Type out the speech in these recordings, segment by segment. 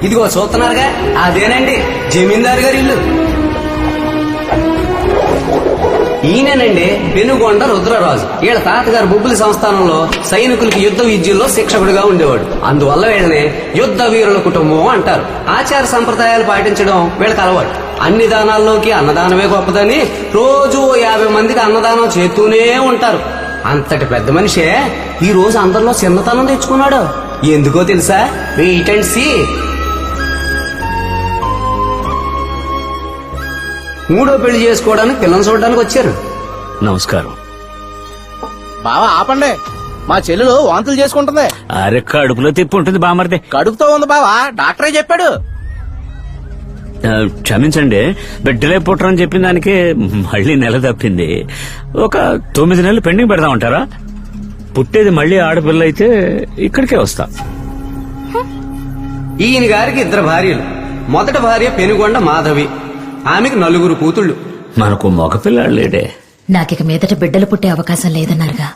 ఇదిగో చూస్తున్నారుగా, అదేనండి జమీందారు గారి ఇల్లు. ఈయనేనండి పెనుగొండ రుద్రరాజు. వీళ్ళ తాతగారు బొబ్బులి సంస్థానంలో సైనికులకి యుద్ధ విద్యల్లో శిక్షకుడిగా ఉండేవాడు. అందువల్ల వీళ్ళని యుద్ధ వీరుల కుటుంబం అంటారు. ఆచార సంప్రదాయాలు పాటించడం వీళ్ళకి అలవాటు. అన్ని దానాల్లోకి అన్నదానమే గొప్పదని రోజు 50 మందికి అన్నదానం చేస్తూనే ఉంటారు. అంతటి పెద్ద మనిషే ఈ రోజు అందరిలో చిన్నతనం తెచ్చుకున్నాడు. ఎందుకో తెలుసా? Wait and see. మూడో పెళ్లి చేసుకోవడానికి పిల్లలు చూడడానికి వచ్చారు. నమస్కారం. బావా ఆపండి, మా చెల్లెలు వాంతులు చేసుకుంటుంది. అరే కడుపులో తిప్పి ఉంటుంది బామర్దే. కడుపుతో ఉంది బావా, డాక్టరే చెప్పాడు. క్షమించండి, బిడ్డలే పుట్టరని చెప్పిన దానికి మళ్ళీ నెల తప్పింది. ఒక 9 నెలలు పెండింగ్ పెడదామంటారా? పుట్టేది మళ్ళీ ఆడపిల్ల అయితే ఇక్కడికే వస్తా. ఈయన గారికి 2 భార్యలు. మొదటి భార్య పెనుగొండ మాధవి. ఆమెకు 4 కూతుళ్లు. మనకు మగపిల్లాడు లేడే. నాకిక మీదట బిడ్డలు పుట్టే అవకాశం లేదన్నారుగా,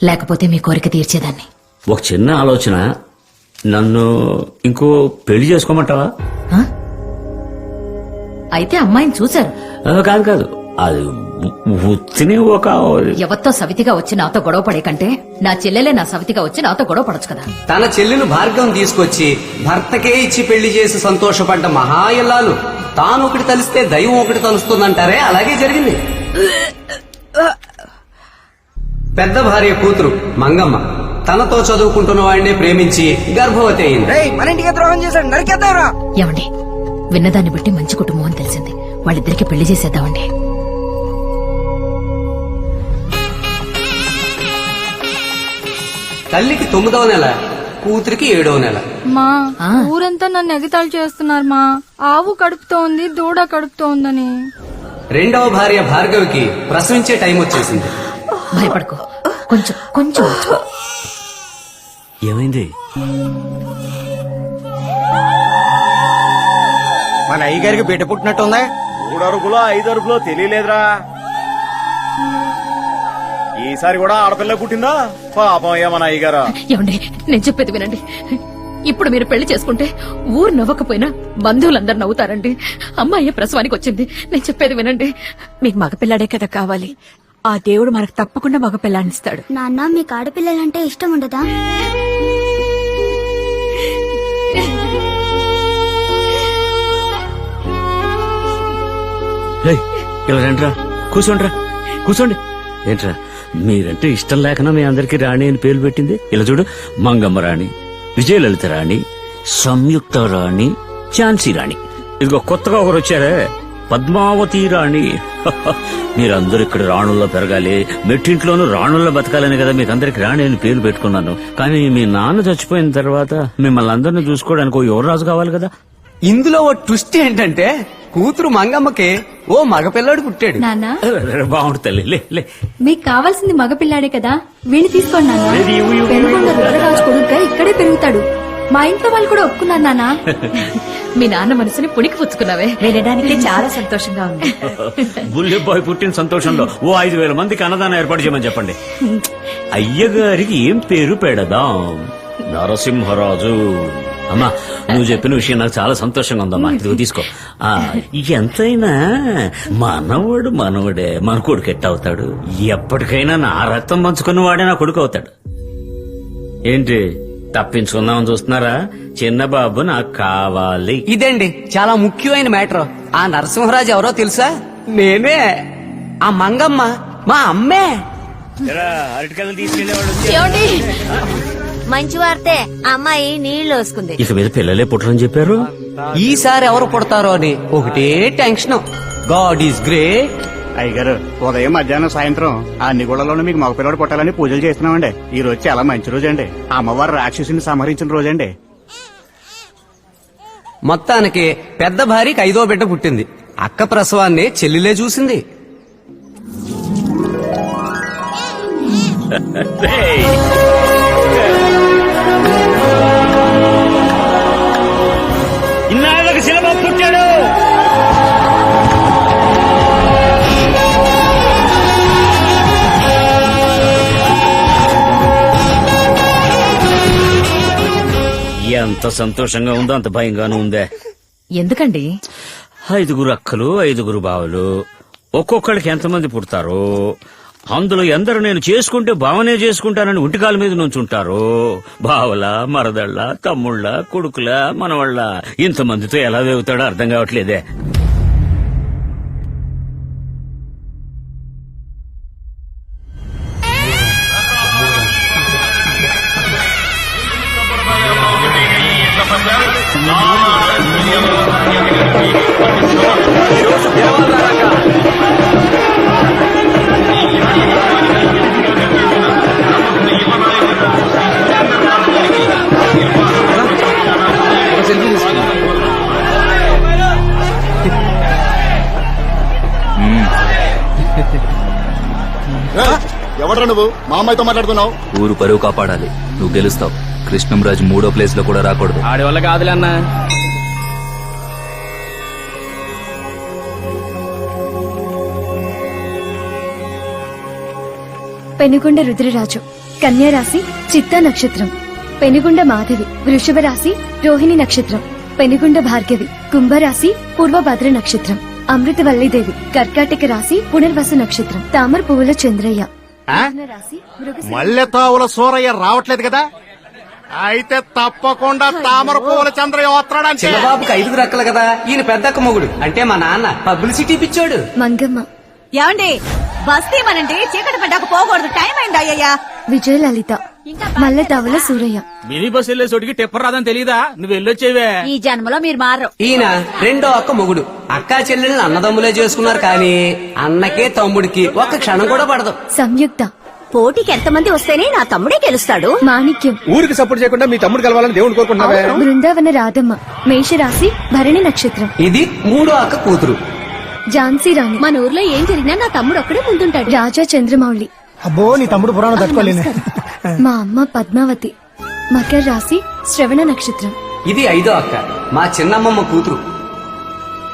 లేకపోతే మీ కోరిక తీర్చేదాన్ని. ఒక చిన్న ఆలోచన, నన్ను ఇంకో పెళ్లి చేసుకోమంటావా? ఆ? అయితే అమ్మాయిని చూశారు? కాదు కాదు, అది ఉత్తిని ఒక ఎవరితో సవితిగా వచ్చి నాతో గొడవ పడే కంటే నా చెల్లెలే నా సవితిగా వచ్చి నాతో గొడవ పడొచ్చు కదా. తన చెల్లెలు భార్గవం తీసుకొచ్చి భర్తకే ఇచ్చి పెళ్లి చేసి సంతోషపడ్డ మహా ఇల్లాలు తాను ఒకటి తలిస్తే దైవం ఒకటి తలుస్తుందంటారే, అలాగే జరిగింది. పెద్ద భార్య కూతురు మంగమ్మ తనతో చదువుకుంటున్న వాడినే ప్రేమించి గర్భవతి అయింది. మన ఇంటికి ద్రోహం చేశాడు, నరికేద్దారా. ఏమండి, విన్నదాన్ని బట్టి మంచి కుటుంబం అని తెలిసింది. వాళ్ళిద్దరికి పెళ్లి చేసేద్దామండి. తల్లికి 9వ నెల, కూతురికి 7వ నెల. మా ఊరంతా నన్ను ఎగతాళి చేస్తున్నారు మా. ఆవు కడుపుతోంది, దూడ కడుపుతోందని. 2వ భార్య భార్గవికి ప్రసవించే టైం వచ్చేసింది. భయపడుకో, కొంచెం కొంచెం ఓర్చుకో. ఏమైంది? మన అయ్యగారికి బిడ్డ పుట్టినట్టుందా? 3 అరుపులో 5 అరుపులో తెలియలేదురా. ఈసారి కూడా ఆడపిల్ల పుట్టిందా? పాపం అయ్యా మన అయ్యగారా. ఏమండి, నేను చెప్పేది వినండి. ఇప్పుడు మీరు పెళ్లి చేసుకుంటే ఊరు నవ్వకపోయినా బంధువులందరూ నవ్వుతారండి. అమ్మాయి ప్రసవానికి వచ్చింది. నేను చెప్పేది వినండి. మీకు మగపిల్లాడే కదా కావాలి. ఆ దేవుడు మనకు తప్పకుండా మగపిల్లాడిస్తాడు. నాన్న, మీకు ఆడపిల్లలంటే ఇష్టం ఉండదా? ఇలా రండిరా, కూర్చోండిరా, కూర్చోండి. ఏంట్రా, మీరంటే ఇష్టం లేకనా మీ అందరికీ రాణి అని పేర్లు పెట్టింది? ఇలా చూడు, మంగమ్మ రాణి, విజయలలిత రాణి, సంయుక్త రాణి, ఝాన్సీ రాణి. ఇదిగో కొత్తగా ఒకరు వచ్చారే, పద్మావతి రాణి. మీరందరూ ఇక్కడ రాణుల్లో పెరగాలి, మెట్టింట్లోనూ రాణుల్లో బతకాలని కదా మీకందరికి రాణి అని పేర్లు పెట్టుకున్నాను. కానీ మీ నాన్న చచ్చిపోయిన తర్వాత మిమ్మల్ని అందరినీ చూసుకోవడానికి ఓ యువరాజు కావాలి కదా. ఇందులో ఓ ట్విస్ట్ ఏంటంటే, కూతురు మంగమ్మకి ఓ మగపిల్లాడు పుట్టాడు. నాన్న, బాగుంటుంది తల్లి, లే లే. మీకు కావాల్సింది మగపిల్లాడే కదా, వీణి తీసుకోండి నాన్న. పెనుగొండ రుద్రరాజు కొడుకుగా ఇక్కడే పెరుగుతాడు. మా ఇంట్లో వాళ్ళు కూడా ఒప్పుకున్నారు నాన్న. మీ నాన్న మనసుని పుణికి పుచ్చుకున్నావే. వినడానికి చాలా సంతోషంగా ఉంది. బుల్లిబాయ్ పుట్టిన సంతోషంలో ఓ 5,000 మందికి అన్నదానం ఏర్పాటు చేయమని చెప్పండి. అయ్యగారికి ఏం పేరు పెడదాం? నరసింహరాజు. అమ్మా, నువ్వు చెప్పిన విషయం నాకు చాలా సంతోషంగా ఉందమ్మా. ఇదిగో తీసుకో. ఎంతైనా మనవడే మన కొడుకు ఎట్టవుతాడు? ఎప్పటికైనా నా రక్తం పంచుకున్న వాడే నా కొడుకు అవుతాడు. ఏంటి తప్పించుకుందామని చూస్తున్నారా? చిన్న బాబు నాకు కావాలి. ఇదండి చాలా ముఖ్యమైన మ్యాటర్. ఆ నరసింహరాజు ఎవరో తెలుసా? నేనే. ఆ మంగమ్మ మా అమ్మే. అరటికల్లు తీసుకెళ్లేవాడు. మంచి వార్తే, అమ్మాయి నీళ్లు వేసుకుంది. ఇక మీద పిల్లలే పుట్టరని చెప్పారు. ఈసారి ఎవరు పుడతారో అని ఒకటే టెన్షన్. God is great. అయ్యగారు, ఉదయం మధ్యాహ్నం సాయంత్రం అన్ని గుళ్ళలోనూ మీకు మగపిల్లడు పుట్టాలని పూజలు చేస్తున్నామండి. ఈ రోజు చాలా మంచి రోజు అండి. అమ్మవారు రాక్షసుని సంహరించిన రోజండి. మొత్తానికి పెద్ద భార్యకి 5వ బిడ్డ పుట్టింది. అక్క ప్రసవాన్ని చెల్లిలే చూసింది. ఇన్నాళ్ళకి శిలబాబు పుట్టాడు. ఎంత సంతోషంగా ఉందో అంత భయంగానూ ఉందే. ఎందుకండి? 5 అక్కలు 5 బావలు, ఒక్కొక్కడికి ఎంతమంది పుడతారో, అందులో ఎందరు నేను చేసుకుంటే బావనే చేసుకుంటానని ఒంటికాల మీద నుంచుంటారో, బావల, మరదళ్ళ, తమ్ముళ్ళ, కొడుకుల, మనవాళ్ళ, ఇంతమందితో ఎలా వేగుతాడో అర్థం కావట్లేదే. ఎవడ్రా నువ్వు? మా అమ్మాయితో మాట్లాడుతున్నావు? ఊరు పరువు కాపాడాలి. నువ్వు గెలుస్తావు. కృష్ణంరాజు 3వ ప్లేస్ లో కూడా రాకూడదు. ఆడి వల్ల కాదులే అన్న. పెనుగొండ రుద్రరాజు కన్యారాశి చిత్తా నక్షత్రం. పెనుగొండ మాధవి వృషభ రాశి రోహిణి నక్షత్రం. పెనుగొండ భార్గవి కుంభరాశి పూర్వభద్ర నక్షత్రం. అమృతవల్లిదేవి కర్కాటక రాశి పునర్వసు నక్షత్రం. తామర పువ్వుల చంద్రయ్య రాశి మృగశిర. మల్లె తావుల సూరయ్య రావట్లేదు కదా? అయితే తప్పకుండా తామర పువ్వుల చంద్రయ్య వస్తాడంటే. చిన్నబాబుకి 5 అక్కలు కదా, ఈయన పెద్దక్క మొగుడు. అంటే మా నాన్న పబ్లిసిటీ పిచ్చోడు. మంగమ్మ ఏమండి? బస్తీ మనండి, చీకటి పడ్డాక పోకూడదు. టైం అయింది అయ్యయ్యా. విజయలలిత మల్లెతావుల సూరయ్య. మినీ బస్ వెళ్లే చోటికి టిప్పర్ రాదని తెలీదా? నువ్వు వెళ్ళొచ్చేవే. ఈ జన్మలో మీరు మారరు. ఈయన 2వ అక్క మొగుడు. అక్కా చెల్లెల్ని అన్నదమ్ములే చేసుకున్నారు కానీ అన్నకే తమ్ముడికి ఒక్క క్షణం కూడా పడదు. సంయుక్త పోటీకి ఎంతమంది వస్తేనే నా తమ్ముడే గెలుస్తాడు. మాణిక్యం ఊరికి సపోర్ట్ చేయకుండా మీ తమ్ముడు కలవాలని దేవుడు కోరుకుంటున్నావే. బృందావన రాధమ్మ మేషరాశి భరణి నక్షత్రం. ఇది 3వ అక్క కూతురు. ఝాన్సీ రాణి మన ఊర్లో ఏం జరిగినా నా తమ్ముడు ఒక్కడే ముందుంటాడు. రాజా చంద్రమౌళి. అబ్బో, నీ తమ్ముడు పురాణం తట్టుకోలేనే. మా అమ్మ పద్మావతి మకర రాశి శ్రవణ నక్షత్రం. ఇది 5వ అక్క, మా చిన్నమ్మమ్మ కూతురు.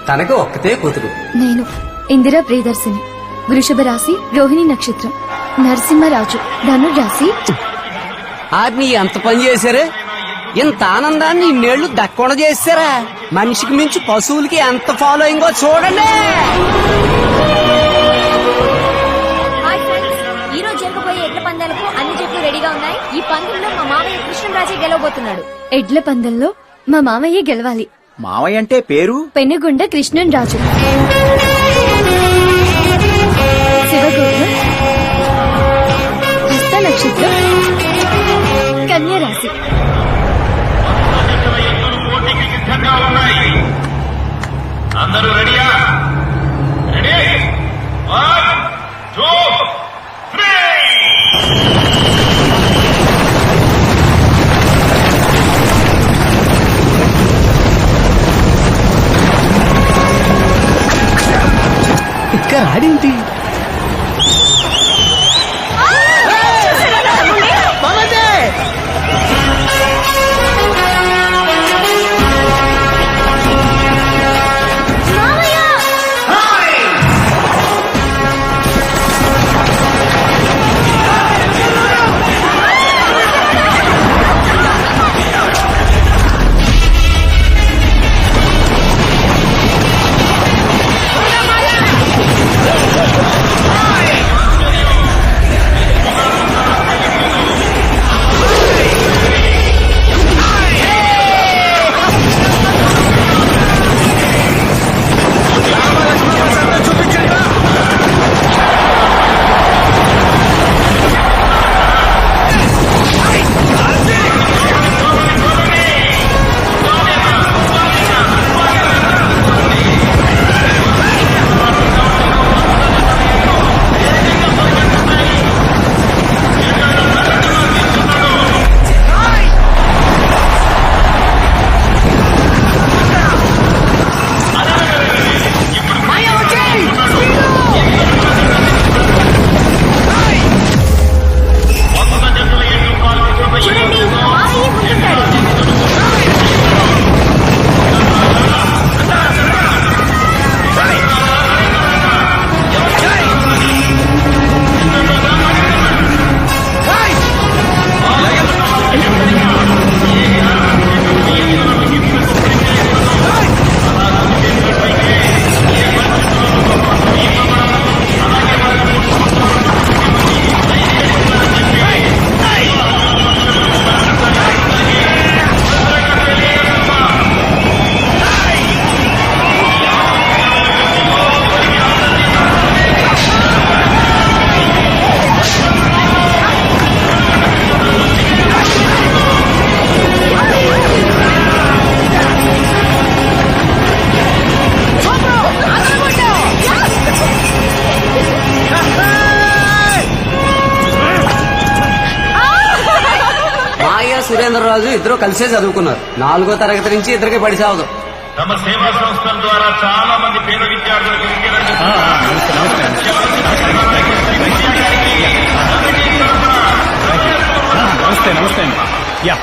తనకు ఒక్కతే కూతురు. నేను ఇందిరా ప్రియదర్శిని వృషభ రాశి రోహిణి నక్షత్రం. నరసింహరాజు ధనుర్రాశి. ఆర్ని ఎంత పని చేశారే! ఇంత ఆనందాన్ని ఇన్నేళ్లు దక్కొండ చేశారా? మనిషికి మించి పశువులకి ఎంత ఫాలోయింగో చూడండి. ఈ రోజు జరగబోయే ఎడ్ల పందాలకు అన్ని జట్లు రెడీగా ఉన్నాయి. ఈ పందెంలో మా మామయ్య కృష్ణరాజే గెలవబోతున్నాడు. ఎడ్ల పందెంలో మా మామయ్య గెలవాలి. మావయ్య అంటే పేరు? పెనుగొండ కృష్ణన్ రాజు. శివగోత్రం హస్త నక్షత్రం కన్యారాశి. అందరూ రెడీయా? రెడీ? 1, 2, 3. ఇక్కడ ఆడేంటి? సురేంద్రరాజు ఇద్దరు కలిసే చదువుకున్నారు. 4వ తరగతి నుంచి ఇద్దరికి పడి సావదు. తమ సేవా సంస్థల ద్వారా చాలా మంది పేద విద్యార్థులకు నమస్తే నమస్తే అండి. Yeah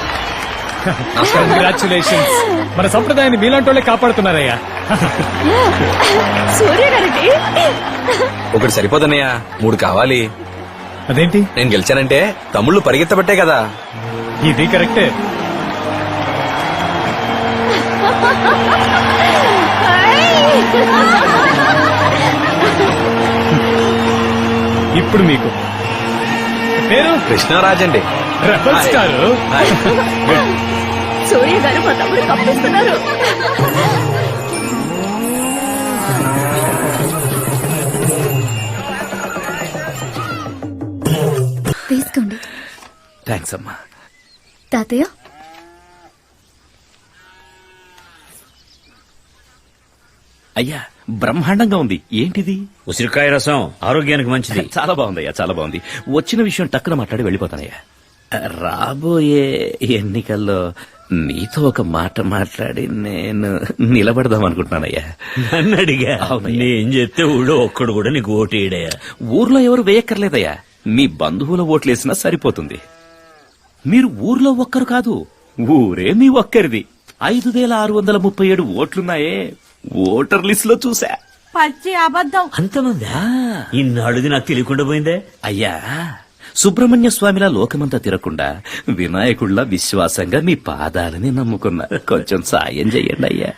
congratulations. మన సంప్రదాయాన్ని మీలాంటి వాళ్ళే కాపాడుతున్నారయ్యా. సూర్య గారండి. ఒకటి సరిపోదన్నయ్యా, 3 కావాలి. అదేంటి నేను గెలిచానంటే తమ్ముళ్ళు పరిగెత్తబట్టే కదా. ఇది కరెక్టే. ఇప్పుడు మీకు పేరు కృష్ణరాజ్ అండి. Rebel star. సూర్య గారు మా తమ్ముడు కప్పిస్తున్నారు. తీసుకోండి థ్యాంక్స్ అమ్మా. తాతయ్య. అయ్యా బ్రహ్మాండంగా ఉంది. ఏంటిది? ఉసిరికాయ రసం, ఆరోగ్యానికి మంచిది. చాలా బాగుందయ్యా, చాలా బాగుంది. వచ్చిన విషయం టక్కున మాట్లాడి వెళ్ళిపోతానయ్యా. రాబోయే ఎన్నికల్లో నీతో ఒక మాట మాట్లాడి నేను నిలబడదాం అనుకుంటున్నానయ్యా. నన్ను అడిగా? నేను చెప్తే ఊళ్ళో ఒక్కడు కూడా నీకు ఓటేయడయ్యా. ఊర్లో ఎవరు వేయక్కర్లేదయ్యా, మీ బంధువుల ఓట్లేసినా సరిపోతుంది. మీరు ఊర్లో ఒక్కరు కాదు, ఊరే మీ ఒక్కరిది. 5637 ఓట్లున్నాయే ఓటర్ లిస్ట్ లో చూసా. పచ్చి అబద్ధం. అంతమందా? ఇన్నాళ్ళుది నాకు తెలియకుండా పోయిందే. అయ్యా, సుబ్రహ్మణ్య స్వామిలా లోకమంతా తిరగకుండా వినాయకుడిలా విశ్వాసంగా మీ పాదాలని నమ్ముకున్నా. కొంచెం సాయం చెయ్యండి అయ్యా.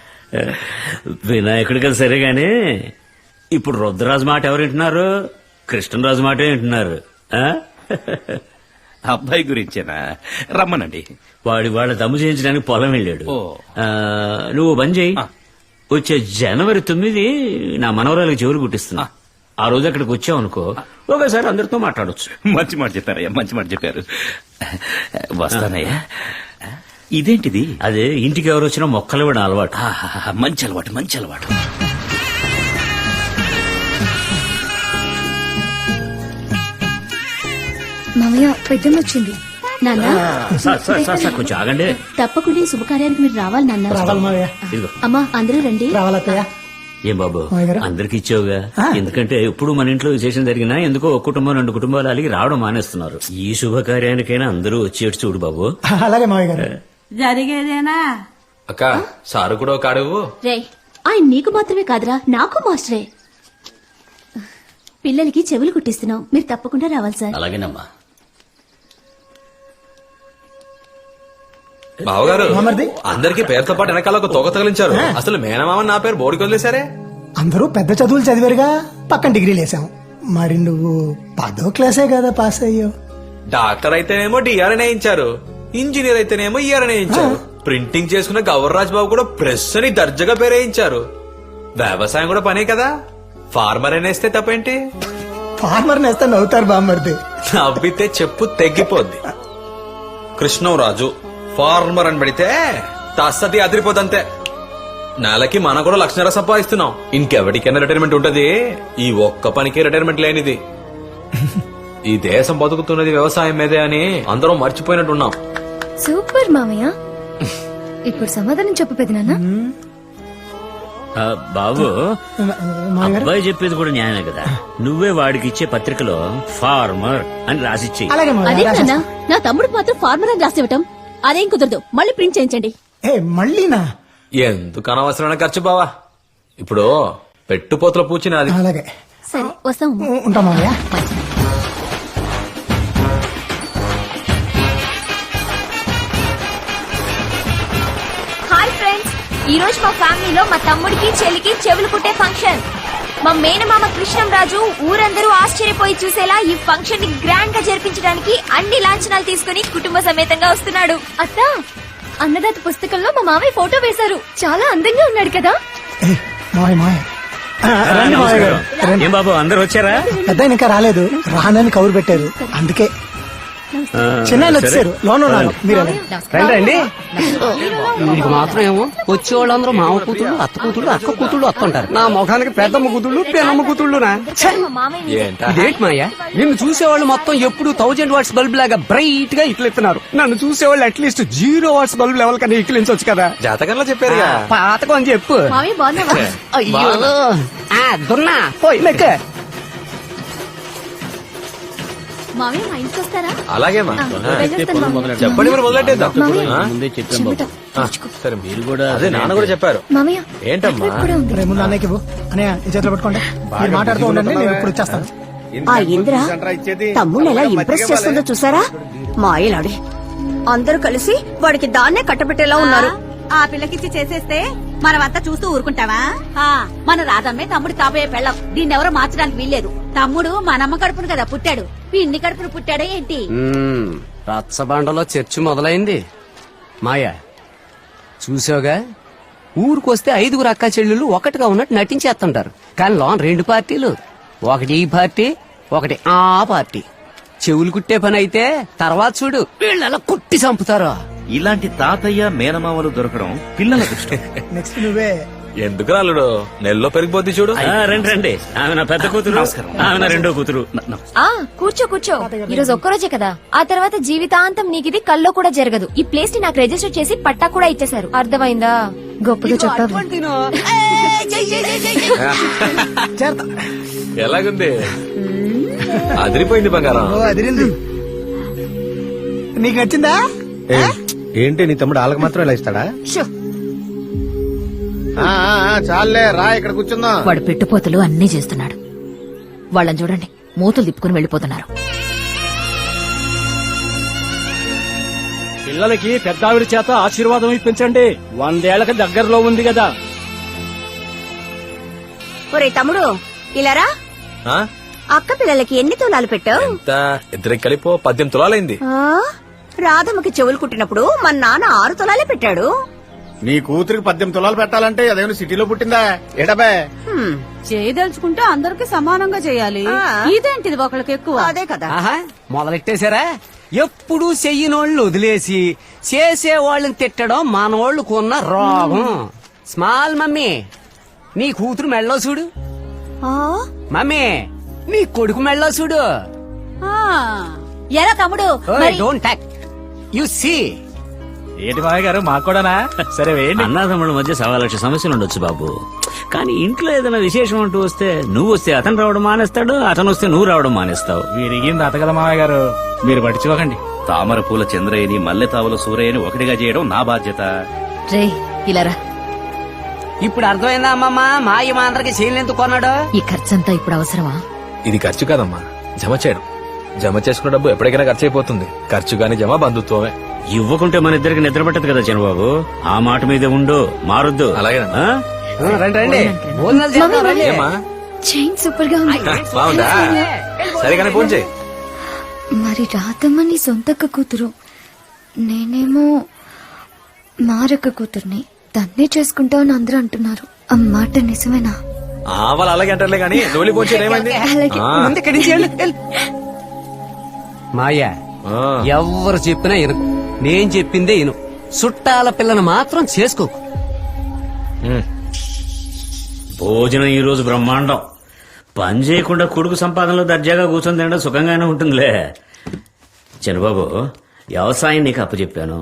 వినాయకుడి కదా సరే గాని, ఇప్పుడు రుద్రరాజు మాట ఎవరు వింటున్నారు? కృష్ణరాజు మాట వింటున్నారు. అబ్బాయి గురించేనా? రమ్మనండి. వాడి వాళ్ళ దమ్ము చేయించడానికి పొలం వెళ్ళాడు. నువ్వు బంద్ చేయి. వచ్చే జనవరి 9 నా మనవరాలకు చెవులు కుట్టిస్తున్నా. ఆ రోజు అక్కడికి వచ్చావు అనుకో, ఒకసారి అందరితో మాట్లాడొచ్చు. మంచి మాట చెప్పారయ్యా, మంచి మాట చెప్పారు. వస్తానయ్యా. ఇదేంటిది? అదే ఇంటికి ఎవరు వచ్చినా మొక్కలు ఇవ్వడం అలవాటు. మంచి అలవాటు, మంచి అలవాటు. మామయ్య పెద్దమ్మ వచ్చింది. నాన్న సార్ కొంచెం ఆగండి. తప్పకుండా ఈ శుభకార్యానికి మీరు రావాలి నాన్న. ఇదిగో. అమ్మా అందరూ రండి. ఏం బాబు, అందరికి ఇచ్చావుగా? ఎందుకంటే ఎప్పుడు మన ఇంట్లో విశేషం జరిగినా ఎందుకో ఒక కుటుంబం 2 కుటుంబాలు అలిగి రావడం మానేస్తున్నారు. ఈ శుభకార్యానికైనా అందరూ వచ్చేట్టు చూడు బాబు. అలాగే మావయ్య గారు. జరిగేదేనా? అక్క సారు కూడా ఒక అడుగు. రే, ఆయన నీకు మాత్రమే కాదురా, నాకు మాస్టరే. పిల్లలకి చెవులు కుట్టిస్తున్నాం, మీరు తప్పకుండా రావాలి సార్. అలాగేనమ్మా. బావగారు, అందరికి పేరుతో పాటు వెనకాల ఒక తోక తగిలించారు. అసలు మేనమామ నా పేరు బోర్డుకి వదిలేశారే. అందరూ పెద్ద చదువులు చదివారుగా, పక్కన డిగ్రీలు వేసాం. మరి నువ్వు 10వ క్లాసే కదా పాస్ అయ్యో. డాక్టర్ అయితేనేమో డిఆర్ఎన్ వేయించారు, ఇంజనీర్ అయితేనేమో ఈఆర్ఎన్ వేయించారు. ప్రింటింగ్ చేసుకున్న గవర్రాజ్ బాబు కూడా ప్రెస్ అని దర్జాగా పేరేయించారు. వ్యవసాయం కూడా పనే కదా, ఫార్మర్ అనేస్తే తప్పేంటి? ఫార్మర్ నేస్తే నవ్వుతారు బామ్మర్ది. నవ్వితే చెప్పు తెగ్గిపోద్ది. కృష్ణరాజు ఫార్మర్ అని పెడితే తస్తది అదిరిపోతంతే. నెలకి మనం కూడా 1,00,000 సంపాదిస్తున్నాం. ఇంకెవరికైనా రిటైర్మెంట్ ఉంటది, ఈ ఒక్క పనికి రిటైర్మెంట్ లేనిది. ఈ దేశం బతుకుతున్నది వ్యవసాయం మీదే అని అందరం మర్చిపోయినట్టున్నాం. సూపర్ మామయ్య. ఇప్పుడు సమాధానం చెప్పు పెదనాన్న. బాబు, అబ్బాయి చెప్పేది కూడా న్యాయమే కదా. నువ్వే వాడికి ఇచ్చే పత్రికలో ఫార్మర్ అని రాసిచ్చి. అదేనా నా తమ్ముడు మాత్రం ఫార్మర్ అని రాసివ్వటం అదేం కుదరదు. మళ్ళీ ప్రింట్ చేయించండి. మళ్ళీనా? ఎందుకు అనవసరమైన ఖర్చు బావా. ఇప్పుడు పెట్టుపోతల పూచిన అది. అలాగే సరే వస్తాం. ఉంటాం మామయ్య. హాయ్ ఫ్రెండ్స్, ఈ రోజు మా ఫ్యామిలీలో మా తమ్ముడికి చెల్లికి చెవులు కుట్టే ఫంక్షన్. మా మేనమామ కృష్ణంరాజు ఊరందరూ ఆశ్చర్యపోయి చూసేలా ఈ ఫంక్షన్ ని గ్రాండ్ గా జరిపించడానికి అన్ని లాంఛనాలు తీసుకుని కుటుంబ సమేతంగా వస్తున్నాడు. అత్త, అన్నదాత పుస్తకంలో మా మామయ్య ఫోటో వేశారు. చాలా అందంగా ఉన్నాడు కదా. ఏం బాబు అందరు వచ్చారా? పెద్ద ఇంకా రాలేదు, రానని కౌరు పెట్టారు అందుకే. చిన్న వచ్చారు లోన్ ఉన్నాను మీరు రండి మీకు మాత్రం ఏమో వచ్చే వాళ్ళందరూ మామ కూతుళ్ళు అత్త కూతుళ్ళు అక్క కూతుళ్ళు వస్తుంటారు నా ముఖానికి పెద్దమ్మ కూతుళ్ళు పెనమ్మ కూతుళ్ళునా ఇదేంటి మాయ నిన్ను చూసేవాళ్ళు మొత్తం ఎప్పుడు 1000 వాట్స్ బల్బ్ లాగా బ్రైట్ గా ఇట్లెత్తున్నారు నన్ను చూసేవాళ్ళు అట్లీస్ట్ 0 వాట్స్ బల్బ్ లెవెల్ కన్నా ఇక్కిలించవచ్చు కదా జాతకంలో చెప్పారు పాతకం అని చెప్పు మామయ్య బాగున్నావా అయ్యో దున్నా పోయి లెక్క మామయ్య మా ఇంటికి వస్తారా అలాగేమా వెళ్ళొస్తాను మామయ్య. చెప్పండి మరి మొదలెట్టేద్దాం మామయ్య. ముందే చెమట. సరే మీరు కూడా అదే నాన్న కూడా చెప్పారు మామయ్య ఏంటమ్మా? అటువైపు కూడా ఉంది. రేపు ముందు అన్నయ్యకి ఇవ్వు అన్నయ్య ఈ చేతిలో పెట్టుకోండి మీరు మాట్లాడుతూ ఉండండి నేను ఇప్పుడు వచ్చేస్తాను ఆ ఇంద్ర తమ్ముడు ఎలా ఇంప్రెస్ చేస్తుందో చూసారా మాయలాడి అందరూ కలిసి వాడికి దాన్నే కట్టబెట్టేలా ఉన్నారు. ఆ పిల్లకిచ్చి చేసేస్తే మనమంతా చూస్తూ ఊరుకుంటావా మన రాధమ్మే తమ్ముడు కాబోయే పెళ్ళం దీన్ని ఎవరో మార్చడానికి వీల్లేదు. తమ్ముడు మనమ్మ కడుపును కదా పుట్టాడు, పిన్ని కడుపును పుట్టాడే ఏంటి? రచ్చబండలో చర్చి మొదలైంది మాయా చూసావుగా ఊరికొస్తే 5 అక్కా చెల్లెళ్ళు ఒకటిగా ఉన్నట్టు నటించేస్తుంటారు కానీ లోన్ 2 పార్టీలు ఒకటి ఈ పార్టీ ఒకటి ఆ పార్టీ చెవులు కుట్టే పని అయితే తర్వాత చూడు వీళ్ళలా కుట్టి చంపుతారు ఇలాంటి తాతయ్య మేనమామలు దొరకడం పిల్లల దృష్టి. నెక్స్ట్ నువ్వే ఎందుకు రాలుడు నెలలో పెరిగిపోద్ది చూడు. రండి రండి, ఆమె నా పెద్ద కూతురు, ఆమె నా రెండో కూతురు. ఆ కూర్చో కూర్చో ఈ రోజు ఒక్కరోజే కదా, ఆ తర్వాత జీవితాంతం నీకిది కల్లో కూడా జరగదు. ఈ ప్లేస్ ని నాకు రిజిస్టర్ చేసి పట్టా కూడా ఇచ్చేశారు. అర్థమైందా? గొప్పగా చెప్పావు. చేరతా ఎలాగుంది? అదిరిపోయింది బంగారం. ఓ అదిరింది. నీకు నచ్చిందా? ఏంటి నీ తమ్ముడు వాళ్ళకి మాత్రం ఇలా ఇస్తాడా? షో. చాలే రా ఇక్కడ కూర్చుందాం. వాడు పెట్టుపోతలు అన్నీ చేస్తున్నాడు. వాళ్ళని చూడండి మూతులు తిప్పుకుని వెళ్లిపోతున్నారు. పిల్లలకి పెద్దావిడి చేత ఆశీర్వాదం ఇప్పించండి. 100 ఏళ్లకి దగ్గరలో ఉంది కదా. ఒరే తమ్ముడు ఇలారా, ఆ? అక్క పిల్లలకి ఎన్ని తులాలు పెట్టావు? ఎంత ఇద్దరికి కలిపో 18 తులాలైంది. రాధమ్మకి చెవులు కుట్టినప్పుడు మన నాన్న 6 తులాలే పెట్టాడు. నీ కూతురికి 18 తులాలు పెట్టాలంటే అదేమైనా సిటీలో పుట్టిందా ఏడబే? చేయదలుచుకుంటే అందరికి సమానంగా చేయాలి. ఇదేంటిది ఒకళ్ళకి ఎక్కువ? అదే కదా. ఆహా మొదలెట్టేశారా? ఎప్పుడు చెయ్యనోళ్ళు వదిలేసి చేసేవాళ్ళని తిట్టడం మనోళ్ళకున్న రోగం. స్మాల్ మమ్మీ నీ కూతురు మెళ్ళో చూడు. మమ్మీ నీ కొడుకు మెళ్ళో చూడు. ఎలా తమ్ముడు డోంట్ టాక్ యు సీ. ఏంటి మావయ్య గారు మాకు కూడానా? సరే వేయండి. అన్నదమ్ముల మధ్య 1,00,000 సమస్యలు ఉండొచ్చు బాబు, కానీ ఇంట్లో ఏదైనా విశేషం అంటూ వస్తే నువ్వు వస్తే అతను రావడం మానేస్తాడు, అతను వస్తే నువ్వు రావడం మానేస్తావు. వీరిగింది అతగల మావయ్య గారు, మీరు పట్టించుకోకండి. తామర పూల చంద్రయ్యని మల్లె తావుల సూరయ్యని ఒకటిగా చేయడం నా బాధ్యత. రే ఇలారా, ఇప్పుడు అర్థమైందా అమ్మమ్మ మాయ మా అందరికి చేయలేందుకు కొన్నాడు? ఈ ఖర్చంతా ఇప్పుడు అవసరమా? ఇది ఖర్చు కాదమ్మా, జమ చేయడం. జమ చేసుకున్న డబ్బు ఎప్పటికైనా ఖర్చు అయిపోతుంది. ఖర్చు గాని జమ బంధుత్వమే. ఇవ్వకుంటే మన ఇద్దరికి నిద్ర పట్టదు కదా చంద్రబాబు. ఆ మాట మీదే ఉండు, మారొద్దు. అలాగేనా? రండి రండి భోజనాలు చేద్దాం, రండి. ఏమా చైన్ సూపర్ గా ఉంది. బాగుందా? సరిగానే ఫోన్ చేయి. మరి రాధమ్మ నీ సొంతక్క కూతురు, నేనేమో మారక్క కూతుర్ని. తన్నే చేసుకుంటావు అని అందరూ అంటున్నారు. ఆ మాట నిజమేనా? వాళ్ళు అలాగే అంటారులే కానీ నువ్వు ఫోన్ చేయడం ఏమైంది? అలాగే. ముందు ఇక్కడి నుంచి వెళ్ళు. మాయా ఎవరు చెప్పినా ఇను, నేను చెప్పిందే ఇను. చుట్టాల పిల్లను మాత్రం చేసుకోకు. భోజనం ఈ రోజు బ్రహ్మాండం. పని చేయకుండా కొడుకు సంపాదనలో దర్జాగా కూర్చొని తినడం సుఖంగానే ఉంటుందిలే. చంద్రబాబు, వ్యవసాయం నీకు అప్పచెప్పాను,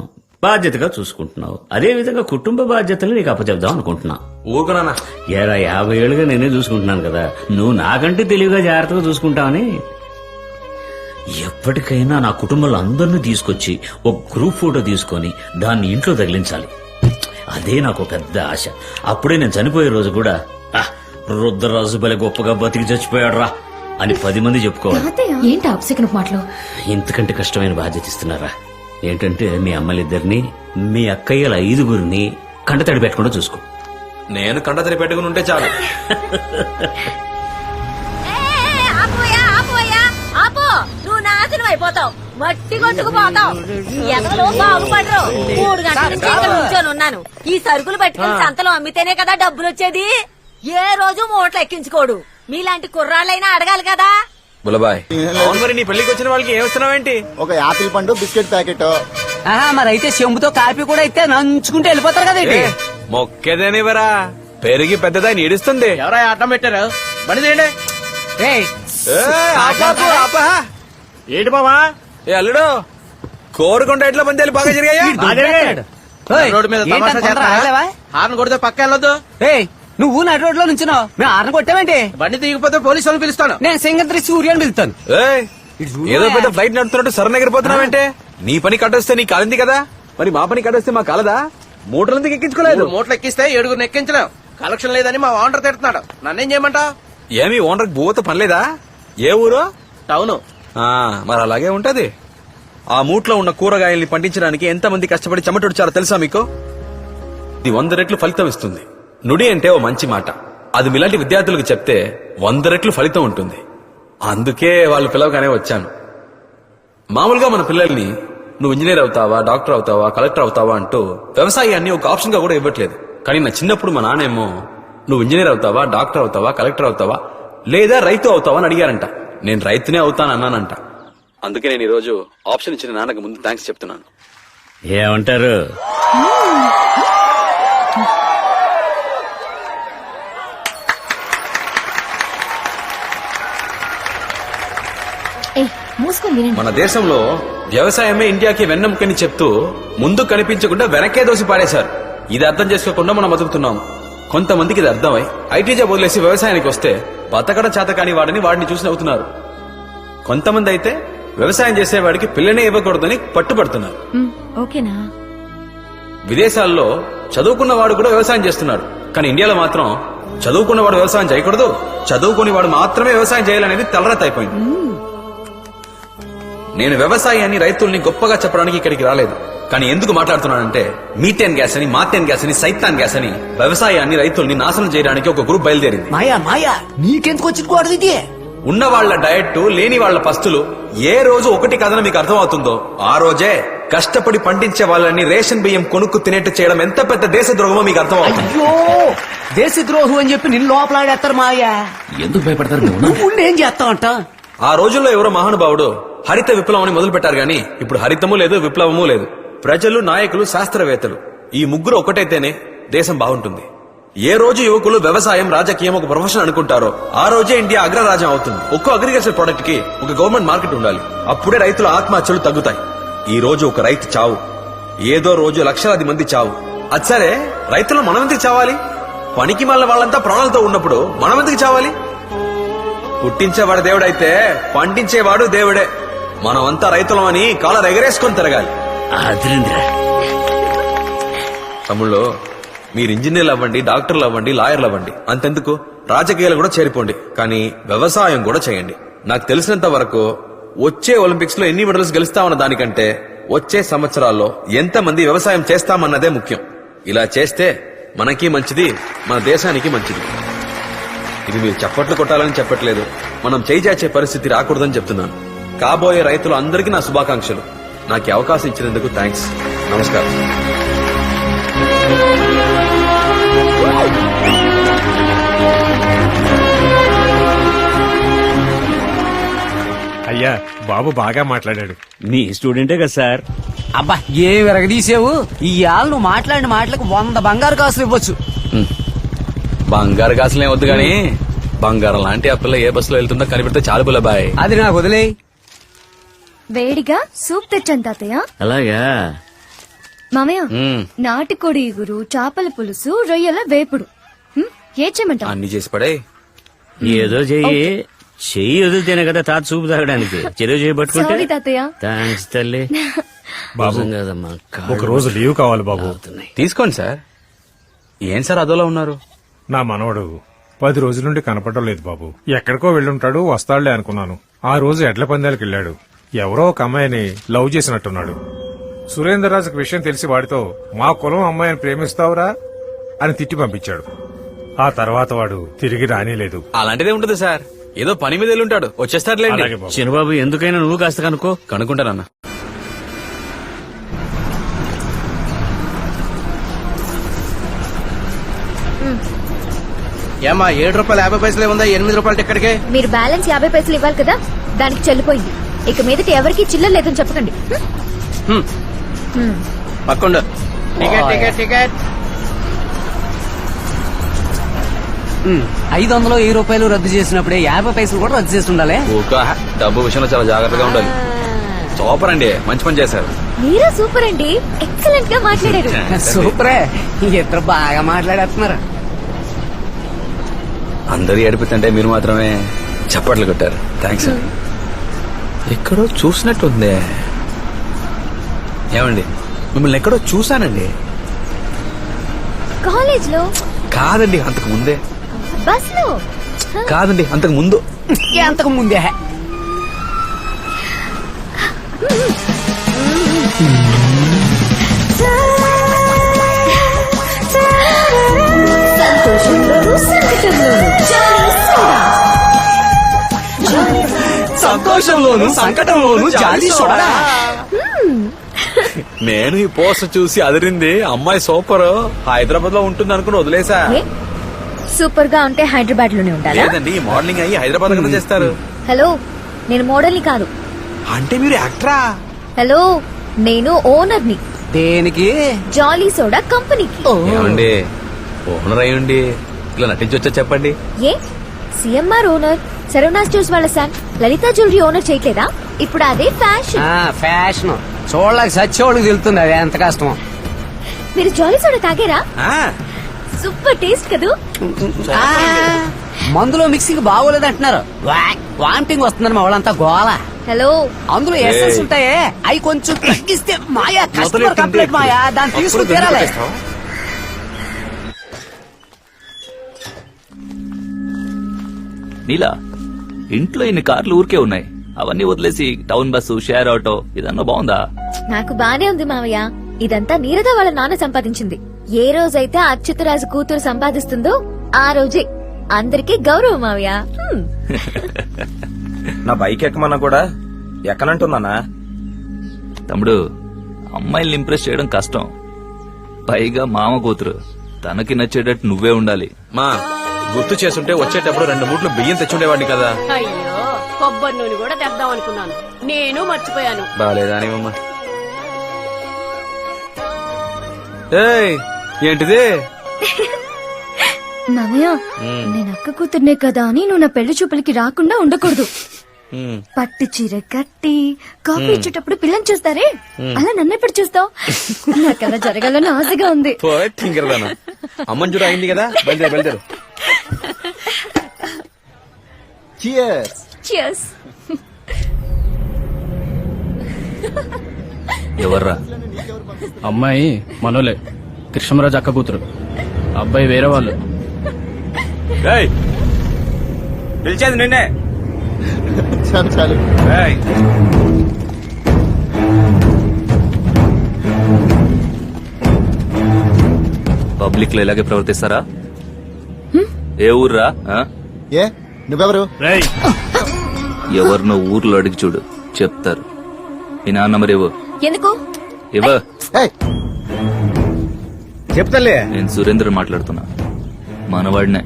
బాధ్యతగా చూసుకుంటున్నావు. అదే విధంగా కుటుంబ బాధ్యతలు నీకు అప్పచెప్దాం అనుకుంటున్నా. ఊరుకున్నా 50 ఏళ్ళుగా నేనే చూసుకుంటున్నాను కదా, నువ్వు నాకంటే తెలివిగా జాగ్రత్తగా చూసుకుంటావని. ఎప్పటికైనా నా కుటుంబంలో అందరినీ తీసుకొచ్చి ఒక గ్రూప్ ఫోటో తీసుకొని దాన్ని ఇంట్లో తగిలించాలి. అదే నాకు పెద్ద ఆశ. అప్పుడే నేను చనిపోయే రోజు కూడా రుద్రరాజు బలే గొప్పగా బతికి చచ్చిపోయాడు రా అని 10 మంది చెప్పుకోవాలి. ఏంటి అప్సెకన్ మాటలు? ఇంతకంటే కష్టమైన బాధ్యత ఇస్తున్నారా? ఏంటంటే మీ అమ్మలిద్దరిని, మీ అక్కయ్యల 5గురిని కంటతడి పెట్టకుండా చూసుకో. నేను కంటతడి పెట్టుకుని ఉంటే చాలు. నువ్వు నాశనం అయిపోతావు, మట్టి కొట్టుకుపోతావు. ఎగలో బాగుపడరు. 3 గంటల నుంచి ఇక్కడ కూర్చొని ఉన్నాను. ఈ సరుకులు పట్టుకుని సంతలో అమ్మితేనే కదా డబ్బులు వచ్చేది. ఏ రోజు మూటలు ఎక్కించుకోడు. మీలాంటి కుర్రాళ్ళైనా అడగాలి కదా. బులబాయ్ అవును మరి నీ పెళ్లికి వచ్చిన వాళ్ళకి ఏమిస్తున్నావేంటి? ఒక యాపిల్ పండు బిస్కెట్ ప్యాకెట్. ఆహా మరైతే చెంబుతో కాపీ కూడా అయితే నంచుకుంటూ వెళ్ళిపోతారు కదండి. మొక్కేదేనివరా పెరిగి పెద్దదా నీడుస్తుంది. ఎవరా ఆటం పెట్టారు? బండి తీయండి. ఏయ్, ఏంటి బావా? ఏ అల్లుడు కోరుకుంటే ఎట్లా పందేలు బాగా జరిగాయా? ఓయ్, రోడ్డు మీద తమాషా ఏంటంత చేస్తారా? రాలేవా? హార్న్ కొడితే పక్క వెళ్ళొద్దు. ఏయ్, నువ్వు నడి రోడ్ లో నుంచున్నావు, మేము ఆరని కొట్టామంటే బండి దిగిపోతే పోలీసు వాళ్ళని పిలుస్తాను. నేను సింగత్రి సూర్యాన్ని పిలుస్తాను. ఏయ్, ఏదో పెద్ద ఫ్లైట్ నడుపుతున్నట్టు సరణ ఎగిరిపోతున్నావంటే? నీ పని కట్టొస్తే నీ కాలింది కదా, మరి మా పని కట్టొస్తే మా కాలదా? మూటలందుకు ఎక్కించుకోలేదు. మూటలు ఎక్కిస్తే 7 ఎక్కించలేం. కలెక్షన్ లేదని మా ఓనర్ తిడుతున్నాడు. నన్నేం చేయమంటావు? ఏమి ఓనర్ భూత పనిలేదా? ఏ ఊరు? టౌను. మరి అలాగే ఉంటది. ఆ మూట్లో ఉన్న కూరగాయల్ని పండించడానికి ఎంతమంది కష్టపడి చెమటొడిచారో తెలుసా మీకు? ఇది 100 రెట్లు ఫలితం ఇస్తుంది. నుడి అంటే ఓ మంచి మాట, అది మీలాంటి విద్యార్థులకు చెప్తే 100 రెట్లు ఫలితం ఉంటుంది. అందుకే వాళ్ళు పిలవగానే వచ్చాను. మామూలుగా మన పిల్లల్ని నువ్వు ఇంజనీర్ అవుతావా, డాక్టర్ అవుతావా, కలెక్టర్ అవుతావా అంటూ వ్యవసాయాన్ని ఒక ఆప్షన్ గా కూడా ఇవ్వట్లేదు. కానీ నా చిన్నప్పుడు మా నాన్నేమో నువ్వు ఇంజనీర్ అవుతావా, డాక్టర్ అవుతావా, కలెక్టర్ అవుతావా, లేదా రైతు అవుతావా అని అడిగారంట. నేను రైతునే అవుతాను అన్నానంట. అందుకే నేను ఈ రోజు ఆప్షన్ ఇచ్చిన నాన్నకు ముందు థ్యాంక్స్ చెప్తున్నాను. ఏమంటారు? మూసుకొని వినండి. మన దేశంలో వ్యవసాయమే ఇండియాకి వెన్నెముకని చెప్తూ ముందు కనిపించకుండా వెనకే దోసి పాడేశారు. ఇది అర్థం చేసుకోకుండా మనం బతుకుతున్నాం. కొంతమందికి ఇది అర్థమై ఐటీ జాబ్ వదిలేసి వ్యవసాయానికి వస్తే బతకడం చేతకాని వాడిని చూసి నవ్వుతున్నారు. కొంతమంది అయితే వ్యవసాయం చేసేవాడికి పిల్లనే ఇవ్వకూడదని పట్టుబడుతున్నారు. ఓకేనా? విదేశాల్లో చదువుకున్నవాడు కూడా వ్యవసాయం చేస్తున్నాడు. కానీ ఇండియాలో మాత్రం చదువుకున్నవాడు వ్యవసాయం చేయకూడదు, చదువుకుని వాడు మాత్రమే వ్యవసాయం చేయాలనేది తలరాత అయిపోయింది. నేను వ్యవసాయాన్ని, రైతుల్ని గొప్పగా చెప్పడానికి ఇక్కడికి రాలేదు. కానీ ఎందుకు మాట్లాడుతున్నానంటే మీథేన్ గ్యాస్ అని, మాథేన్ గ్యాస్ అని, సైతాన్ గ్యాస్ అని వ్యవసాయాన్ని, రైతుల్ని నాశనం చేయడానికి ఒక గ్రూప్ బయలుదేరింది. మాయా నీకెందుకు వచ్చింది ఇది? ఉన్న వాళ్ల డయట్, లేని వాళ్ల పస్తులు ఏ రోజు ఒకటి కథన మీకు అర్థమవుతుందో ఆ రోజే కష్టపడి పండించే వాళ్ళని రేషన్ బియ్యం కొనుక్కు తినేట్టు చేయడం ఎంత పెద్ద దేశద్రోహమో మీకు అర్థమవుతుంది. అయ్యో, దేశద్రోహం అని చెప్పి నిన్ను లోపలాడేస్తారు మాయా. ఎందుకు భయపడతారు? నువ్వు ఏం చేస్తావంట? ఆ రోజుల్లో ఎవరో మహానుభావుడు హరిత విప్లవం అని మొదలు పెట్టారు గాని ఇప్పుడు హరితము లేదు, విప్లవము లేదు. ప్రజలు, నాయకులు, శాస్త్రవేత్తలు ఈ ముగ్గురు ఒకటైతేనే దేశం బాగుంటుంది. ఏ రోజు యువకులు వ్యవసాయం, రాజకీయం ఒక ప్రొఫెషన్ అనుకుంటారో ఆ రోజే ఇండియా అగ్రరాజ్యం అవుతుంది. ఒక్కో అగ్రికల్చర్ ప్రొడక్ట్ కి ఒక గవర్నమెంట్ మార్కెట్ ఉండాలి. అప్పుడే రైతుల ఆత్మహత్యలు తగ్గుతాయి. ఈ రోజు ఒక రైతు చావు, ఏదో రోజు లక్షలాది మంది చావు. అది సరే, రైతులు మనం ఎందుకు చావాలి? పనికి మళ్ళీ వాళ్ళంతా ప్రాణాలతో ఉన్నప్పుడు మనం ఎందుకు చావాలి? పుట్టించేవాడు దేవుడైతే పండించేవాడు దేవుడే. మనమంతా రైతులమని కాలర్ ఎగరేసుకొని తిరగాలి. తమ్ముళ్ళు, మీరు ఇంజనీర్లు అవ్వండి, డాక్టర్లు అవ్వండి, లాయర్లు అవ్వండి, అంతెందుకు రాజకీయాలు కూడా చేరిపోండి. కానీ వ్యవసాయం కూడా చేయండి. నాకు తెలిసినంత వరకు వచ్చే ఒలింపిక్స్ లో ఎన్ని మెడల్స్ గెలుస్తామన్న దానికంటే వచ్చే సంవత్సరాల్లో ఎంతమంది వ్యవసాయం చేస్తామన్నదే ముఖ్యం. ఇలా చేస్తే మనకి మంచిది, మన దేశానికి మంచిది. ఇది మీరు చప్పట్లు కొట్టాలని చెప్పట్లేదు, మనం చేయి చాచే పరిస్థితి రాకూడదని చెప్తున్నాను. కాబోయే రైతులు అందరికీ నా శుభాకాంక్షలు. నాకు ఈ అవకాశం ఇచ్చినందుకు థ్యాంక్స్. నమస్కారం. అయ్యా, బాబు బాగా మాట్లాడాడు. మీ స్టూడెంటే కదా సార్. అబ్బా, ఏం విరగదీసావు! ఈ ఆళ్ళు నువ్వు మాట్లాడిన మాటలకు 100 బంగారు కాసులు ఇవ్వచ్చు. బంగారు కాసులే వద్దు గాని బంగారం లాంటి ఆ పిల్ల ఏ బస్సులో వెళ్తుందో కనిపెడితే చాలు బుల్లబాయ్. అది నాకు వదిలే. వేడిగా సూప్ తెచ్చాను తాతయ్య. అలాగా మామయ్య, నాటుకోడి ఇగురు, చేపల పులుసు, రొయ్యల వేపుడు. ఏ చేయమంటావు? అన్ని చేసి పడే. ఏదో చెయ్యి వదిలితేనే కదా తాత చూపు తాగడానికి. చెరువు సారీ చేయబట్టుకుంటే తాతయ్య. థ్యాంక్స్ తల్లి. బాబు, కదమ్మా, ఒక రోజు లీవ్ కావాలి బాబు. తీసుకోండి సార్. ఏం సార్ అదోలా ఉన్నారు? నా మనవడు 10 రోజుల నుండి కనపడడం లేదు బాబు. ఎక్కడికో వెళ్ళుంటాడు, వస్తాడులే అనుకున్నాను. ఆ రోజు ఎడ్ల పందాలకు వెళ్ళాడు. ఎవరో ఒక అమ్మాయిని లవ్ చేసినట్టున్నాడు. సురేందర్ రాజుకు విషయం తెలిసి వాడితో మా కులం అమ్మాయిని ప్రేమిస్తావురా అని తిట్టి పంపించాడు. ఆ తర్వాత వాడు తిరిగి రానేలేదు. అలాంటిదే ఉంటుంది సార్. ఏదో పని మీద వెళ్ళుంటాడు, వచ్చేస్తాడులేండి. అలాగే బాబు. చిన్నబాబు, ఎందుకైనా నువ్వు కాస్త కనుక్కో. కనుక్కుంటానన్నా. ఏమా ₹7.50 ఉందా ₹8 టికెట్కే? మీరు బ్యాలెన్స్ 50 పైసలు ఇవ్వాలి కదా, దానికి చెల్లిపోయింది. ఇక మీదట ఎవరికి చిల్లర లేదని చెప్పకండి. పక్కండు. Ticket ticket ticket. 500 ₹1000 రద్దు చేసినప్పుడే 50 పైసలు కూడా రద్దు చేసి ఉండాలి. డబ్బు విషయంలో చాలా జాగ్రత్తగా ఉండాలి. సూపర్ అండి, మంచి పని చేశారు. మీరా సూపర్ అండి, ఎక్సలెంట్ గా మాట్లాడారు. సూపరే, ఇద్దరు బాగా మాట్లాడేస్తున్నారు. అందరూ ఏడిపిస్తుంటే మీరు మాత్రమే చప్పట్లు కొట్టారు. థ్యాంక్స్. ఎక్కడో చూసినట్టుంది. ఏమండి, మిమ్మల్ని ఎక్కడో చూసానండి. కాలేజ్ లో కాదండి, అంతకు ముందే. బస్ లో కాదండి, అంతకు ముందు. అంతకు ముందే. సంతోషంలోను సంకటంలోను జాలి సోడా. నేను ఈ పోస్టర్ చూసి అదిరింది. అమ్మాయి సూపర్, హైదరాబాద్ లో ఉంటుంది అనుకుని వదిలేసా. సూపర్ గా ఉంటే హైదరాబాద్ లోనే ఉండాలా? లేదండి, మోడలింగ్ అయ్యి హైదరాబాద్ కదా చేస్తారు. హలో, నేను మోడల్ ని కాదు. అంటే మీరు యాక్టరా? హలో, నేను ఓనర్ ని. దేనికి? జాలీ సోడా కంపెనీకి. ఏమండి, ఓనర్ అయ్యండి ఇలా నటించొచ్చా చెప్పండి? ఏ సిఎంఆర్ ఓనర్, సరవణా స్టోర్స్ వాళ్ళ సన్ లలిత జ్యువెలరీ ఓనర్ చేయట్లేదా? ఇప్పుడు అదే ఫ్యాషన్. ఫ్యాషన్ చూడలేక సచ్చేవాడికి తెలుస్తుంది అది ఎంత కష్టమో. మీరు జాలీ సోడా తాగారా? సూపర్ టేస్ట్ కదూ. మందులో మిక్సింగ్ బాగోలేదు అంటున్నారు. వామిటింగ్ వస్తుందని మా వాళ్ళంతా గోల. హలో, అందులో ఎసెన్స్ ఉంటాయే, అవి కొంచెం తగ్గిస్తే మాయా కస్టమర్ కంప్లైంట్ మాయా, దాన్ని తీసుకుని తీరాలి. నీలా, ఇంట్లో ఇన్ని కార్లు ఊరికే ఉన్నాయి, అవన్నీ వదిలేసి టౌన్ బస్సు, షేర్ ఆటో ఇదన్నా బాగుందా? నాకు బానే ఉంది మావయ్య. ఇదంతా నీరద వాళ్ళ నాన్న సంపాదించింది. ఏ రోజైతే అచ్యుతరాజు కూతురు సంపాదిస్తుందో ఆ రోజే అందరికీ గౌరవం మావయ్య. నా బైక్ ఎక్కమన్నా కూడా ఎక్కనంటున్నానా? తమ్ముడు, అమ్మాయిల్ని ఇంప్రెస్ చేయడం కష్టం. పైగా మామ కూతురు, తనకి నచ్చేటట్టు నువ్వే ఉండాలి. మా గుర్తు చేసుంటే వచ్చేటప్పుడు 2 మూట్లు బియ్యం తెచ్చుండేవాడిని కదా. అయ్యో, కొబ్బరి నూనె కూడా తెద్దాం అనుకున్నాను, నేను మర్చిపోయాను. బాలేదా అమ్మ? ఏయ్, ఏంటిది? మామయ్య, నేను అక్క కూతుర్నే కదా అని నువ్వు నా పెళ్లి చూపులకి రాకుండా ఉండకూడదు. పట్టు చీర కట్టి కాఫీ ఇచ్చేటప్పుడు పిల్లని చూస్తారే, అలా నన్నెప్పుడు చూస్తావు? నాకు అలా జరగాలని ఆశగా ఉంది. అమ్మని చూడ అయింది కదా, బయలుదేరు బయలుదేరు. Cheers. ఎవర్రా? అమ్మాయి మనోలే, కృష్ణరాజు అక్క కూతురు. అబ్బాయి వేరే వాళ్ళు. పిలిచేది నిన్నే. పబ్లిక్ లో ఇలాగే ప్రవర్తిస్తారా? ఏ ఊర్రా? ఏ నువ్వెవరు? ఎవరినో ఊర్లో అడిగి చూడు, చెప్తారు. ఈ నాన్న నంబర్ ఇవ్వు. ఎందుకు? ఇవ్వ. చెప్తాలే. నేను సురేంద్ర మాట్లాడుతున్నా. మనవాడినే.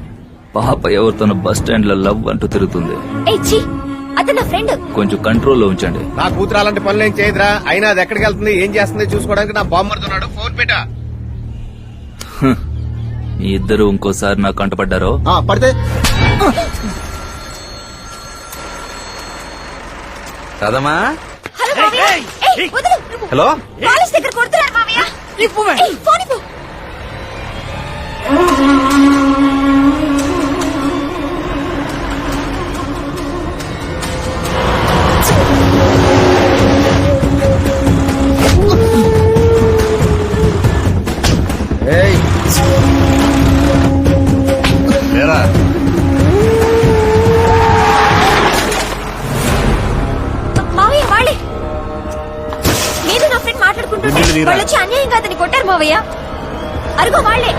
పాప ఎవరితోనో బస్ స్టాండ్ లో లవ్ అంటూ తిరుగుతుంది. అతను నా ఫ్రెండ్. కొంచెం కంట్రోల్లో ఉంచండి. నా కూతురు అలాంటి పనులు ఏం చేయదురా. అయినా అది ఎక్కడికి వెళ్తుంది, ఏం చేస్తుంది చూసుకోవడానికి నా బామ్మడుతున్నాడు. ఫోన్ పెట్టా. మీ ఇద్దరు ఇంకోసారి నాకు కంటపడ్డారో పడితే కదమ్మా. హలో, కాలేజ్ దగ్గర కొడుతున్నారు మామయ్య. ఫోన్ ఇవ్వు. మావయ్య వాళ్ళే. నేను నా ఫ్రెండ్ మాట్లాడుకుంటుంటే వాళ్ళు వచ్చి అన్యాయంగా అతన్ని కొట్టారు మావయ్య. అరుగో వాళ్ళే.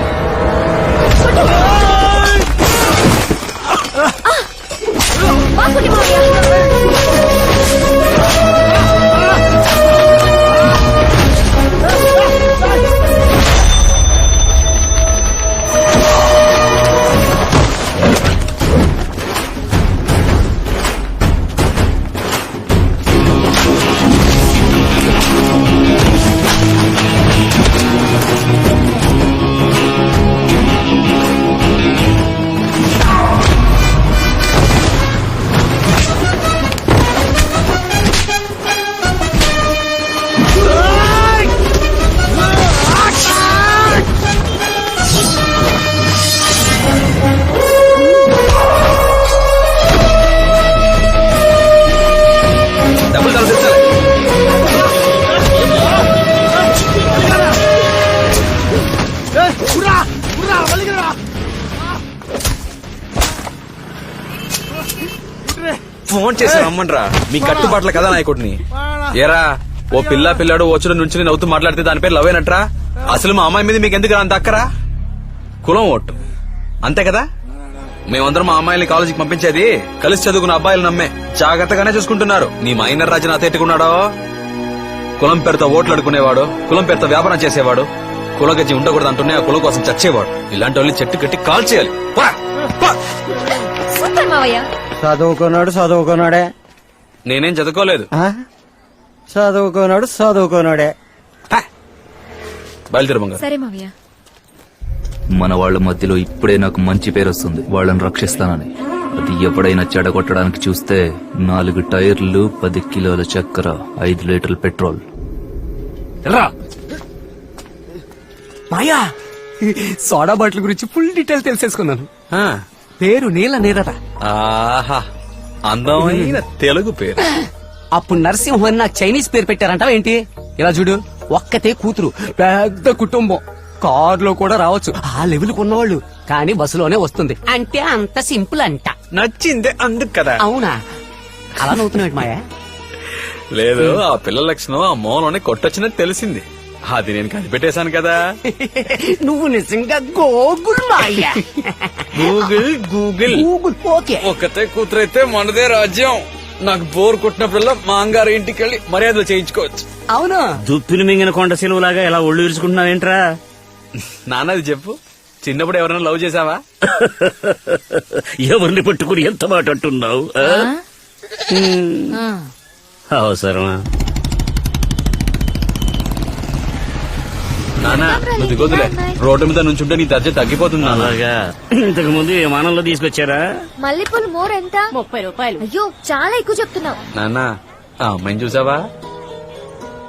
ఫోన్ చేసి రమ్మన్రా మీ కట్టుబాట్ల కదా నాయకుడిని. ఏరా ఓ పిల్లాడు వచ్చుడు నుంచి నవ్వుతూ మాట్లాడితే దాని పేరు లవ్ అయినట్రా? అసలు మా అమ్మాయి మీద మీకు ఎందుకు అంత అక్కరా? కులం ఓటు అంతే కదా. మేమందరం మా అమ్మాయిని కాలేజీకి పంపించేది కలిసి చదువుకున్న అబ్బాయిలు నమ్మే. జాగ్రత్తగానే చూసుకుంటున్నారు. నీ మైనర్ రాజు నా తేట్టుకున్నాడో కులం పేరుతో ఓట్లు అడుకునేవాడు, కులం పేరుతో వ్యాపారం చేసేవాడు, కుల గజ్జి ఉండకూడదు అంటూనే ఆ కులం కోసం చచ్చేవాడు. ఇలాంటి వాళ్ళని చెట్టు కట్టి కాల్ చేయాలి. సూపర్ మావయ్య. చదువుకున్నాడే. నేనేం చదువుకోలేదు. చదువుకున్నాడే. బయలుదేరు బంగారు. సరే మావయ్య. మన వాళ్ళ మధ్యలో ఇప్పుడే నాకు మంచి పేరు వస్తుంది, వాళ్ళని రక్షిస్తానని. అది ఎప్పుడైనా చెడగొట్టడానికి చూస్తే 4 టైర్లు, 10 కిలోల చక్కెర, 5 లీటర్ల పెట్రోల్. మాయా, సోడా బాటిల్ గురించి ఫుల్ డీటెయిల్ తెలిసేసుకున్నాను. పేరు నీల నీరట. ఆహా, అందమైన తెలుగు పేరు. అప్పుడు నరసింహం నాకు చైనీస్ పేరు పెట్టారంటావా ఏంటి? ఇలా చూడు, ఒక్కతే కూతురు, పెద్ద కుటుంబం, కారులో కూడా రావచ్చు, ఆ లెవెల్ ఉన్నవాళ్ళు. కానీ బస్సులోనే వస్తుంది అంటే అంత సింపుల్ అంట. నచ్చిందే అందుకు కదా. అవునా? అలా నవ్వుతున్నావు మాయా? లేదు, ఆ పిల్ల లక్షణం ఆ మోలోనే కొట్టొచ్చినట్టు తెలిసింది. అది నేను కనిపెట్టేశాను కదా. నువ్వు నిజంగా Google Maya. Google Google Google. Okay, ఒక్కతే కూతురైతే మనదే రాజ్యం. నాకు బోర్ కొట్టినప్పుడల్లా మా అంగారు ఇంటికి వెళ్ళి మర్యాదలు చేయించుకోవచ్చు. అవును. దుప్పిని మింగిన కొండ సిలువలాగా ఎలా ఒళ్ళు విరుచుకుంటున్నావేంట్రా? నాన్నది చెప్పు, చిన్నప్పుడు ఎవరైనా లవ్ చేసావా? ఎవరిని పట్టుకుని ఎంత మాట అంటున్నావు? అవసరమా? నానా నువ్వు దిగొద్దులే, రోడ్డు మీద నుంచుంటే నీ దర్జ తగ్గిపోతుంది నాన్న. అలాగా? ఇంతకు ముందు విమానంలో తీసుకొచ్చారా? మల్లెపూలు మోర్ ఎంత? 30 రూపాయలు. అయ్యో చాలా ఎక్కువ చెప్తున్నావు. నాన్న ఆ అమ్మాయిని చూసావా?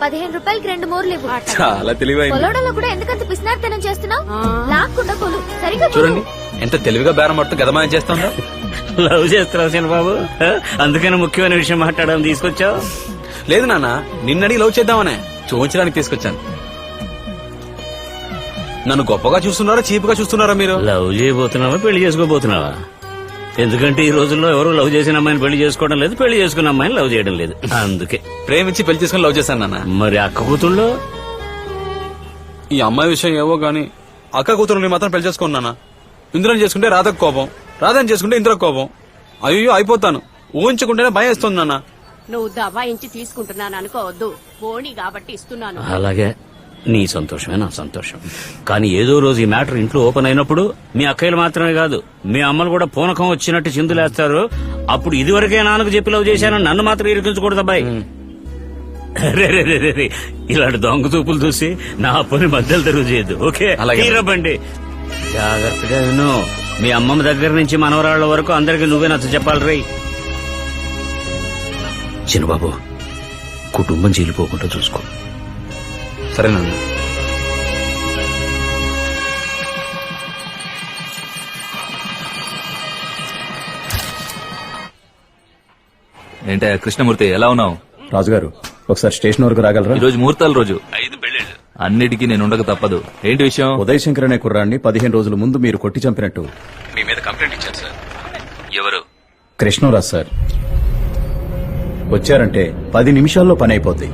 15 రూపాయలకి 2 మోర్లు ఇవ్వు. చాలా తెలివైంది. కొలవడంలో కూడా ఎందుకంత పిసినారితనం చేస్తున్నావు? లాక్కుండా కొలు, సరిగ్గా కొలు. చూడండి ఎంత తెలివిగా బేరం పడుతూ గదమాయం చేస్తుందో. లవ్ చేస్తున్నావు చిన్నబాబు, అందుకని ముఖ్యమైన విషయం మాట్లాడడం తీసుకొచ్చావు. లేదు నాన్న, నిన్నడి లవ్ చేద్దామనే చూపించడానికి తీసుకొచ్చాను. నన్ను గొప్పగా చూస్తున్నారా చీపుగా చూస్తున్నారా మీరు? లవ్ చేయబోతున్నావా పెళ్లి చేసుకోబోతున్నావా? ఎందుకంటే ఈ రోజుల్లో ఎవరు లవ్ చేసిన అమ్మాయిని పెళ్లి చేసుకోవడం లేదు, పెళ్లి చేసుకున్న అమ్మాయిని లవ్ చేయడం లేదు. అందుకే ప్రేమించి పెళ్లి చేసుకుని లవ్ చేశాను నాన్న. మరి అక్క కూతుళ్ళో ఈ అమ్మాయి విషయం ఏవో గాని అక్క కూతురుని మాత్రం పెళ్లి చేసుకున్నానా. ఇంద్రని చేసుకుంటే రాధకు కోపం, రాధని చేసుకుంటే ఇంద్రకు కోపం. అయ్యో అయిపోతాను, ఊహించుకుంటేనే భయం వేస్తుంది నాన్న. నువ్వు దబాయించి తీసుకుంటున్నాను అనుకోవద్దు, బోణి కాబట్టి ఇస్తున్నాను. అలాగే, నీ సంతోషమే నా సంతోషం. కానీ ఏదో రోజు ఈ మ్యాటర్ ఇంట్లో ఓపెన్ అయినప్పుడు మీ అక్కయ్యలు మాత్రమే కాదు మీ అమ్మలు కూడా పూనకం వచ్చినట్టు చిందులేస్తారు. అప్పుడు ఇదివరకే నాన్నకు చెప్పి లవ్ చేశానని నన్ను మాత్రం ఇరికించకూడదు అబ్బాయి. రే, ఇలాంటి దొంగ చూపులు చూసి నా పని మధ్యలో తెరుగు చేయొద్దు. ఓకే? బండి జాగ్రత్తగా విను. మీ అమ్మమ్మ దగ్గర నుంచి మనవరాళ్ల వరకు అందరికి నువ్వే నచ్చ చెప్పాలి రై. చిన్నబాబు, కుటుంబం చీలిపోకుండా చూసుకో. సరే నాన్న. ఏంటా కృష్ణమూర్తి, ఎలా ఉన్నావు? రాజుగారు ఒకసారి స్టేషన్ వరకు రాగలరా? ఈ రోజు ముహూర్తాల రోజు, 5 పెళ్లిళ్ళు, అన్నిటికీ నేను ఉండక తప్పదు. ఏంటి విషయం? ఉదయ్ శంకర్ అనే కుర్రాన్ని 15 రోజుల ముందు మీరు కొట్టి చంపినట్టు మీ మీద కంప్లైంట్ ఇచ్చారు సార్. ఎవరు? కృష్ణరాజ్ సార్. వచ్చారంటే 10 నిమిషాల్లో పని అయిపోద్ది.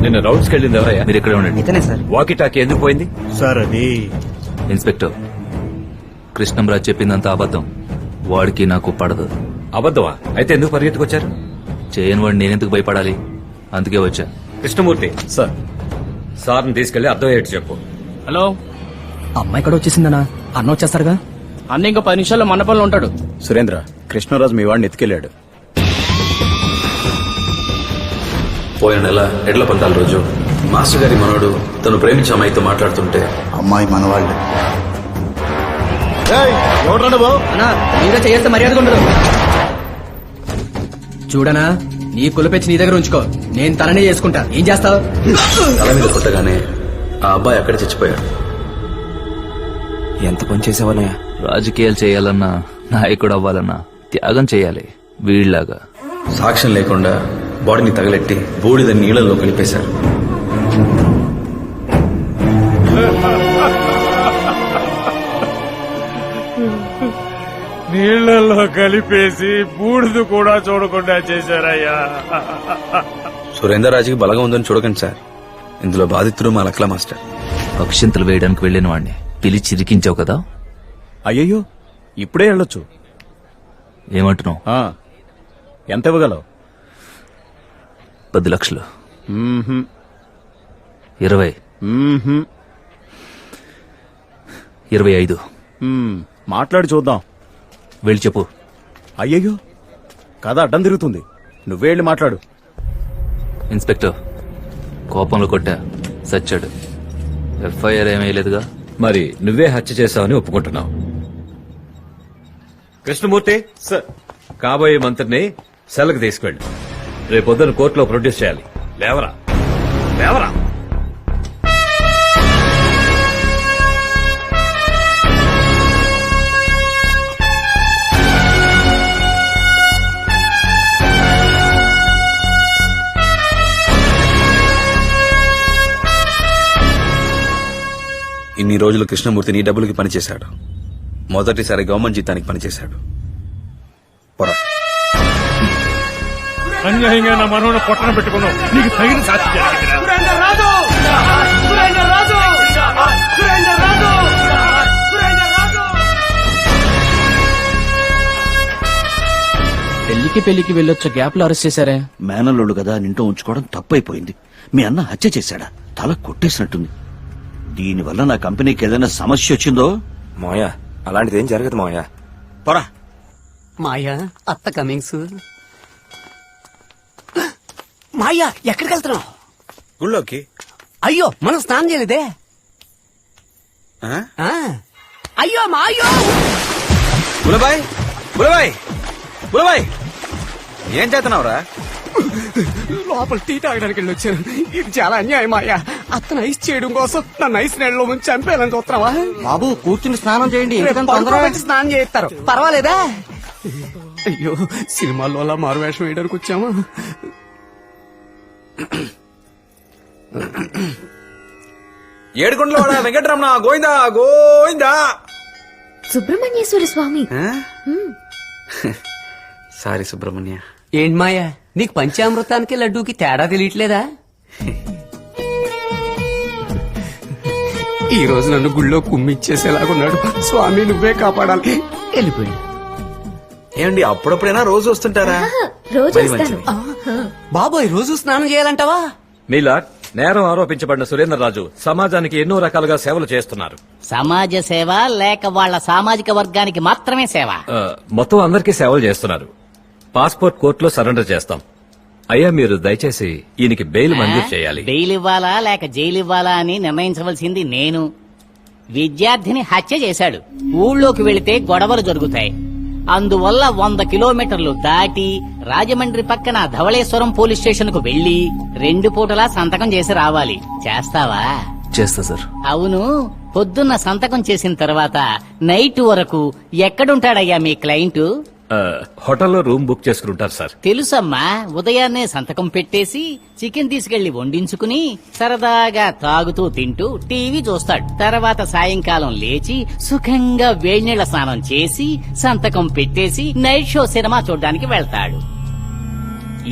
నిన్న రౌండ్స్కి వెళ్ళింది ఎవరయ్యా? మీరు ఇక్కడే ఉండండి. ఇతనే సార్. వాకీ టాకీ ఎందుకు పోయింది? సార్ అది ఇన్స్పెక్టర్, కృష్ణంరాజ్ చెప్పిందంతా అబద్ధం. వాడికి నాకు పడదు. అబద్ధమా? అయితే ఎందుకు పరిగెత్తుకొచ్చారు? చేయని వాడిని నేనెందుకు భయపడాలి? అందుకే వచ్చా. కృష్ణమూర్తి సార్, సార్ని తీసుకెళ్లి అర్థమయ్యేట్టు చెప్పు. హలో, అమ్మాయి కూడా వచ్చేసిందనా? అన్న వచ్చేస్తారుగా? అన్న ఇంకా 10 నిమిషాల్లో మండపంలో ఉంటాడు. సురేంద్ర, కృష్ణరాజు మీ వాడిని ఎత్తుకెళ్లాడు. పోయిన నెల ఎడ్ల పందాల రోజు మాస్టర్ గారి మనోడు తను ప్రేమించే అమ్మాయితో మాట్లాడుతుంటే అమ్మాయి మనవాళ్ళు. ఇంకా చేస్తే మర్యాదగా ఉండదు. చూడనా, నీ కులపెచ్చి నీ దగ్గర ఉంచుకో, నేను తననే చేసుకుంటా. ఏం చేస్తావు? తల మీద కొట్టగానే ఆ అబ్బాయి అక్కడ చచ్చిపోయాడు. ఎంత పని చేసేవాళ్ళయా? రాజకీయాలు చేయాలన్నా, నాయకుడు అవ్వాలన్నా త్యాగం చేయాలి వీళ్ళలాగా. సాక్ష్యం లేకుండా బాడీని తగలెట్టి బూడిద నీళ్లలో కలిపేశారు. నీళ్లలో కలిపేసి బూడిద కూడా చూడకుండా చేశారయ్యా. సురేందర్ రాజుకి బలంగా ఉందని చూడకండి సార్. ఇందులో బాధితుడు మా లక్లా మాస్టర్. అక్షింతలు వేయడానికి వెళ్లిన వాడిని పిలిచి ఇరికించావు కదా. అయ్యయ్యో ఇప్పుడే వెళ్ళొచ్చు. ఏమంటున్నావు? ఎంత ఇవ్వగలవు? 10 లక్షలు. 20. 25. మాట్లాడి చూద్దాం. వెళ్ళి చెప్పు. అయ్యయ్యో కథ అడ్డం తిరుగుతుంది. నువ్వే వెళ్ళి మాట్లాడు. ఇన్స్పెక్టర్, కోపంలో కొట్టా, సచ్చాడు. ఎఫ్ఐఆర్ ఏమేయలేదుగా. మరి నువ్వే హత్య చేశావని ఒప్పుకుంటున్నావు. కృష్ణమూర్తి సార్, కాబోయే మంత్రిని సెలకు తీసుకెళ్ళి రేపొద్దున కోర్టులో ప్రొడ్యూస్ చేయాలి. లేవరా లేవరా. ఇన్ని రోజులు కృష్ణమూర్తి నీ డబ్బులకి పనిచేశాడు. మొదటిసారి గవర్నమెంట్ జీతానికి పనిచేశాడు. పొర అన్యాయంగా నా మనోని పొట్టన పెట్టుకున్నావు. నీకు తగిన శాస్తి జరిగిందిరా. పెళ్లికి వెళ్ళొచ్చే గ్యాప్ లో అరెస్ట్ చేశారే. మేనల్లోడు కదా నింటూ ఉంచుకోవడం తప్పైపోయింది. మీ అన్న హత్య చేశాడా? తల కొట్టేసినట్టుంది. దీనివల్ల నా కంపెనీకి ఏదైనా సమస్య వచ్చిందో? మాయా, అలాంటిదేం జరగదు మాయా. పొరా. మాయా, అత్త కమింగ్స్. మాయా, ఎక్కడికి వెళ్తున్నావు? గుళ్ళోకి. అయ్యో, మనం స్నానం చేయలేదే. అయ్యో మాయో. బులబాయ్ బులబాయ్ బులబాయ్, ఏం చేస్తున్నావురా? లోపల టీ తాగడానికి వెళ్ళి వచ్చాను. ఇది చాలా అన్యాయం మాయా. అత్తను ఐస్ చేయడం కోసం నన్ను ఐస్ నీళ్ళలో ముంచి చంపేయాలని చూస్తున్నావా? బాబు కూర్చుని స్నానం చేయండి. పడుకోబెట్టి స్నానం చేస్తారు, పర్వాలేదా? అయ్యో, సినిమాల్లో అలా మారువేషం వేయడానికి వచ్చామా? ఏడుకొండలవాడ వెంకటరమణ గోవిందా గోవిందా. సుబ్రహ్మణ్యేశ్వర స్వామి. సారీ సుబ్రహ్మణ్య. ఏంటి మాయా, నీకు పంచామృతానికి లడ్డూకి తేడా తెలియట్లేదా? ఈ రోజు నన్ను గుళ్ళో కుమ్మిచ్చేసేలాగున్నాడు. స్వామి నువ్వే కాపాడాలి. వెళ్ళిపోయి. ఏమండి, అప్పుడప్పుడైనా రోజు వస్తుంటారా? రోజు మరి వస్తాను. మంచిది. బాబోయ్, రోజు స్నానం చేయాలంటావా? మీలాట్ నేరం ఆరోపించబడిన సురేంద్ర రాజు సమాజానికి ఎన్నో రకాలుగా సేవలు చేస్తున్నారు. సమాజ సేవ లేక వాళ్ళ సామాజిక వర్గానికి మాత్రమే సేవ? మొత్తం అందరికీ సేవలు చేస్తున్నారు. పాస్పోర్ట్ కోర్టులో సరెండర్ చేస్తాం. అయ్యా, మీరు దయచేసి ఈయనకి బెయిల్ మంజూరు చేయాలి. బెయిల్ ఇవ్వాలా లేక జైలు ఇవ్వాలా అని నిర్ణయించవలసింది నేను. విద్యార్థిని హత్య చేశాడు. ఊళ్ళోకి వెళితే గొడవలు జరుగుతాయి. అందువల్ల 100 కిలోమీటర్లు దాటి రాజమండ్రి పక్కన ధవళేశ్వరం పోలీస్ స్టేషన్ కు వెళ్లి 2 పూటలా సంతకం చేసి రావాలి. చేస్తావా? చేస్తా సార్. అవును, పొద్దున్న సంతకం చేసిన తర్వాత నైట్ వరకు ఎక్కడుంటాడయ్యా మీ క్లయింట్? హోటల్లో రూమ్ బుక్ చేసుకుంటారు సార్. తెలుసమ్మా, ఉదయాన్నే సంతకం పెట్టేసి చికెన్ తీసుకెళ్లి వండించుకుని సరదాగా తాగుతూ తింటూ టీవీ చూస్తాడు. తర్వాత సాయంకాలం లేచి సుఖంగా వేడినీళ్ల స్నానం చేసి సంతకం పెట్టేసి నైట్ షో సినిమా చూడ్డానికి వెళ్తాడు.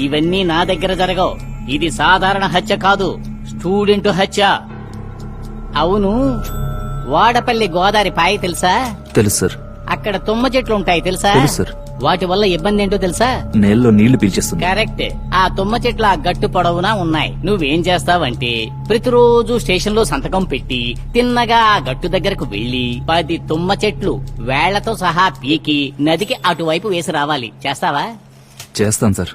ఇవన్నీ నా దగ్గర జరగవు. ఇది సాధారణ హత్య కాదు, స్టూడెంట్ హత్య. అవును, వాడపల్లి గోదావరి పాయ తెలుసా? తెలుసు సార్. అక్కడ తుమ్మ చెట్లు ఉంటాయి తెలుసా? తెలుసు సార్. వాటి వల్ల ఇబ్బంది ఏంటో తెలుసా? నేలలో నీళ్లు పీల్చేస్తుంది. కరెక్ట్. ఆ తుమ్మ చెట్లు ఆ గట్టు పొడవునా ఉన్నాయి. నువ్వేం చేస్తావంటే ప్రతిరోజు స్టేషన్ లో సంతకం పెట్టి తిన్నగా ఆ గట్టు దగ్గరకు వెళ్లి 10 తుమ్మ చెట్లు వేళ్లతో సహా పీకి నదికి అటువైపు వేసి రావాలి. చేస్తావా? చేస్తాను సార్.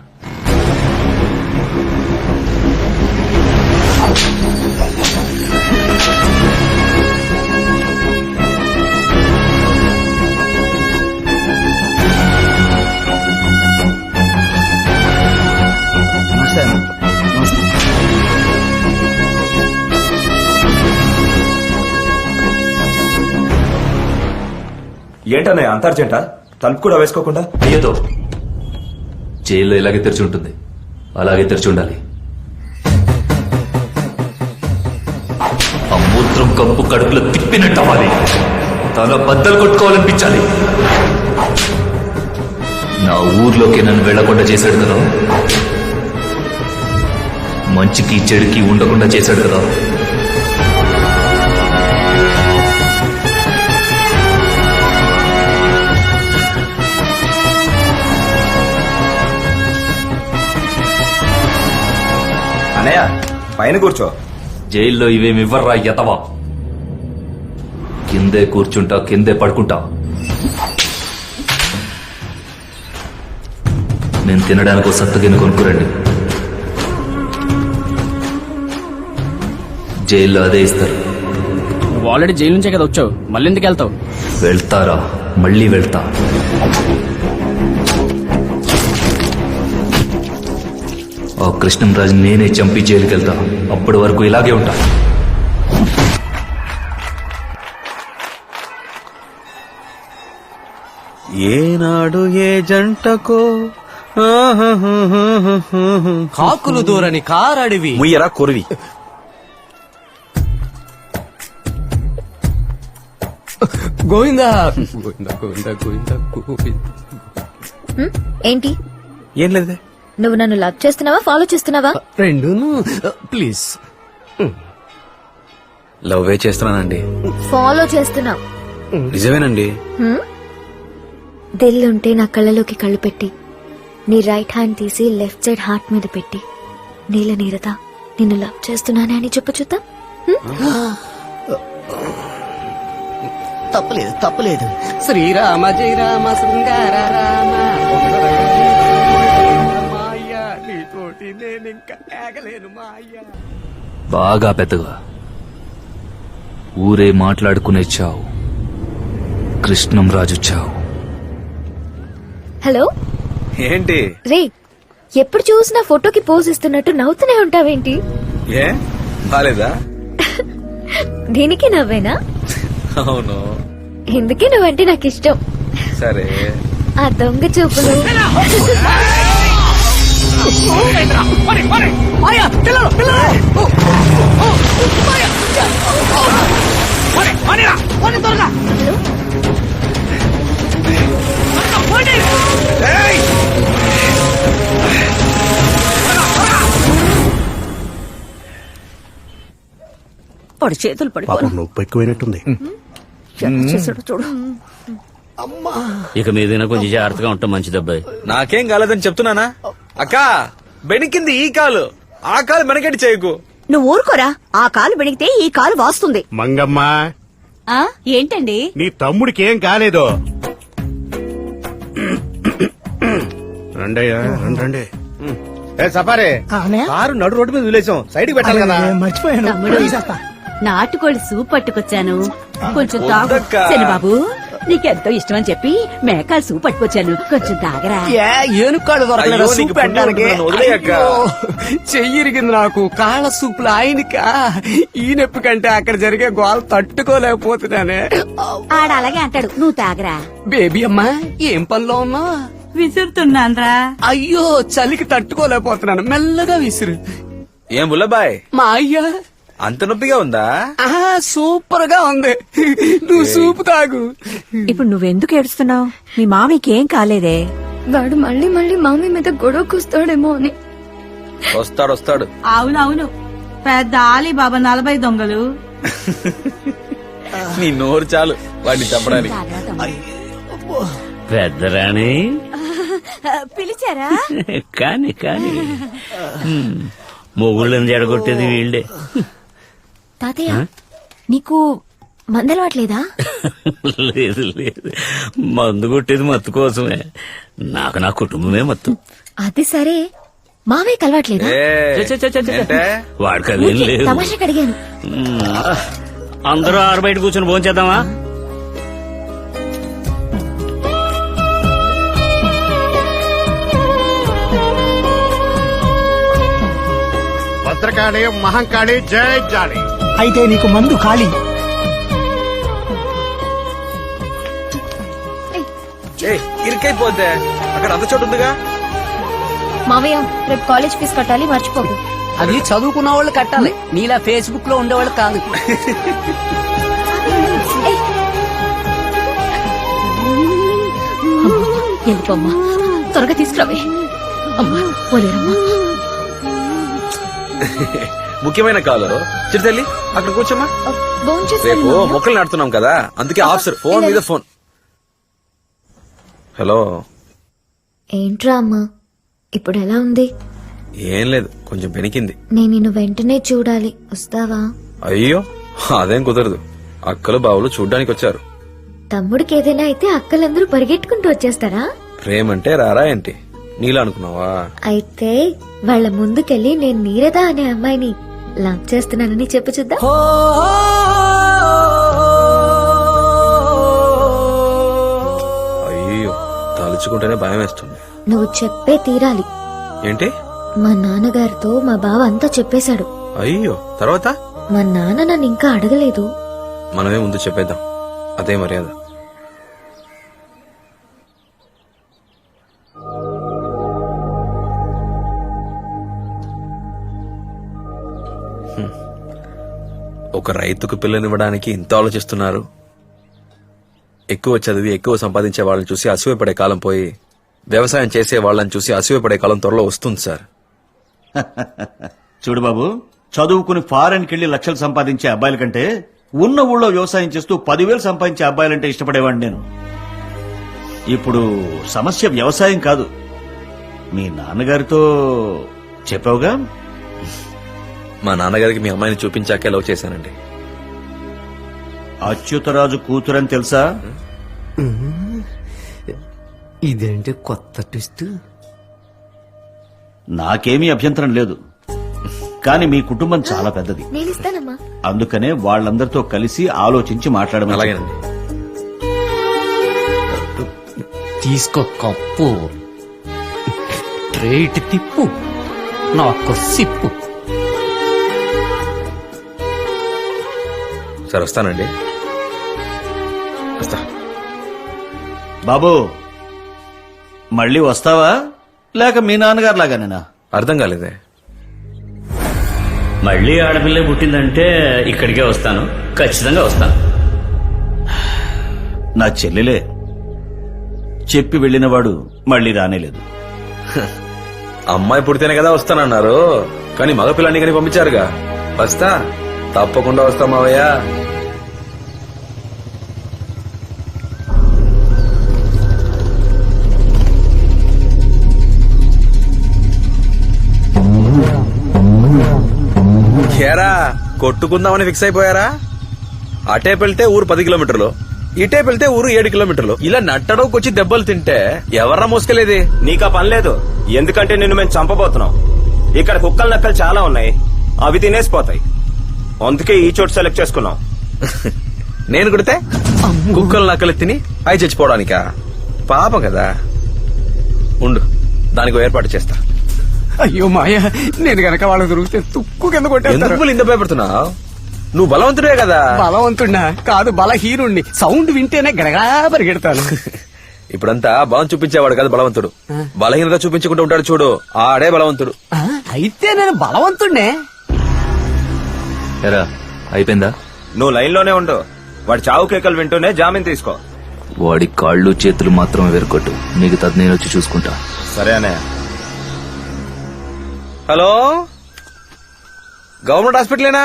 ఏంటన్నయ్య అంత అర్జెంట? తలుపు కూడా వేసుకోకుండా? అయ్యతో జైల్లో ఇలాగే తెరిచి ఉంటుంది, అలాగే తెరిచి ఉండాలి. ఆ మూత్రం కప్పు కడుపులో తిప్పినట్టు అవ్వాలి. తల బద్దలు కొట్టుకోవాలనిపించాలి. నా ఊర్లోకి నన్ను వెళ్లకుండా చేశాడు కదా, మంచికి చెడుకి ఉండకుండా చేశాడు కదా. అన్నయ్య పైన కూర్చో. జైల్లో ఇవేమివ్వర్రా ఎతవా. కిందే కూర్చుంటా, కిందే పడుకుంటా. నేను తినడానికి సత్తగిన కొనుక్కురండి. జైల్లో అదే ఇస్తారు. నువ్వు ఆల్రెడీ జైలు నుంచే కదా వచ్చావు, మళ్ళీ ఎందుకు వెళ్తావు? వెళ్తారా? మళ్ళీ వెళ్తా. ఆ కృష్ణంరాజు నేనే చంపి జైలుకి వెళ్తా. అప్పటి వరకు ఇలాగే ఉంటా. ఏనాడు ఏ జంటకో కాకులు దూరని కారడివి. ముయ్యరా కొరివి. గోవిందా గోవిందా గోవిందా గోవిందా గోవిందా. ఏంటి ఏం లేదే. నువ్వు నన్ను లవ్ చేస్తున్నావా, ఫాలో చేస్తున్నావా? రెండును. ప్లీజ్. లవ్వే చేస్తున్నానండి. ఫాలో చేస్తున్నావు. నిజమేనండి. దిల్లుంటే నా కళ్ళలోకి కళ్ళు పెట్టి, నీ రైట్ హ్యాండ్ తీసి లెఫ్ట్ సైడ్ హార్ట్ మీద పెట్టి, నీల నీరదా నిన్ను లవ్ చేస్తున్నానే అని చెప్పు చూద్దాం. తప్పలేదు తప్పలేదు. శ్రీరామ జయ రామ శృంగార రామ. మాయ నీతోటి నేనింకా ఆగలేను మాయ. బాగా పెద్దగా ఊరే మాట్లాడుకునే చావు. కృష్ణంరాజు చావు. హలో ఏంటి? రే, ఎప్పుడు చూసినా ఫోటోకి పోజ్ ఇస్తున్నట్టు నవ్వుతూనే ఉంటావేంటి? ఏ బాలేదా? దీనికి నవ్వేనా? అవును. ఎందుకే నువ్వంటే నాకు ఇష్టం. సరే. ఆ దొంగ చూపులు. వాడు చేతులు పడిపోయి నొప్పి ఎక్కువైనట్టుంది. చూడు. ఇక మీదైనా కొంచెం జాగ్రత్తగా ఉంటాం మంచిదబ్బాయి. నాకేం కాలేదని చెప్తున్నానా? అక్క బెణికింది ఈ కాలు, ఆ కాలు వెనకటి చేయకు. నువ్వు ఊరుకోరా. ఆ కాలు బెణికితే ఈ కాలు వాస్తుంది. మంగమ్మ, ఏంటండి? నీ తమ్ముడికి ఏం కాలేదు. రండయ్యా రండి. సపారే కారు నడు రోడ్డు మీద వదిలేసాం, సైడ్కి పెట్టాలి కదా. మర్చిపోయాను. తీసేస్తా. నాటుకోడి సూప్ పట్టుకొచ్చాను, కొంచెం తాగు. వద్దక్క. బాబు నీకెంతో ఇష్టం అని చెప్పి మేకాల సూప్ పట్టుకొచ్చాను, కొంచెం తాగరా. ఏనుకాళ్ళు దొరకలేదా అయ్యో, నీకు సూప్ పెట్టడానికి? పుణ్యం ఉంటుంది, వదిలేయక్క. అయ్యో, చెయ్యిరిగింది నాకు. కాళ్ళ సూపులు ఆయనకా, ఈ నొప్పి కంటే అక్కడ జరిగే గోల తట్టుకోలేకపోతున్నానే. ఆడ అలాగే అంటాడు, నువ్వు తాగరా. బేబీ అమ్మా, ఏం పనిలో ఉన్నావు? విసురుతున్నాన్రా. అయ్యో, చలికి తట్టుకోలేకపోతున్నాను. మెల్లగా విసురు. ఏం బుల్లబాయ్, మా అయ్యా అంత నొప్పిగా ఉందా? సూపర్ గా ఉంది. నువ్వు సూపు తాగు. ఇప్పుడు నువ్వెందుకు ఏడుస్తున్నావు? మీ మామికి ఏం కాలేదే? వాడు మళ్ళీ మళ్ళీ మామీ మీద గొడవకొస్తాడేమో అని. వస్తాడు. అవునవును, పెద్ద ఆలీ బాబా 40 దొంగలు. నీ నోరు చాలు వాడిని చంపడానికి. పెద్దరాణి పిలిచారా? కాని మొగుళ్ళని జడగొట్టేది వీళ్ళే. తాతయ్య, నీకు మందలవాట్లేదా? లేదు మందు కొట్టేది మత్తు కోసమే. నాకు నా కుటుంబమే మత్తు. అది సరే, మావే కలవట్లేదా? వాడికి అదేం లేదు. తమాషాకి అడిగాను. అందరూ ఆరు బయట కూర్చొని భోంచేద్దామా? భద్రకాళి మహంకాళి జై జాలి. అయితే నీకు మందు ఖాళీ. ఇరికైపోతే అక్కడ అంత చోటు ఉందిగా. మావయ్య, రేపు కాలేజ్ ఫీజు కట్టాలి, మర్చిపోకు. అది చదువుకున్న వాళ్ళు కట్టాలి, నీలా ఫేస్బుక్ లో ఉండేవాళ్ళు కాదు. వెళ్ళిపోమ్మా. త్వరగా తీసుకురావే. అమ్మా పోలేరమ్మా. ముఖ్యమైన కాలు చిరుతల్లి అక్కడ కూర్చోమ్మా. రేపు మొక్కలు నాడుతున్నాం కదా, అందుకే ఆఫీసర్ ఫోన్ మీద ఫోన్. హలో. ఏంట్రా అమ్మా, ఇప్పుడు ఎలా ఉంది? ఏం లేదు, కొంచెం పెనికింది. నేను నిన్ను వెంటనే చూడాలి, వస్తావా? అయ్యో అదేం కుదరదు, అక్కలు బావులు చూడ్డానికి వచ్చారు. తమ్ముడికి ఏదైనా అయితే అక్కలందరూ పరిగెట్టుకుంటూ వచ్చేస్తారా? ప్రేమంటే రారా ఏంటి, నీలా అనుకున్నావా? అయితే వాళ్ళ ముందుకెళ్ళి నేను నీరద అనే అమ్మాయిని లవ్ చేస్తున్నానని చెప్పు చూద్దాం. అయ్యో తలుచుకుంటేనే భయం వేస్తుంది. నువ్వు చెప్పే తీరాలి. ఏంటి? మా నాన్నగారితో మా బావ అంతా చెప్పేశాడు. అయ్యో తర్వాత? మా నాన్న నన్ను ఇంకా అడగలేదు. మనమే ముందు చెప్పేద్దాం, అదే మర్యాద. ఒక రైతుకు పిల్లనివ్వడానికి ఇంత ఆలోచిస్తున్నారు. ఎక్కువ చదివి ఎక్కువ సంపాదించే వాళ్ళని చూసి అసూయపడే కాలం పోయి వ్యవసాయం చేసే వాళ్ళని చూసి అసూయపడే కాలం త్వరలో వస్తుంది సార్. చూడు బాబు, చదువుకుని ఫారెన్కి వెళ్లి లక్షలు సంపాదించే అబ్బాయిల కంటే ఉన్న ఊళ్ళో వ్యవసాయం చేస్తూ 10,000 సంపాదించే అబ్బాయిలంటే ఇష్టపడేవాడిని నేను. ఇప్పుడు సమస్య వ్యవసాయం కాదు. మీ నాన్నగారితో చెప్పావుగా? మా నాన్నగారికి మీ అమ్మాయిని చూపించాకే లవ్ చేశానండి. అచ్యుతరాజు కూతురని తెలుసా? ఇదేంటి కొత్త ట్విస్ట్? నాకేమీ అభ్యంతరం లేదు, కానీ మీ కుటుంబం చాలా పెద్దది. నేను ఇస్తానమ్మా. అందుకనే వాళ్ళందరితో కలిసి ఆలోచించి మాట్లాడమని. అలాగేనండి. తీసుకో కప్పు, రేటు తిప్పు, నాకు సిప్పు. సార్ వస్తానండి, వస్తా. బాబు మళ్ళీ వస్తావా లేక మీ నాన్నగారు లాగానేనా? అర్థం కాలేదే. మళ్ళీ ఆడపిల్లే పుట్టిందంటే ఇక్కడికే వస్తాను, ఖచ్చితంగా వస్తాను. నా చెల్లెలే, చెప్పి వెళ్ళినవాడు మళ్ళీ రానేలేదు. అమ్మాయి పుడితేనే కదా వస్తానన్నారు, కానీ మగపిల్లాన్ని కానీ పంపించారుగా. వస్తా, తప్పకుండా వస్తా మావయ్య. ఏరా కొట్టుకుందామని ఫిక్స్ అయిపోయారా? అటే వెళ్తే ఊరు 10 కిలోమీటర్లు, ఇటే వెళ్తే ఊరు 7 కిలోమీటర్లు. ఇలా నట్టడవుకొచ్చి దెబ్బలు తింటే ఎవర్రా మోసుకెళ్ళేది? నీకా పని లేదు, ఎందుకంటే నిన్ను మేము చంపబోతున్నాం. ఇక్కడ కుక్కలు నక్కలు చాలా ఉన్నాయి, అవి తినేసిపోతాయి. అందుకే ఈ చోటు సెలెక్ట్ చేసుకున్నాం. నేను కుడితే కుక్కలు నక్కలు తిని అవి చచ్చిపోవడానికా? పాపం కదా. ఉండు, దానికి ఏర్పాటు చేస్తా. అయ్యో మాయ, నేను గనక వాళ్ళకి దొరికితే తుక్కు కింద కొట్టేస్తారు. ఎందుకు ఇంత భయపడుతున్నావు? నువ్వు బలవంతుడే కదా. బలవంతున్నా కాదు, బలహీనుణ్ణి. సౌండ్ వింటేనే గడగా పరిగెడతాను. ఇప్పుడంతా బలం చూపించేవాడు కాదు బలవంతుడు, బలహీనత చూపించుకుంటూ ఉంటాడు చూడు, ఆడే బలవంతుడు. అయితే నేను బలవంతుణ్ణే. ఎరా అయిపోయిందా? నువ్వు లైన్ లోనే ఉండు, వాడి చావు కేకలు వింటూనే జామీన్ తీసుకో. వాడి కాళ్ళు చేతులు మాత్రమే వేరుకొట్టు, మిగతాది నేను వచ్చి చూసుకుంటా. సరే అనే. హలో, గవర్నమెంట్ హాస్పిటలేనా?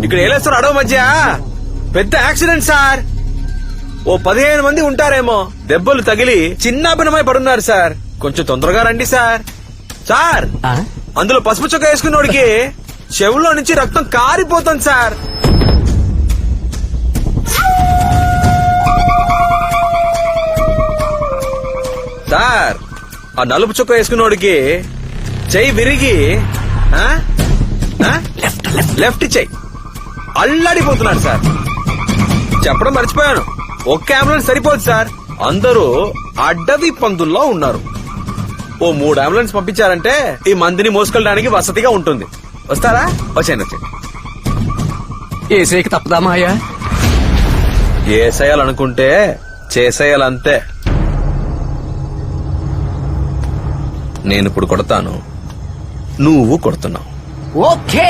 ఇక్కడ ఏలేస్తారు అడవి మధ్య పెద్ద యాక్సిడెంట్ సార్. ఓ 15 మంది ఉంటారేమో, దెబ్బలు తగిలి చిన్నాభిన్నమై పడున్నారు సార్. కొంచెం తొందరగా రండి సార్. సార్, అందులో పసుపు చొక్క వేసుకున్నోడికి చెవుల్లో నుంచి రక్తం కారిపోతుంది సార్. సార్, ఆ నలుపు చొక్క వేసుకున్నోడికి చెయ్యి విరిగి లెఫ్ట్ చెయ్యి అల్లాడిపోతున్నాడు సార్. చెప్పడం మర్చిపోయాను, ఒక్క అంబులెన్స్ సరిపోదు సార్, అందరూ అడ్డవి పందుల్లో ఉన్నారు. ఓ 3 అంబులెన్స్ పంపించారంటే ఈ మందిని మోసుకెళ్ళడానికి వసతిగా ఉంటుంది. వస్తారా? వచ్చేయండి వచ్చేయండి. ఏసేకి తప్పదా మాయా? ఏసేయాలనుకుంటే చేసేయాలంతే. నేను ఇప్పుడు కొడతాను, నువ్వు కొడుతున్నావు. ఓకే.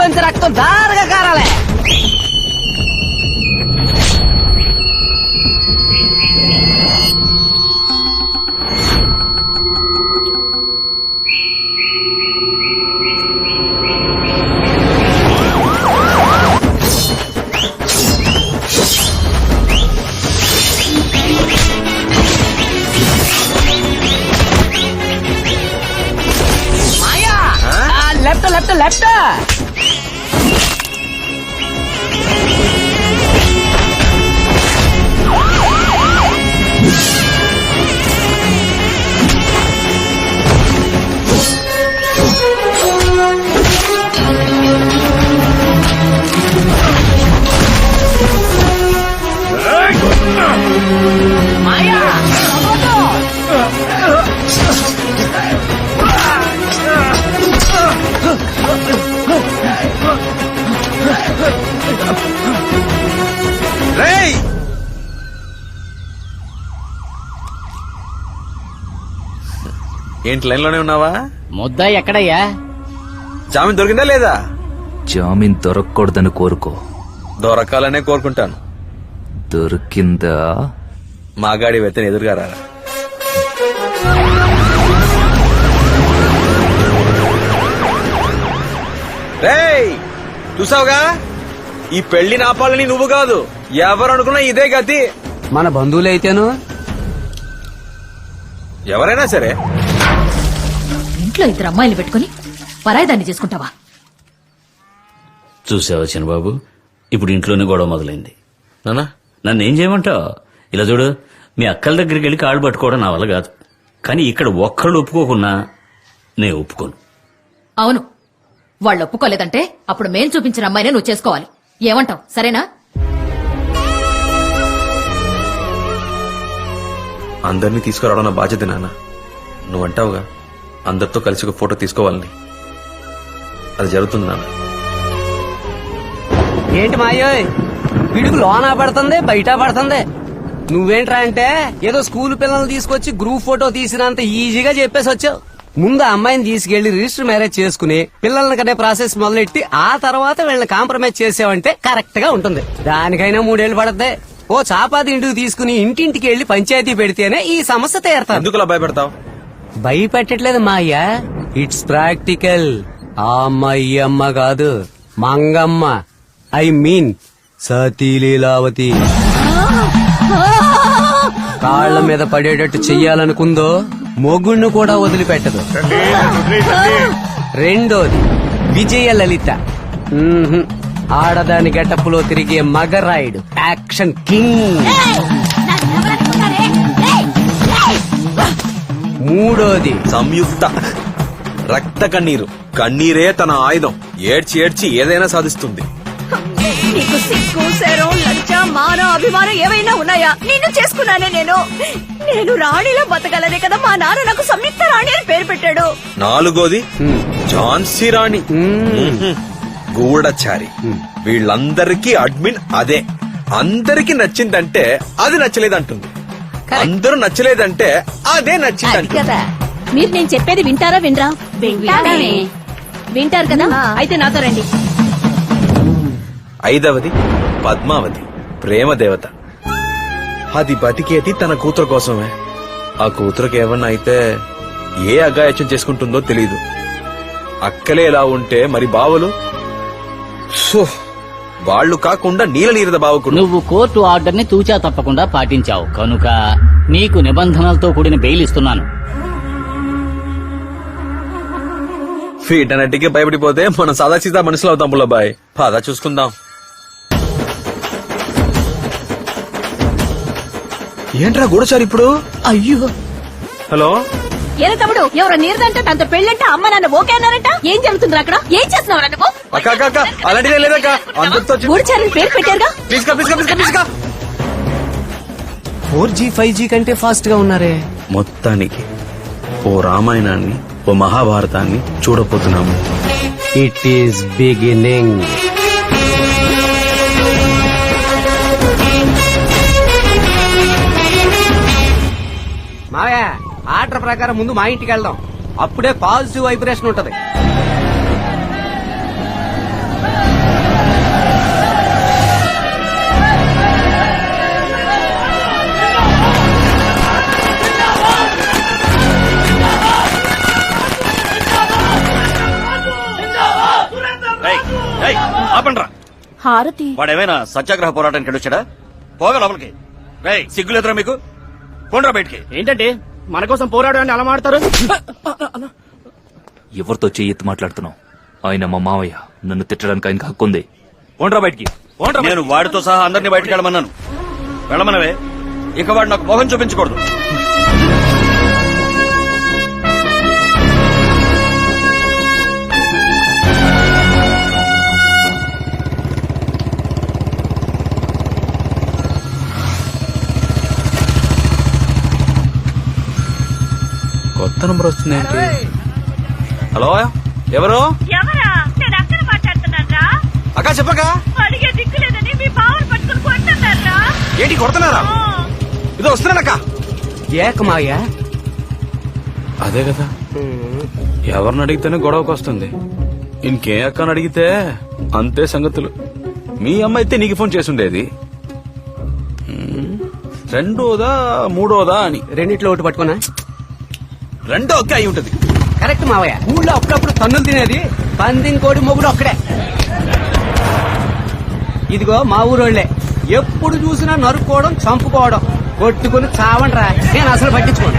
ఒళ్ళోంచి రక్తం దారుగా కారాలే. Left left left. మాయా రేయ్ ఏంటి లైన్ లోనే ఉన్నావా? ముద్ద ఎక్కడయ్యా? జామీన్ దొరికిందా లేదా? జామీన్ దొరకకూడదని కోరుకో. దొరకాలనే కోరుకుంటాను. దొరికిందా? మాగాడి వెతని ఎదురుగా రారా. రేయ్ చూసావుగా, ఈ పెళ్లి నాపాలని నువ్వు కాదు, ఎవరు అనుకున్నా ఇదే గతి. మన బంధువులైతేను ఎవరైనా సరే. ఇంట్లో ఇద్దరు అమ్మాయిలు పెట్టుకుని పరాయిదాన్ని చేసుకుంటావా? చూసావా చిన్నబాబు, ఇప్పుడు ఇంట్లోనే గొడవ మొదలైంది. నానా నన్ను ఏం చేయమంటావు? ఇలా చూడు, మీ అక్కల దగ్గరికి వెళ్ళి కాళ్ళు పట్టుకోవడం నా వల్ల కాదు. కానీ ఇక్కడ ఒక్కళ్ళు ఒప్పుకోకున్నా నేను ఒప్పుకోను. అవును, వాళ్ళు ఒప్పుకోలేదంటే అప్పుడు మేం చూపించిన అమ్మాయినే నువ్వు చేసుకోవాలి. ఏమంటావు? సరేనా? అందరినీ తీసుకురావడం నా బాధ్యత నాన్న. నువ్వంటావుగా అందరితో కలిసి ఒక ఫోటో తీసుకోవాలని. అది జరుగుతుంది నాన్న. ఏంటి మాయోయ్, పిడుగు లోనా పడుతుంది బయట పడుతుంది. నువ్వేంట్రా అంటే ఏదో స్కూల్ పిల్లల్ని తీసుకొచ్చి గ్రూప్ ఫోటో తీసినంత ఈజీగా చెప్పేసి వచ్చావు. ముందు ఆ అమ్మాయిని తీసుకెళ్లి రిజిస్టర్ మ్యారేజ్ చేసుకుని పిల్లల్ని కనే ప్రాసెస్ మొదలెట్టి ఆ తర్వాత వీళ్ళని కాంప్రమైజ్ చేసావంటే కరెక్ట్ గా ఉంటుంది. దానికైనా 3 ఏళ్లు పడద్దే. ఓ చాపాది ఇంటికి తీసుకుని ఇంటింటికి వెళ్లి పంచాయతీ పెడితేనే ఈ సమస్య తీరుతాను. ఎందుకులా భయపెడతావు? భయపెట్టట్లేదు మా అయ్యా, ఇట్స్ ప్రాక్టికల్. ఆ అమ్మ ఈ అమ్మ కాదు, మంగమ్మ. I mean సతీలీలావతి. కాళ్ల మీద పడేటట్టు చెయ్యాలనుకుందో మొగుణ్ణి కూడా వదిలిపెట్టదు. రెండోది విజయ లలిత. ఆడదాని గెటప్పులో తిరిగే మగరాయుడు, యాక్షన్ కింగ్. మూడోది సంయుక్త. రక్త కన్నీరు. కన్నీరే తన ఆయుధం. ఏడ్చి ఏడ్చి ఏదైనా సాధిస్తుంది. నీకు సిగ్గు, శరం, లంచ, మాన, అభిమానం ఏమైనా ఉన్నాయా? నిన్ను చేసుకున్నానే నేను రాణిలో బతకాలనే కదా మా నాన్న నాకు సంయుక్త రాణి అని పేరు పెట్టాడు. నాలుగోది ఝాన్సీ రాణి. గూఢచారి. వీళ్ళందరికీ అడ్మిన్ అదే. అందరికి నచ్చిందంటే అది నచ్చలేదంటుంది. అందరూ నచ్చలేదంటే అదే నచ్చిందంట. కదా మీరు నేను చెప్పేది వింటారా వినరా? వింటారు కదా, అయితే నాతో రండి. ఐదవది పద్మావతి. ప్రేమ దేవత. అది బతికేది తన కూతురు కోసమే. ఆ కూతురుకి ఏమన్నా అయితే ఏ అగాయత్యం చేసుకుంటుందో తెలీదు. అక్కలే ఎలా ఉంటే మరి బావలు? వాళ్ళు కాకుండా నీలనీరద బావకు. నువ్వు కోర్టు ఆర్డర్ ని తూచా తప్పకుండా పాటించావు కనుక నీకు నిబంధనలతో కూడిన బెయిల్ ఇస్తున్నాను. వీటన్నిటికీ భయపడిపోతే మనం సాదా సీదా మనుషులు అవుతాం పుల్లబాయ్. పద చూసుకుందాం. ఏంట్రా గూఢచారి ఇప్పుడు? అయ్యో, హలో ఏరా తమ్ముడు, ఎవరో నీరదంటే తనతో పెళ్ళంటే అమ్మ నాన్న ఓకే అన్నారంట. ఏం జరుగుతుంది అక్కడ? ఏం చేస్తున్నావు నువ్వు? అక్క అక్క అక్క అలాంటిదే లేదక్క. అందరితో గూఢచారిని పేరు పెట్టారుగా. 4G 5G కంటే ఫాస్ట్ గా ఉన్నారే. మొత్తానికి ఓ రామాయణాన్ని, ఓ మహాభారతాన్ని చూడపోతున్నాము. It is beginning. మావయ్య, ఆర్డర్ ప్రకారం ముందు మా ఇంటికి వెళ్దాం. అప్పుడే పాజిటివ్ వైబ్రేషన్ ఉంటది. హారతి. వాడేమైనా సత్యాగ్రహ పోరాటానికి వచ్చాడా? పోగా లోపలికి. రేయ్, సిగ్గులేదురా మీకు? పోండ్రా బయటికి. ఏంటంటే మన కోసం పోరాడని అలా మాడతారు? ఎవరితో చెయ్యెత్తి మాట్లాడుతున్నావు? ఆయన మా మావయ్య. నన్ను తిట్టడానికి ఆయనకు హక్కు ఉంది. పోండ్రా బయటికి. నేను వాడితో సహా అందరినీ బయటికి వెళ్ళమన్నాను. వెళ్ళమనవే. ఇక వాడు నాకు మొహం చూపించకూడదు. కొత్త నంబర్ వచ్చిందేంటి? హలో, ఎవరు? ఎవరా? నేను అక్కడ మాట్లాడుతున్నారా? అక్క చెప్పక. అడిగే దిక్కు లేదని మీ బావను పట్టుకుని కొడుతున్నారా? ఏంటి కొడుతున్నారా? ఇదో వస్తున్నానక్క. ఏక మావయ్య. అదే కదా, ఎవరిని అడిగితేనే గొడవకు వస్తుంది. ఇంకే అక్కని అడిగితే అంతే సంగతులు. మీ అమ్మ అయితే నీకు ఫోన్ చేసుండేది. రెండోదా మూడోదా అని. రెండిట్లో ఒకటి పట్టుకున్నా. రెండో ఒకే అయి ఉంటది. కరెక్ట్ మావయ్య. ఊళ్ళో అప్పుడప్పుడు తన్నులు తినేది పందిని కోడి మొగుడు ఒక్కడే. ఇదిగో మా ఊరోళ్లే. ఎప్పుడు చూసినా నరుక్కోవడం, చంపుకోవడం, కొట్టుకుని చావండ్రా. నేను అసలు పట్టించుకోను.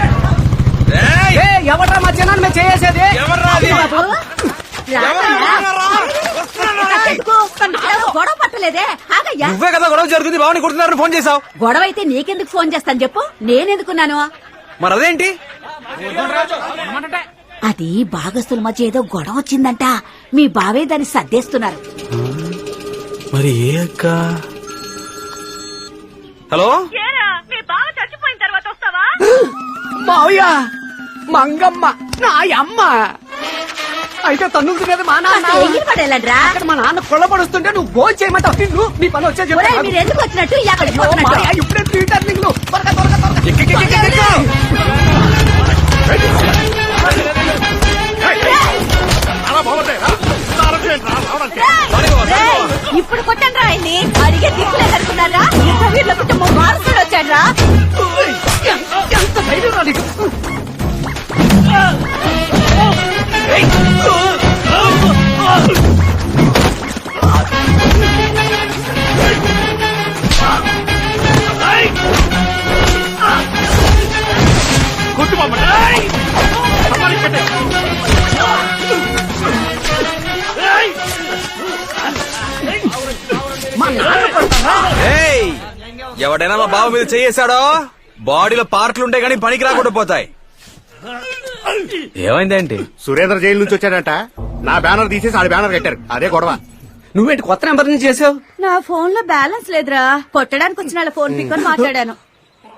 ఎవరా మా చిన్న మేము చేసేది? గొడవ పట్టలేదే. ఆగయ్యా. నువ్వే కదా గొడవ జరుగుతుంది బావని కొడుతున్నారని ఫోన్ చేసావు. గొడవ అయితే నీకెందుకు ఫోన్ చేస్తాను చెప్పు. నేనెందుకున్నాను? మరి అదేంటి? అది భాగస్తుల మధ్య ఏదో గొడవ వచ్చిందంట. మీ బావే దాన్ని సర్దేస్తున్నారు. మరి ఏ అక్క? హలో, మీ బావ చచ్చిపోయిన తర్వాత వస్తావా? మావయ్య, మంగమ్మ నా అమ్మ. అయితే తన్నులు తినేది మా నాన్న. పడేలాడ్రా. అక్కడ మా నాన్న కొల్లబడుస్తుంటే నువ్వు భోజనం చేయమంటావు. నిన్ను నీ పని వచ్చే మీరు ఎందుకు వచ్చినట్టు ఎక్కడికి పోతున్నట్టు? ఇప్పుడే థియేటర్ నిన్ను త్వరగా త్వరగా ఇప్పుడు కొట్టండి ఆయన్ని. అడిగే దిక్కులేదనుకున్నారా? వీళ్ళ కుటుంబం వారసుడు వచ్చాడ్రా. ఎంత ధైర్యం రా నీకు? ఏయ్, ఎవడైనా మా బావ మీద చేయేశాడో బాడీలో పార్ట్లు ఉంటాయి కానీ పనికి రాకుండా పోతాయి. ఏమైందేంటి? సురేంద్ర జైలు నుంచి వచ్చాడంట. నా బ్యానర్ తీసేసి ఆడి బ్యానర్ కట్టారు. అదే గొడవ. నువ్వేంటి కొత్త నెంబర్ నుంచి చేసావు? నా ఫోన్ లో బ్యాలెన్స్ లేదురా. కొట్టడానికి వచ్చిన వాళ్ళ ఫోన్ పిక్ మాట్లాడాను.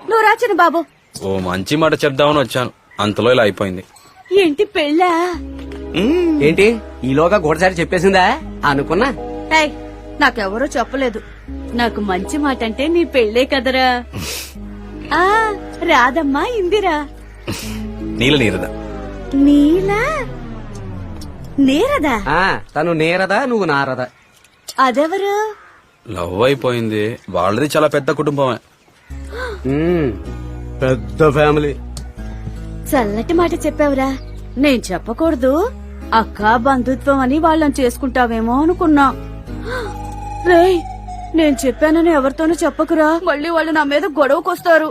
నువ్వు రాచిన బాబు. ఓ మంచి మాట చెప్దామని వచ్చాను, అంతలో ఇలా అయిపోయింది. ఏంటి పెళ్ళా? ఏంటి ఈలోగా గోడసారి చెప్పేసిందా అనుకున్నా? నాకెవరో చెప్పలేదు. నాకు మంచి మాట అంటే నీ పెళ్ళే కదరా. ఆ రాదమ్మా ఇందిరా. నీల నీరద. నీలా నేరదా? తను నేరదా, నువ్వు నారదా? అదెవరు? లవ్ అయిపోయింది. వాళ్ళది చాలా పెద్ద కుటుంబమే. పెద్ద ఫ్యామిలీ. చల్లటి మాట చెప్పావురా. నేను చెప్పకూడదు. అక్క బంధుత్వం అని వాళ్ళని చేసుకుంటావేమో అనుకున్నా. రేయ్, నేను చెప్పానని ఎవరితోనూ చెప్పకురా. మళ్ళీ వాళ్ళు నా మీద గొడవకొస్తారు.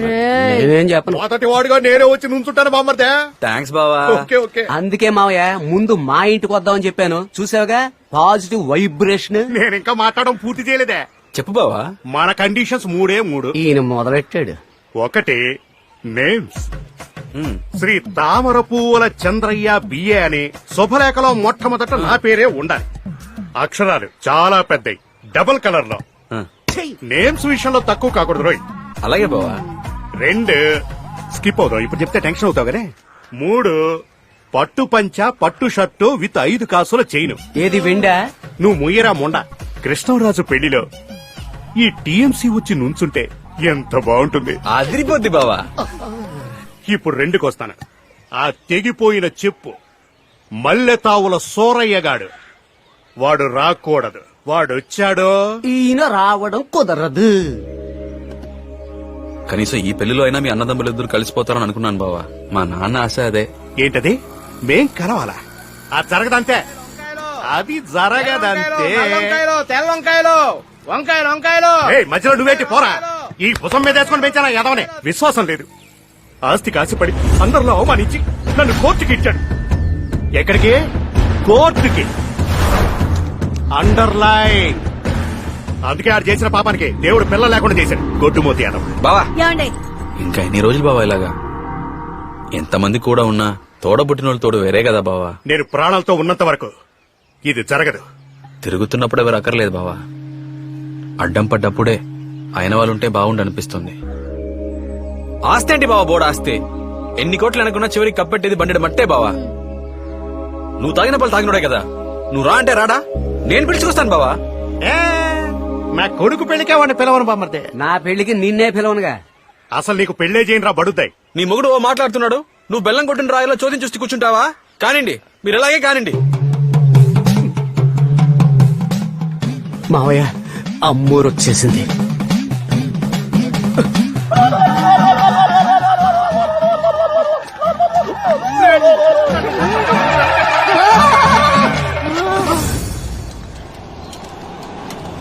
నేనేం చెప్పను. మొదటి వాడుగా నేనే వచ్చి నుంచుంటాను బామ్మర్దే. థ్యాంక్స్ బావా. అందుకే మావయ్య ముందు మా ఇంటికి వద్దామని చెప్పాను. చూసావుగా పాజిటివ్ వైబ్రేషన్. నేను ఇంకా మాట్లాడడం పూర్తి చేయలేదే. చెప్పు బావా. మన కండిషన్స్ మూడే మూడు. ఈయన మొదలెట్టాడు. ఒకటి నేమ్స్. శ్రీ తామర పువ్వుల చంద్రయ్య బిఏ అని శుభలేఖలో మొట్టమొదట నా పేరే ఉండాలి. అక్షరాలు చాలా పెద్దవి, డబుల్ కలర్ లో. నేమ్స్ విషయంలో తక్కువ కాకూడదు రోయ్. అలాగే బావా. 2 స్కిప్ అవుతావు, ఇప్పుడు చెప్తే టెన్షన్ అవుతావు కదా. 3 పట్టు పంచ పట్టు షర్టు విత్ 5 కాసుల చైను. ఏది విండా? నువ్వు ముయ్యరా మొండ. కృష్ణరాజు పెళ్లిలో ఈ టీఎంసీ వచ్చి నుంచుంటే ఎంత బాగుంటుంది. అదిరిపోద్ది బావా. ఇప్పుడు 2కి వస్తాను. ఆ తెగిపోయిన చెప్పు మల్లె తావుల సోరయ్యగాడు. వాడు రాకూడదు. వాడొచ్చాడో ఈయన రావడం కుదరదు. కనీసం ఈ పెళ్లిలో అయినా మీ అన్నదమ్ములు ఇద్దరు కలిసిపోతారని అనుకున్నాను బావా. మా నాన్న ఆశ అదే. ఏంటది? మేం కలవాలా? ఆ జరగదంతే. అది జరగదంతే. తెల్ల వంకాయలు వంకాయలు వంకాయలు ఏయ్, మధ్యలో నువ్వేంటి పోరా. ఈ భుజం మీద వేసుకొని పెంచానా ఎదవనే. విశ్వాసం లేదు. ఆస్తికి ఆశపడి అందరిలో అవమానించి నన్ను కోర్టుకి ఇచ్చాడు. ఎక్కడికి? కోర్టుకి. అండర్లైన్. అందుకే ఆడు చేసిన పాపానికి దేవుడు పిల్ల లేకుండా చేశాడు. గొడ్డుమోతి అదవ. బావా ఏమండి ఇంకా ఎన్ని రోజులు బావా ఇలాగా? ఎంతమంది కూడా ఉన్నా తోడబుట్టిన వాళ్ళు తోడు వేరే కదా బావా. నేను ప్రాణాలతో ఉన్నంత వరకు ఇది జరగదు. తిరుగుతున్నప్పుడు ఎవరు అక్కర్లేదు బావా. అడ్డం పడ్డప్పుడే అయిన వాళ్ళుంటే బాగుండు అనిపిస్తుంది. ఆస్తి ఏంటి బావా? బోర్డు ఆస్తి ఎన్ని కోట్లు అనుకున్నా చివరికి కప్పెట్టేది బండెడు మట్టే బావా. నువ్వు తాగిన పళ్ళు తాగినోడే కదా. నువ్వు రా అంటే రాడా? నేను పిలుచుకొస్తాను బావా. నా కొడుకు పెళ్లికే వాడిని పిలవను బామ్మర్దే. నా పెళ్లికి నిన్నే పిలవనుగా. అసలు నీకు పెళ్లే చేయను రా బడుతాయి. నీ మొగుడు ఓ మాట్లాడుతున్నాడు, నువ్వు బెల్లం కొట్టిన రాయిలో చోద్యం చూసి కూర్చుంటావా? కానిండి, మీరు ఎలాగే కానిండి. మావయ్య అమ్మూరు వచ్చేసింది.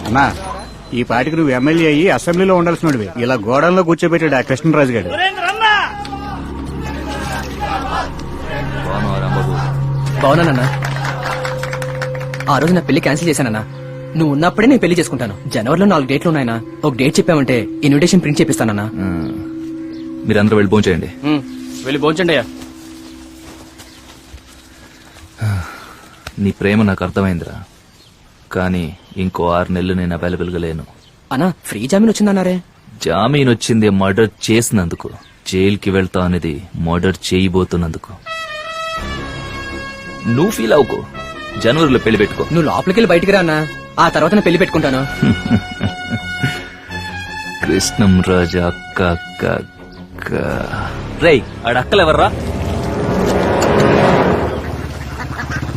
అన్నా, ఈ పాటికి నువ్వు ఎమ్మెల్యే అయ్యి అసెంబ్లీలో ఉండాల్సినవి. ఇలా గోడంలో కూర్చోబెట్టాడు ఆ కృష్ణరాజు గారు. బాగున్నానన్నా. ఆ రోజు నా పెళ్లి క్యాన్సిల్ చేశానన్నా. నువ్వు ఉన్నప్పుడే నేను పెళ్లి చేసుకుంటాను. జనవరిలో 4 డేట్లు ఉన్నాయన్నా. ఒక డేట్ చెప్పామంటే ఇన్విటేషన్ ప్రింట్ చేపిస్తానన్నా. మీరందరూ వెళ్ళి భోంచేయండి. వెళ్ళి భోంచండి అయ్యా. నీ ప్రేమ నాకు అర్థమైందిరా, కానీ ఇంకో 6 నెలలు నేను అవైలబుల్ గా లేను. అన్నా, ఫ్రీ జామీన్ వచ్చిందన్నారే? జామీన్ వచ్చింది మర్డర్ చేసినందుకు. జైలుకి వెళ్తా అనేది మర్డర్ చేయబోతున్నందుకు. నువ్వు ఫీల్ అవ్వకు. జనవరిలో పెళ్లి పెట్టుకో. నువ్వు లోపలికి వెళ్ళి బయటికి రా అన్నా. ఆ తర్వాత నేను పెళ్లి పెట్టుకుంటాను. కృష్ణం రాజా అక్క అక్క అక్క. రేయ్, ఆడ అక్కలెవర్రా?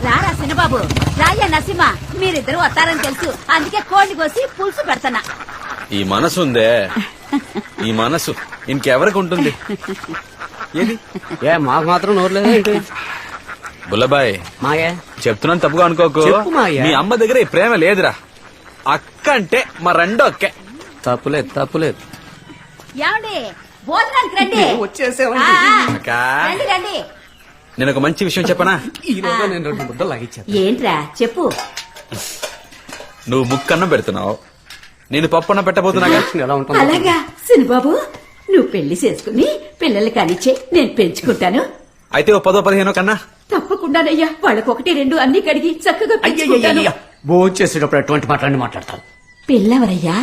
రారా సినబాబు, రాయ్యా నరసింహ, మీరిద్దరు వస్తారని తెలుసు. అందుకే కోడిని కోసి పులుసు పెడతానా. ఈ మనసు ఉందే, ఈ మనసు ఇంకెవరికి ఉంటుంది? ఏది? ఏ మాకు మాత్రం నోరు లేదా? బుల్లబాయ్, మాయా చెప్తున్నాను తప్పుగా అనుకోకు. చెప్పు మాయా. మీ అమ్మ దగ్గర ఈ ప్రేమ లేదురా. అక్క అంటే మా రెండో అక్కే. తప్పులేదు తప్పులేదు. ఏమండి, భోజనానికి రండి. వచ్చేసేవండి. అక్కా, రండి రండి. నేను ఒక మంచి విషయం చెప్పనా? ఈ రోజు నేను 2 ముద్దలు లాగిచ్చాను. ఏంట్రా చెప్పు. నువ్వు ముక్కన్నం పెడుతున్నావు, నేను పప్పన్నం పెట్టబోతున్నాగా. ఎలా ఉంటుంది? అలాగా సినబాబు, నువ్వు పెళ్లి చేసుకుని పిల్లలు కానిచ్చే, నేను పెంచుకుంటాను. అయితే ఓ 10-15 కన్నా. తప్పకుండానయ్యా, వాళ్ళకి 1-2 అన్ని కడిగి చక్కగా పెంచుకుంటాను. భోజనం చేసేటప్పుడు ఎటువంటి మాట్లాడి మాట్లాడతారు. పిల్లవరయ్యా?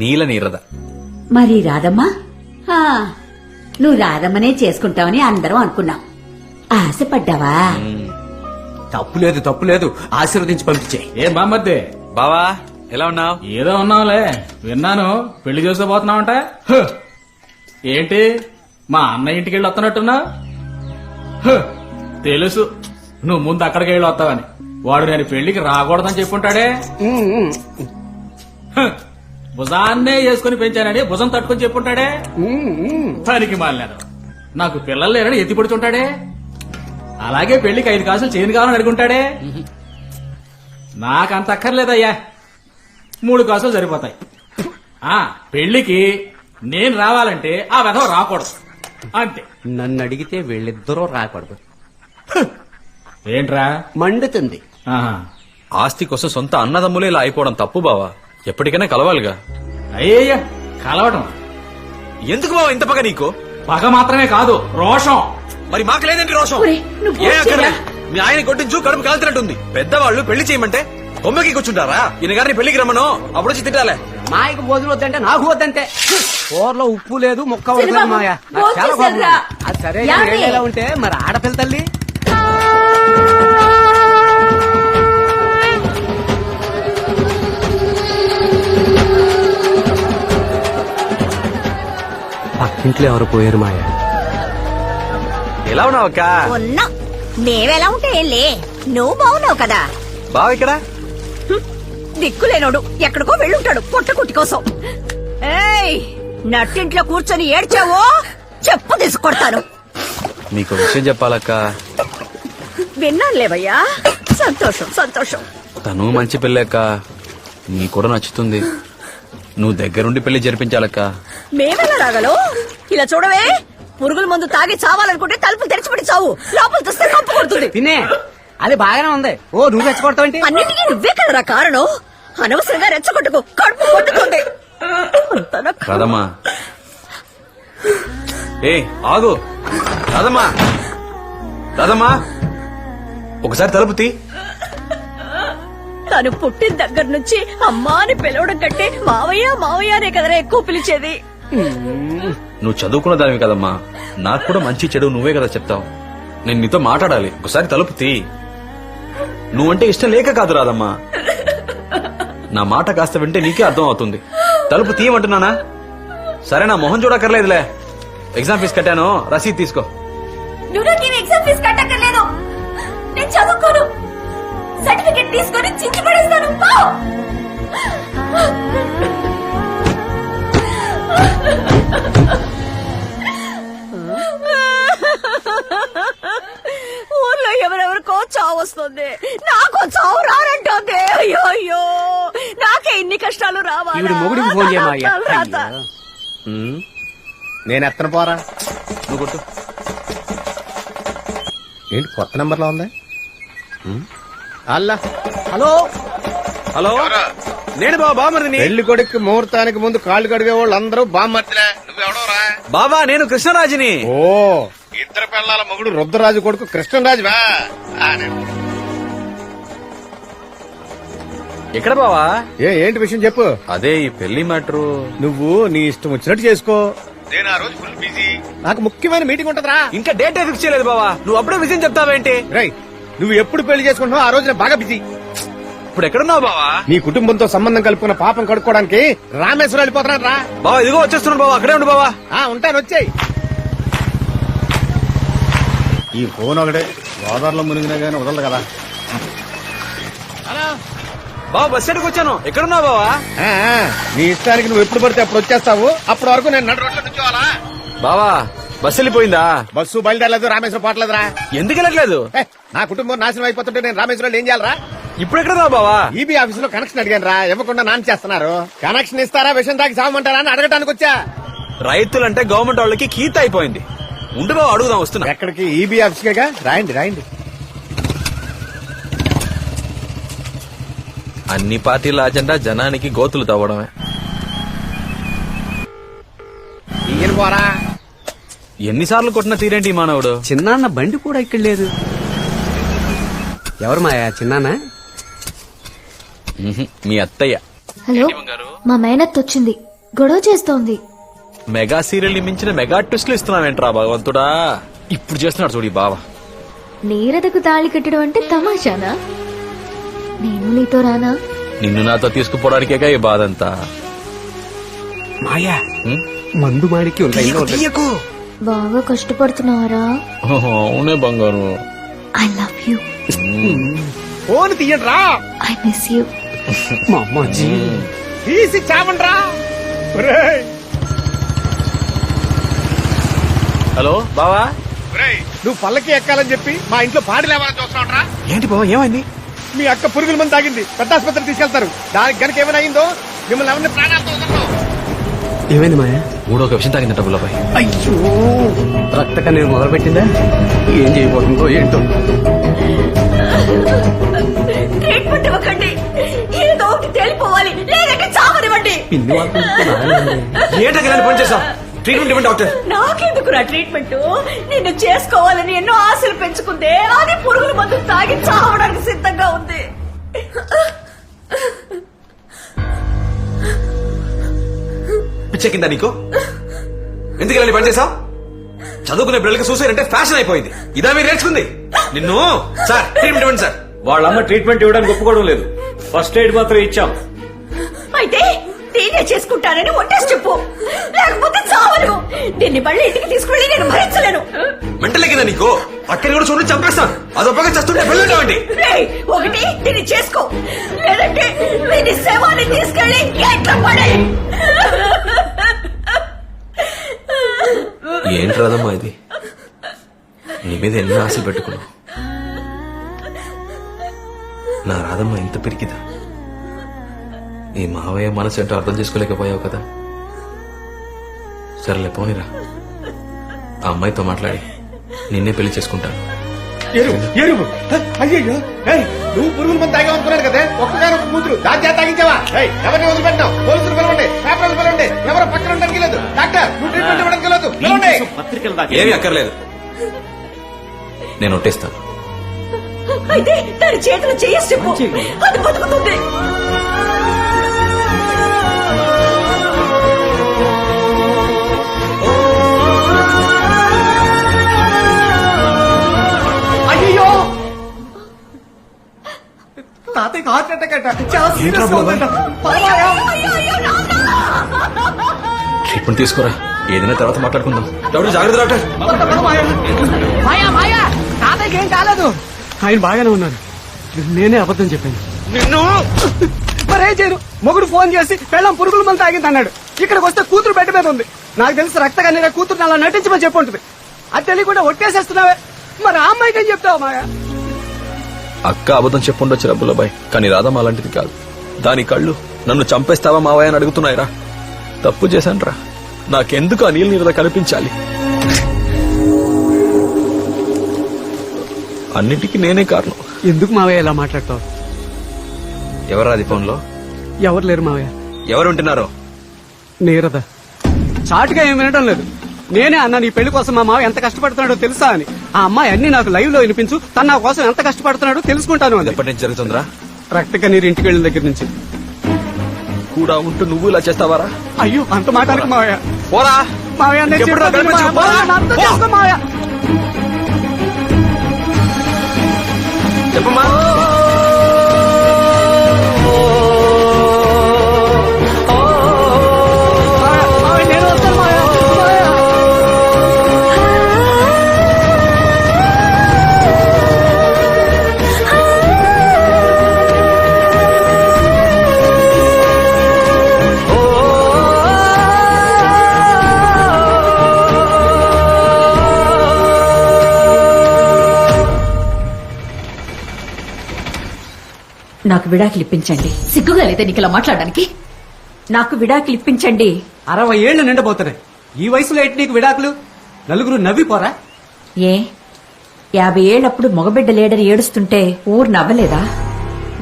నీల నీరద. మరి రాదమ్మా? ఆ, నువ్వు రాదమ్మనే చేసుకుంటావని అందరం అనుకున్నాం. ఆశపడ్డావా? తప్పులేదు తప్పులేదు, ఆశీర్వదించి పంపించే. ఏం బామ్మద్దే? బావా, ఎలా ఉన్నావు? ఏదో ఉన్నావులే. విన్నాను పెళ్లి చేసుకోబోతున్నావంట. హ్. ఏంటి మా అన్న ఇంటికి వెళ్ళి వస్తున్నట్టున్నావు? తెలుసు నువ్వు ముందు అక్కడికి వెళ్ళి వస్తావని. వాడు నేను పెళ్లికి రాకూడదని చెప్పుంటాడే. హ్. భుజాన్నే వేసుకుని పెంచానని భుజం తట్టుకొని చెప్పుంటాడే. పనికి మాలినాడు. నాకు పిల్లలు లేరని ఎత్తి పడుతుంటాడే. అలాగే పెళ్లికి 5 కాసులు చేయను కావాలని అడుగుంటాడే. నాకంత అక్కర్లేదయ్యా, 3 కాసులు సరిపోతాయి. ఆ పెళ్లికి నేను రావాలంటే ఆ వెధవ రాకూడదు అంతే. నన్ను అడిగితే వీళ్ళిద్దరూ రాకూడదు. ఏంట్రా మండుతుంది? ఆస్తి కోసం సొంత అన్నదమ్ములే ఇలా అయిపోవడం తప్పు బావా. ఎప్పటికైనా కలవాలిగా. అయ్యయ్యా, కలవటం ఎందుకు బావా ఇంత పగ నీకు? పగ మాత్రమే కాదు, రోషం. మరి మాకు లేదండి రోషం. ఒరేయ్, నువ్వు ఏ అక్కర్లే. చేయరా? మీ ఆయన కొట్టించు, కడుపు కాల్చినట్టుంది. పెద్దవాళ్ళు పెళ్లి చేయమంటే కొమ్మకి కూర్చుంటారా? ఈయన గారిని పెళ్లికి రమ్మను, అప్పుడు వచ్చి తిట్టాలే. మాయకు భోజనం వద్దంటే నాకు వద్దంటే. కూరలో ఉప్పు లేదు, ముక్క సినిమా ఉడకలేదు మాయా. నాకు భోజనం చాలా కోపం చేశారా? ఉంది. అది సరే ఏమండి? ఎలా ఉంటే మరి ఆడపిల్ల తల్లి. పక్కింట్లో ఎవరు పోయారు మాయా? ఎలా ఉన్నావు అక్క? ఉన్నా. మేమెలా ఉంటే లే, నువ్వు బాగున్నావు కదా. బావ ఇక్కడ దిక్కులేనోడు ఎక్కడికో వెళ్ళుంటాడు పొట్టకుట్టి కోసం. ఏయ్, నట్టింట్లో కూర్చొని ఏడ్చావో చెప్పు తీసుకొడతాను. నీకు విషయం చెప్పాలక్క. విన్నానులేవయ్యా. సంతోషం సంతోషం. తను మంచి పిల్లక్క, నీకు కూడా నచ్చుతుంది. నువ్వు దగ్గరుండి పెళ్లి జరిపించాలక్క. మేమెలా రాగలం? ఇలా చూడవే, పురుగుల మందు తాగి చావాలనుకుంటే తలుపులు తెరిచిపెట్టి చావు, లోపల చూస్తే కంపు కొడుతుంది. తినే అది బాగానే ఉంది. ఓ నువ్వు రెచ్చగొడతావంటే అన్నిటికీ నువ్వే కదరా కారణం. అనవసరంగా రెచ్చగొట్టుకు కడుపు కొట్టుకుంది. రాదమ్మా, ఏ ఆగు. రాదమ్మా, రాదమ్మా, ఒకసారి తలుపు తీ. తను పుట్టిన దగ్గర నుంచి అమ్మా అని పిలవడం కంటే మావయ్య మావయ్య అనే కదరా ఎక్కువ పిలిచేది. నువ్వు చదువుకున్న దానివి కదమ్మా, నాకు కూడా మంచి చెడు నువ్వే కదా చెప్తావు. నేను నీతో మాట్లాడాలి, ఒకసారి తలుపు తీ. నువ్వంటే ఇష్టం లేక కాదు రాదమ్మా, నా మాట కాస్త వింటే నీకే అర్థం అవుతుంది. తలుపు తీయమంటున్నానా? సరే, నా మొహం చూడక్కర్లేదులే. ఎగ్జామ్ ఫీజు కట్టాను, రసీదు తీసుకో. నువ్వు నాకు ఎగ్జామ్ ఫీజు కట్టక్కర్లేదు. నేను చదువుకోను. సర్టిఫికెట్ తీసుకొని చించి పడేస్తాను. ఊర్లో ఎవరెవరికో చావు వస్తుంది, నాకు చావు రానంటుంది. అయ్యో అయ్యో, నాకే ఇన్ని కష్టాలు రావాలి. ఈవిడ మొగుడికి ఫోన్ చేయమయ్యా. నేను ఎత్తన పోరా. నువ్వు కొట్టు. ఏంటి కొత్త నంబర్ లో ఉంది? అల్లా, హలో హలో, నేను బామర్దిని. పెళ్లి కొడుకు ముహూర్తానికి ముందు కాళ్ళు కడిగే వాళ్ళు అందరూ బామ్మర్తిలే. నువ్వెవడోరా? బాబా, నేను కృష్ణరాజుని. ఓ, ఇద్దరు పిల్లల మొగుడు రుద్రరాజు కొడుకు కృష్ణరాజువా? ఎక్కడ బావా? ఏంటి విషయం చెప్పు. అదే ఈ పెళ్లి మ్యాటరు. నువ్వు నీ ఇష్టం వచ్చినట్టు చేసుకో. నేను ఆ రోజు ఫుల్ బిజీ, నాకు ముఖ్యమైన మీటింగ్ ఉంటదిరా. ఇంకా డేట్ ఫిక్స్ చేయలేదు బావా, నువ్వు అప్పుడే విజయం చెప్తావేంటి? రై, నువ్వు ఎప్పుడు పెళ్లి చేసుకుంటున్నావు ఆ రోజు నేను బాగా బిజీ. ఇప్పుడు ఎక్కడున్నావు బావా? నీ కుటుంబంతో సంబంధం కలుపుకున్న పాపం కడుక్కోవడానికి రామేశ్వరం వెళ్ళిపోతున్నాను రా. బావా, ఇదిగో వచ్చేస్తున్నాను బావా, అక్కడే ఉండు బావా. ఉంటాను, వచ్చేయి. ఈ ఫోన్ ఒకటే గోదావరిలో మునిగినా గానీ వదలదు కదా. బావా, బస్ స్టాండ్కి వచ్చాను. ఎక్కడున్నావు బావా? నీ ఇష్టానికి నువ్వు ఎప్పుడు పడితే అప్పుడు వచ్చేస్తావు. అప్పటి వరకు నేను నడు రోడ్లో నుంచోవాలా? బావా, బస్సు వెళ్ళిపోయిందా? బస్సు బయలుదేరలేదు, రామేశ్వరం పోవట్లేదురా. ఎందుకు వెళ్ళట్లేదు? నా కుటుంబం నాశనం అయిపోతుంటే నేను రామేశ్వరంలో ఏం చేయాలరా? ఇప్పుడు ఎక్కడున్నావు బావా? ఈబీ ఆఫీస్ లో కనెక్షన్ అడిగాను రా, ఇవ్వకుండా నాన్న చేస్తున్నారు. కనెక్షన్ ఇస్తారా, విషయం దాకా చావమంటారా అని అడగటానికి వచ్చా. రైతులంటే గవర్నమెంట్ వాళ్ళకి కీత అయిపోయింది. ఉండు బావ, అడుగుదాం. వస్తున్నా. ఎక్కడికి? ఈబీ ఆఫీస్ కేగా. రాయండి రాయండి. అన్ని పార్టీల అజెండా జనానికి గోతులు తవ్వడమే. ఈయన పోరా. ఎన్నిసార్లు కొట్టిన తీరేంటి ఈ మానవుడు? చిన్నాన్న బండి కూడా ఇక్కడ లేదు. ఎవరు మాయా? చిన్నాన్న? మీ అత్తయ్య. హలో, మా మేనత్ వచ్చింది, గొడవ చేస్తోంది. మెగా సీరియల్ ని మించిన మెగా ట్విస్ట్లు ఇస్తున్నావేంట్రా భగవంతుడా? ఇప్పుడు చేస్తున్నాడు చూడు ఈ బావ. నీరదకు తాళి కట్టడం అంటే తమాషానా? నేను నీతో రానా? నిన్ను నాతో తీసుకుపోవడానికేగా ఈ బాధ అంతా. మాయా, మందు మాడికి బాగా కష్టపడుతున్నారా? అవునే బంగారు. I love you. ఫోన్ తీయండి రా. I miss you. మా అమ్మాజీ తీసి చావండి రా. హలో బావా, నువ్వు పల్లకి ఎక్కాలని చెప్పి మా ఇంట్లో పాడి లేవాలని చూస్తున్నావురా. ఏంటి బావా, ఏమైంది? మీ అక్క పురుగుల మంది తాగింది, పెద్ద ఆసుపత్రికి తీసుకెళ్తారు. దానికి గనక ఏమైనా అయిందో మిమ్మల్ని ఎవరిని ప్రాణాలతో వదలరు. ఏమైంది మాయా? మూడో ఒక విషయం తాగిందట బుల్లబాయ్. అయ్యో, రక్త కన్నీరు మొదలు పెట్టిందా? ఏం చేయబోతుందో ఏంటో. ట్రీట్మెంట్ ఇవ్వకండి, ఏదో ఒకటి తేలిపోవాలి, లేదంటే చావనివ్వండి. ఏంటో పని చేసా? ట్రీట్మెంట్ ఇవ్వండి డాక్టర్. నాకెందుకురా ట్రీట్మెంట్? నిన్ను చేసుకోవాలని ఎన్నో ఆశలు పెంచుకుందే, అది పురుగుల మందు తాగి చావడానికి సిద్ధంగా ఉంది. పిచ్చెక్కిందా నీకు? ఎందుకు పని చేసావు? చదువుకునే పిల్లలకి సూసైడ్ అంటే ఫ్యాషన్ అయిపోయింది. ఇదా మీరు నేర్చుకుంది? నిన్ను సార్ ట్రీట్మెంట్ ఇవ్వండి సార్. వాళ్ళమ్మ ట్రీట్మెంట్ ఇవ్వడానికి ఒప్పుకోవడం లేదు. ఫస్ట్ ఎయిడ్ మాత్రం ఇచ్చాం. అయితే నేనే చేసుకుంటానని ఒట్టేసి చెప్పు, లేకపోతే చావను. దీన్ని మళ్ళీ ఇంటికి తీసుకువెళ్ళి నేను భరించలేను. మెంటలెక్కిందా నీకు? అక్కడి కూడా చూడండి, చంపేస్తాను. అదొప్పగా చేస్తుంటే వెళ్ళండి. ఒకటి దీన్ని చేసుకో, లేదంటే వీడి శవాన్ని తీసుకెళ్లి ఎట్లా పడే. ఏంటి రాదమ్మా ఇది? నీ మీద ఎన్నో ఆశలు పెట్టుకున్నావు, నా రాధమ్మ ఇంత పిరికిదా? ఈ మావయ్య మనసు ఏంటో అర్థం చేసుకోలేకపోయావు కదా. సరేలే పోనిరా, ఆ అమ్మాయితో మాట్లాడి నిన్నే పెళ్లి చేసుకుంటాను. అయ్యో నువ్వు పురుగుల మంది తాగామనుకున్నాను కదా, ఒక్కగానొక్క కూతురు దాని తాగించావా? ఎవరిని వదిలిపెట్టావు? పోలీసులు పిలవండి, పేపర్లు పిలవండి, ఎవరు పక్కన ఉండడానికి లేదు. డాక్టర్ నువ్వు ట్రీట్మెంట్ ఇవ్వడానికి లేదు. పిలవండి. ఏమీ అక్కర్లేదు, నేను ఒట్టేస్తాను. అయితే దాని చేతులు చేయేసి చెప్పు, అది బతుకుతుంది. అయ్యో తాతయ్యకి హార్ట్ అటాక్ అట. చాలా సీరియస్ గా ఉందట. ట్రీట్మెంట్ తీసుకోరా, ఏదైనా తర్వాత మాట్లాడుకుందాం. జాగ్రత్త డాక్టర్. తాతయ్యకి ఏం కాలేదు, ఆయన బాగానే ఉన్నారు. నేనే అబద్ధం చెప్పాను. నిన్ను మరేం చేయను. మొగుడు ఫోన్ చేసి పెళ్ళం పురుగుల మంది తాగింది అన్నాడు. ఇక్కడికి వస్తే కూతురు బెడ్ మీద ఉంది. నాకు తెలిసి రక్త కన్నీర కూతురు అలా నటించమని చెప్పి ఉంటుంది. అది తెలియకుండా ఒట్టేసేస్తున్నావే. మరి ఆ అమ్మాయికి ఏం చెప్తావు మాయా? అక్క అబద్ధం చెప్పుండొచ్చు రబ్బులబాయ్, కానీ రాధమ్మ అలాంటిది కాదు. దాని కళ్ళు నన్ను చంపేస్తావా మావయ్య అని అడుగుతున్నాయిరా. తప్పు చేశానురా, నాకెందుకు ఆ నీళ్ళ నీరద కనిపించాలి? అన్నిటికీ నేనే కారణం. ఎందుకు మావయ్య ఇలా మాట్లాడతావు? ఎవరాది ఫోన్లో? ఎవరు లేరు మావయ్య. ఎవరు ఉంటున్నారో? నీరద చాటుగా ఏం వినడం లేదు. నేనే అన్నా నీ పెళ్లి కోసం మా మావ ఎంత కష్టపడుతున్నాడో తెలుసా అని. ఆ అమ్మాయి అన్ని నాకు లైవ్ లో వినిపించు, తన నా కోసం ఎంత కష్టపడుతున్నాడో తెలుసుకుంటాను అని. ఎప్పటి నుంచి జరుగుతుందిరా? రక్త కన్నీరు ఇంటికి వెళ్ళిన దగ్గర నుంచి. కూడా ఉంటూ నువ్వు ఇలా చేస్తావారా? అయ్యో అంత మాట్లాడకు మావయ్య. పోరా మావయ్య, నేను ఇంకెప్పుడు చెప్పేది కనిపించకు, మావయ్య. పోరా. నన్ను అర్థం చేసుకో మావయ్య. చెప్పమ్మా. మావయ్య, నేను వస్తాను మావయ్య. మావయ్య. నాకు విడాకులు ఇప్పించండి. సిగ్గుగా లేదా నీకు ఇలా మాట్లాడడానికి? నాకు విడాకులు ఇప్పించండి. 60 ఏళ్లు నిండబోతున్నాయి. ఈ వయసులో ఏంటి నీకు విడాకులు? నలుగురు నవ్విపోరా? ఏ 50 ఏళ్లప్పుడు మగబిడ్డ లేడని ఏడుస్తుంటే ఊరు నవ్వలేదా?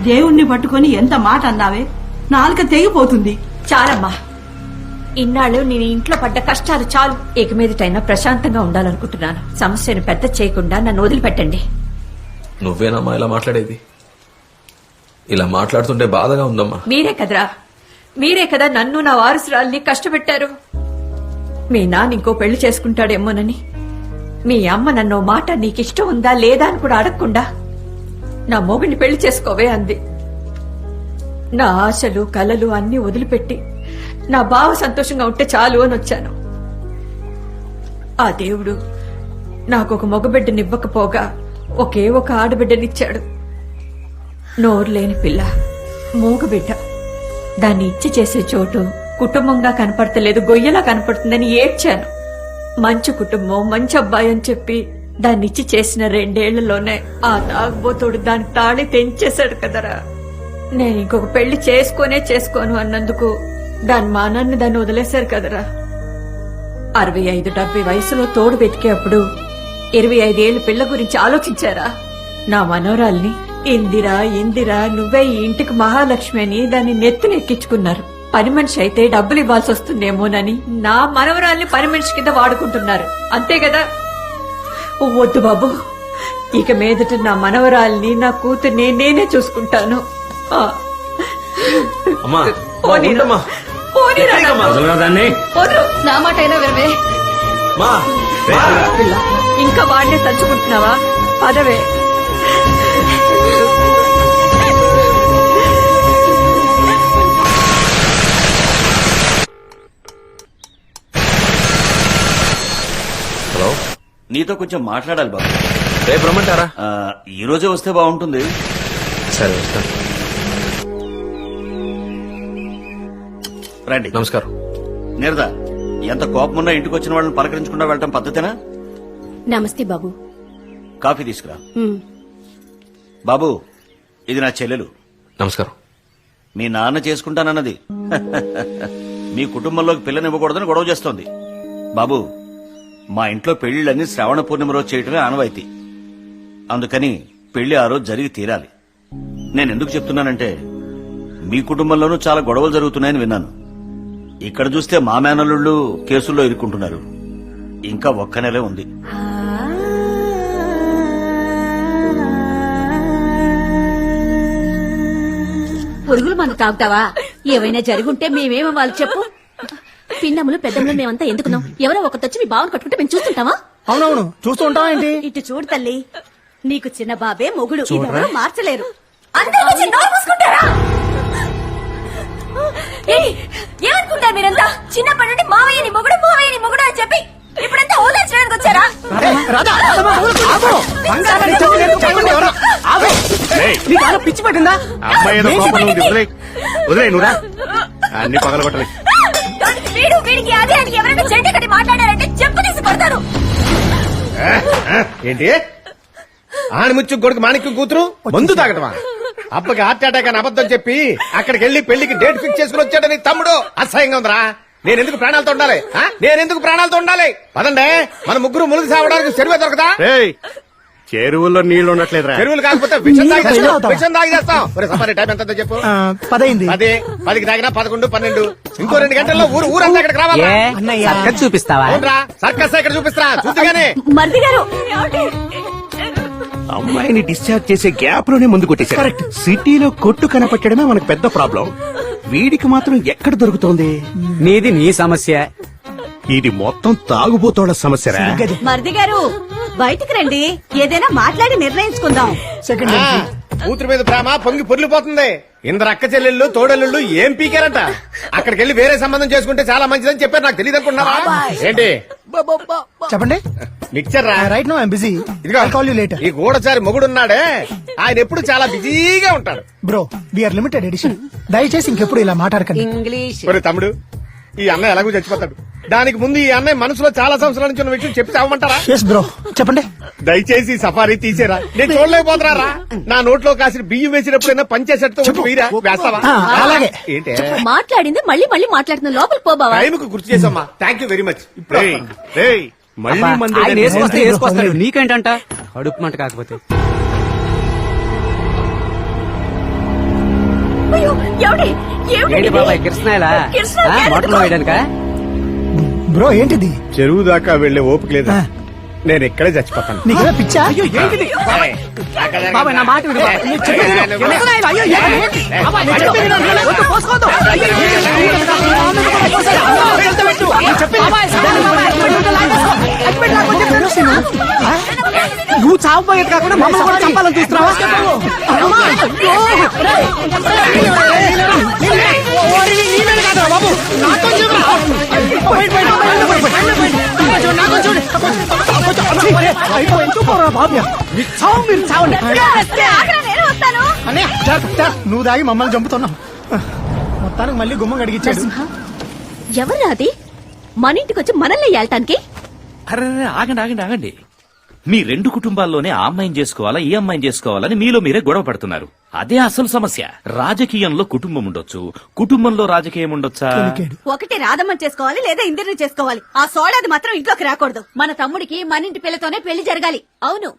దేవుణ్ణి పట్టుకుని ఎంత మాట అన్నావే, నాలుక తెగిపోతుంది. చాలమ్మా, ఇన్నాళ్ళు నేను ఇంట్లో పడ్డ కష్టాలు చాలు. ఇక మీదటైనా ప్రశాంతంగా ఉండాలనుకుంటున్నాను. సమస్యను పెద్ద చేయకుండా నన్ను వదిలిపెట్టండి. నువ్వేనమ్మా ఇలా మాట్లాడేది? ఇలా మాట్లాడుతుంటే బాధగా ఉందమ్మా. మీరే కదా నన్ను నా వారసురాల్ని కష్టపెట్టారు. మీ నాన్న ఇంకో పెళ్లి చేసుకుంటాడేమోనని మీ అమ్మ నన్ను మాట నీకిష్టం ఉందా లేదా అని కూడా అడగకుండా నా మొగుడిని పెళ్లి చేసుకోవే అంది. నా ఆశలు కలలు అన్ని వదిలిపెట్టి నా బావ సంతోషంగా ఉంటే చాలు అని వచ్చాను. ఆ దేవుడు నాకొక మగబిడ్డనివ్వకపోగా ఒకే ఒక ఆడబిడ్డనిచ్చాడు. నోరు లేని పిల్ల, మూగబిడ్డ. దాన్ని ఇచ్చి చేసే చోటు కుటుంబంగా కనపడతలేదు, గొయ్యలా కనపడుతుందని ఏడ్చాను. మంచి కుటుంబం, మంచి అబ్బాయి అని చెప్పి దాన్ని ఇచ్చి చేసిన 2 ఏళ్లలోనే ఆ తాగుబోతోడు దాని తాళి తెంచేశాడు కదరా. నేను ఇంకొక పెళ్లి చేసుకోను అన్నందుకు దాని మానాన్ని దాన్ని వదిలేశారు కదరా. 65-70 వయసులో తోడు వెతికేప్పుడు 25 ఏళ్ల పిల్ల గురించి ఆలోచించారా? నా మనోరాల్ని ఇందిరా నువ్వే ఈ ఇంటికి మహాలక్ష్మి అని దాన్ని నెత్తినెక్కించుకున్నారు. పని మనిషి అయితే డబ్బులు ఇవ్వాల్సి వస్తుందేమోనని నా మనవరాల్ని పని మనిషి కింద వాడుకుంటున్నారు. అంతే కదా? వద్దు బాబు, ఇక మీదట నా మనవరాల్ని నా కూతుర్ని నేనే చూసుకుంటాను. నా మాట అయినా వినవే. ఇంకా వాడినే తలుచుకుంటున్నావా? పదవే. హలో, నీతో కొంచెం మాట్లాడాలి బాబు. రేపు రమ్మంటారా? ఈ రోజే వస్తే బాగుంటుంది. సరే వస్తా. రండి. నమస్కారం. నీరదా, ఎంత కోపమున్నా ఇంటికి వచ్చిన వాళ్ళని పలకరించకుండా వెళ్ళటం పద్ధతేనా? నమస్తే బాబు. కాఫీ తీసుకురా. బాబు, ఇది నా చెల్లెలు. నమస్కారం. మీ నాన్న చేసుకుంటానన్నది. మీ కుటుంబంలోకి పిల్లనివ్వకూడదని గొడవ చేస్తోంది. బాబు, మా ఇంట్లో పెళ్లిళ్ళన్నీ శ్రావణ పూర్ణిమ రోజు చేయటమే ఆనవాయితీ. అందుకని పెళ్లి ఆ రోజు జరిగి తీరాలి. నేను ఎందుకు చెప్తున్నానంటే మీ కుటుంబంలోనూ చాలా గొడవలు జరుగుతున్నాయని విన్నాను. ఇక్కడ చూస్తే మా మేనల్లుళ్ళు కేసుల్లో ఇరుక్కుంటున్నారు. ఇంకా ఒక్క నెలే ఉంది. పురుగులు మందు తాగుతావా? ఏవైనా జరుగుంటే మేమేమో వాళ్ళు చెప్పు. పిన్నములు పెద్దములు మేమంతా ఎందుకున్నాం? ఎవరో ఒకతొచ్చి మీ బావను కట్టుకుంటే మేము చూస్తుంటావా? అవునవును, చూస్తూ ఉంటాం ఏంటి? ఇటు చూడు తల్లి, నీకు చిన్న బాబే మొగుడు. ఇదెవరూ మార్చలేరు. అందరూ వచ్చి నోరు మూసుకుంటారా? ఏమనుకుంటారు మీరంతా? చిన్నప్పటి నుండి మావయ్యని మొగుడు అని చెప్పి ఇప్పుడంతా ఓదార్చడానికి వచ్చారా? పిచ్చి పట్టిందా? అమ్మాయి ఏదో కోపంలో ఉంది. వదిలే నువ్వురా, అన్ని పగలగొట్టలే. వీడికి అదే అని ఎవరైనా చెడ్డ కట్టి మాట్లాడారంటే చెప్పు తీసి పడతారు. ఏంటి ఆణిముచ్చు కొడుకు మాణిక్యం కూతురు మందు తాగటమా? అబ్బకి హార్ట్ అటాక్ అని అబద్ధం చెప్పి అక్కడికి వెళ్లి పెళ్లికి డేట్ ఫిక్స్ చేసుకుని వచ్చాడని తమ్ముడు. అసహ్యంగా ఉందిరా. నేనెందుకు ప్రాణాలతో ఉండాలి? పదండే, మన ముగ్గురు ములుగు సావడానికి చెరువే దొరకదా? చెరువుల్లో నీళ్లు ఉండట్లేదురా. చెరువులు కాకపోతే విషం తాగి చేస్తాం. సఫారీ టైం ఎంత చెప్పు? 10కి తాగినా 11, 12. ఇంకో 2 గంటల్లో ఊరంతా ఇక్కడికి రావాలి. చూపిస్తావా? సర్కస్ ఇక్కడ చూపిస్తా చూద్దుగానే. మరిది గారు, అమ్మాయిని డిశ్చార్జ్ చేసే గ్యాప్ లోనే ముందు కొట్టేశారు. సిటీలో కొట్టు కనపట్టడమే మనకు పెద్ద ప్రాబ్లం. వీడికి మాత్రం ఎక్కడ దొరుకుతోంది? నీది నీ సమస్య. ఇది మొత్తం తాగుబోతోళ్ల సమస్యరా? మరిది గారు బయటికి రండి, ఏదైనా మాట్లాడి నిర్ణయించుకుందాం. కూతురు మీద ప్రేమ పొంగి పొర్లిపోతుంది. ఇందరు అక్క చెల్లెళ్ళు తోడెల్లుళ్ళు ఏం పీకారంట. అక్కడికి వెళ్లి వేరే సంబంధం చేసుకుంటే చాలా మంచిదని చెప్పారు. నాకు తెలియదు అనుకుంటున్నారా ఏంటి? చెప్పండి. మిక్చర్ రా. Right no I am busy. ఇదిగో ఈ గూడచారి మొగుడున్నాడే, ఆయన ఎప్పుడు చాలా బిజీగా ఉంటాడు. Bro, we are limited edition. దయచేసి ఇంకెప్పుడు ఇలా మాట్లాడకండి. ఒరే తమ్ముడు, ఈ అన్నయ్య ఎలాగో చచ్చిపోతాడు. దానికి ముందు ఈ అన్నయ్య మనసులో చాలా సంవత్సరాల నుంచి ఉన్న విషయం చెప్పి చావమంటారా? బ్రో చెప్పండి. దయచేసి సఫారీ తీసేరా. నేను చూడలేకపోతున్నారా? నా నోట్లో కాసిన బియ్యం వేసినప్పుడైనా పంచేసెట్తో వీరా వేస్తావా? అలాగే. ఏంటి మాట్లాడింది మళ్ళీ మాట్లాడుతున్నా. లోపలికి పోబావా? టైంకు గుర్తు చేసమ్మా. Thank you very much. మళ్ళీ ఆయన వేసుకొస్తాడు. నీకేంటంట కడుపు మంట కాకపోతే. ఏంటి బాబాయ్ కృష్ణాయలా మోటార్లో వేయడానికా? బ్రో ఏంటిది? చెరువు దాకా వెళ్లే ఓపిక లేదా? నేను ఇక్కడే చచ్చిపోతాను. నీకు పిచ్చా? బాబాయ్ నా మాట విను. నువ్వు చావపోయేది కాకుండా మమ్మల్ని కూడా చంపాలని చూస్తున్నావా? నువ్వు దాగి మమ్మల్ని చంపుతున్నావు. మొత్తానికి మళ్ళీ గుమ్మం గడిగించాడు. ఎవరు అది మన ఇంటికి వచ్చి మనల్ని ఏల్టానికి? అరే ఆగండి. మీ 2 కుటుంబాల్లోనే ఆ అమ్మాయిని చేసుకోవాలా ఈ అమ్మాయిని చేసుకోవాలని మీలో మీరే గొడవ పడుతున్నారు. అదే అసలు సమస్య. రాజకీయంలో కుటుంబం ఉండొచ్చు, కుటుంబంలో రాజకీయం ఉండొచ్చా? ఒకటి రాధమ్మని చేసుకోవాలి, లేదా ఇందిరిని చేసుకోవాలి. ఆ సోడాది మాత్రం ఇంట్లోకి రాకూడదు. మన తమ్ముడికి మన ఇంటి పిల్లతోనే పెళ్లి జరగాలి. అవును.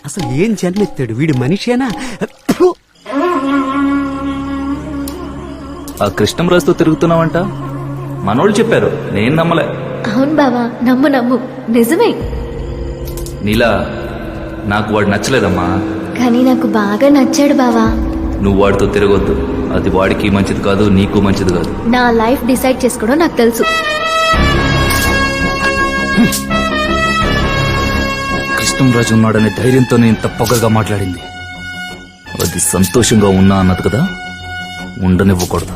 అసలు ఏం జన్మెత్తాడు వీడి? మనిషేనా? ఆ కృష్ణంరాజుతో తిరుగుతున్నావంట మనోళ్ళు చెప్పారు, నేను నమ్మలే. అవును బావా, నమ్ము నిజమే. నీలా నాకు వాడు నచ్చలేదమ్మా. కానీ నాకు బాగా నచ్చాడు బావా. నువ్వు వాడితో తిరగొద్దు. అది వాడికి మంచిది కాదు, నీకు మంచిది కాదు. నా లైఫ్ డిసైడ్ చేసుకోవడం నాకు తెలుసు. కృష్ణంరాజు ఉన్నాడనే ధైర్యంతో నేను ఇంత పొగగా మాట్లాడింది. అది సంతోషంగా ఉన్నా అన్నది కదా, ఉండనివ్వకూడదు.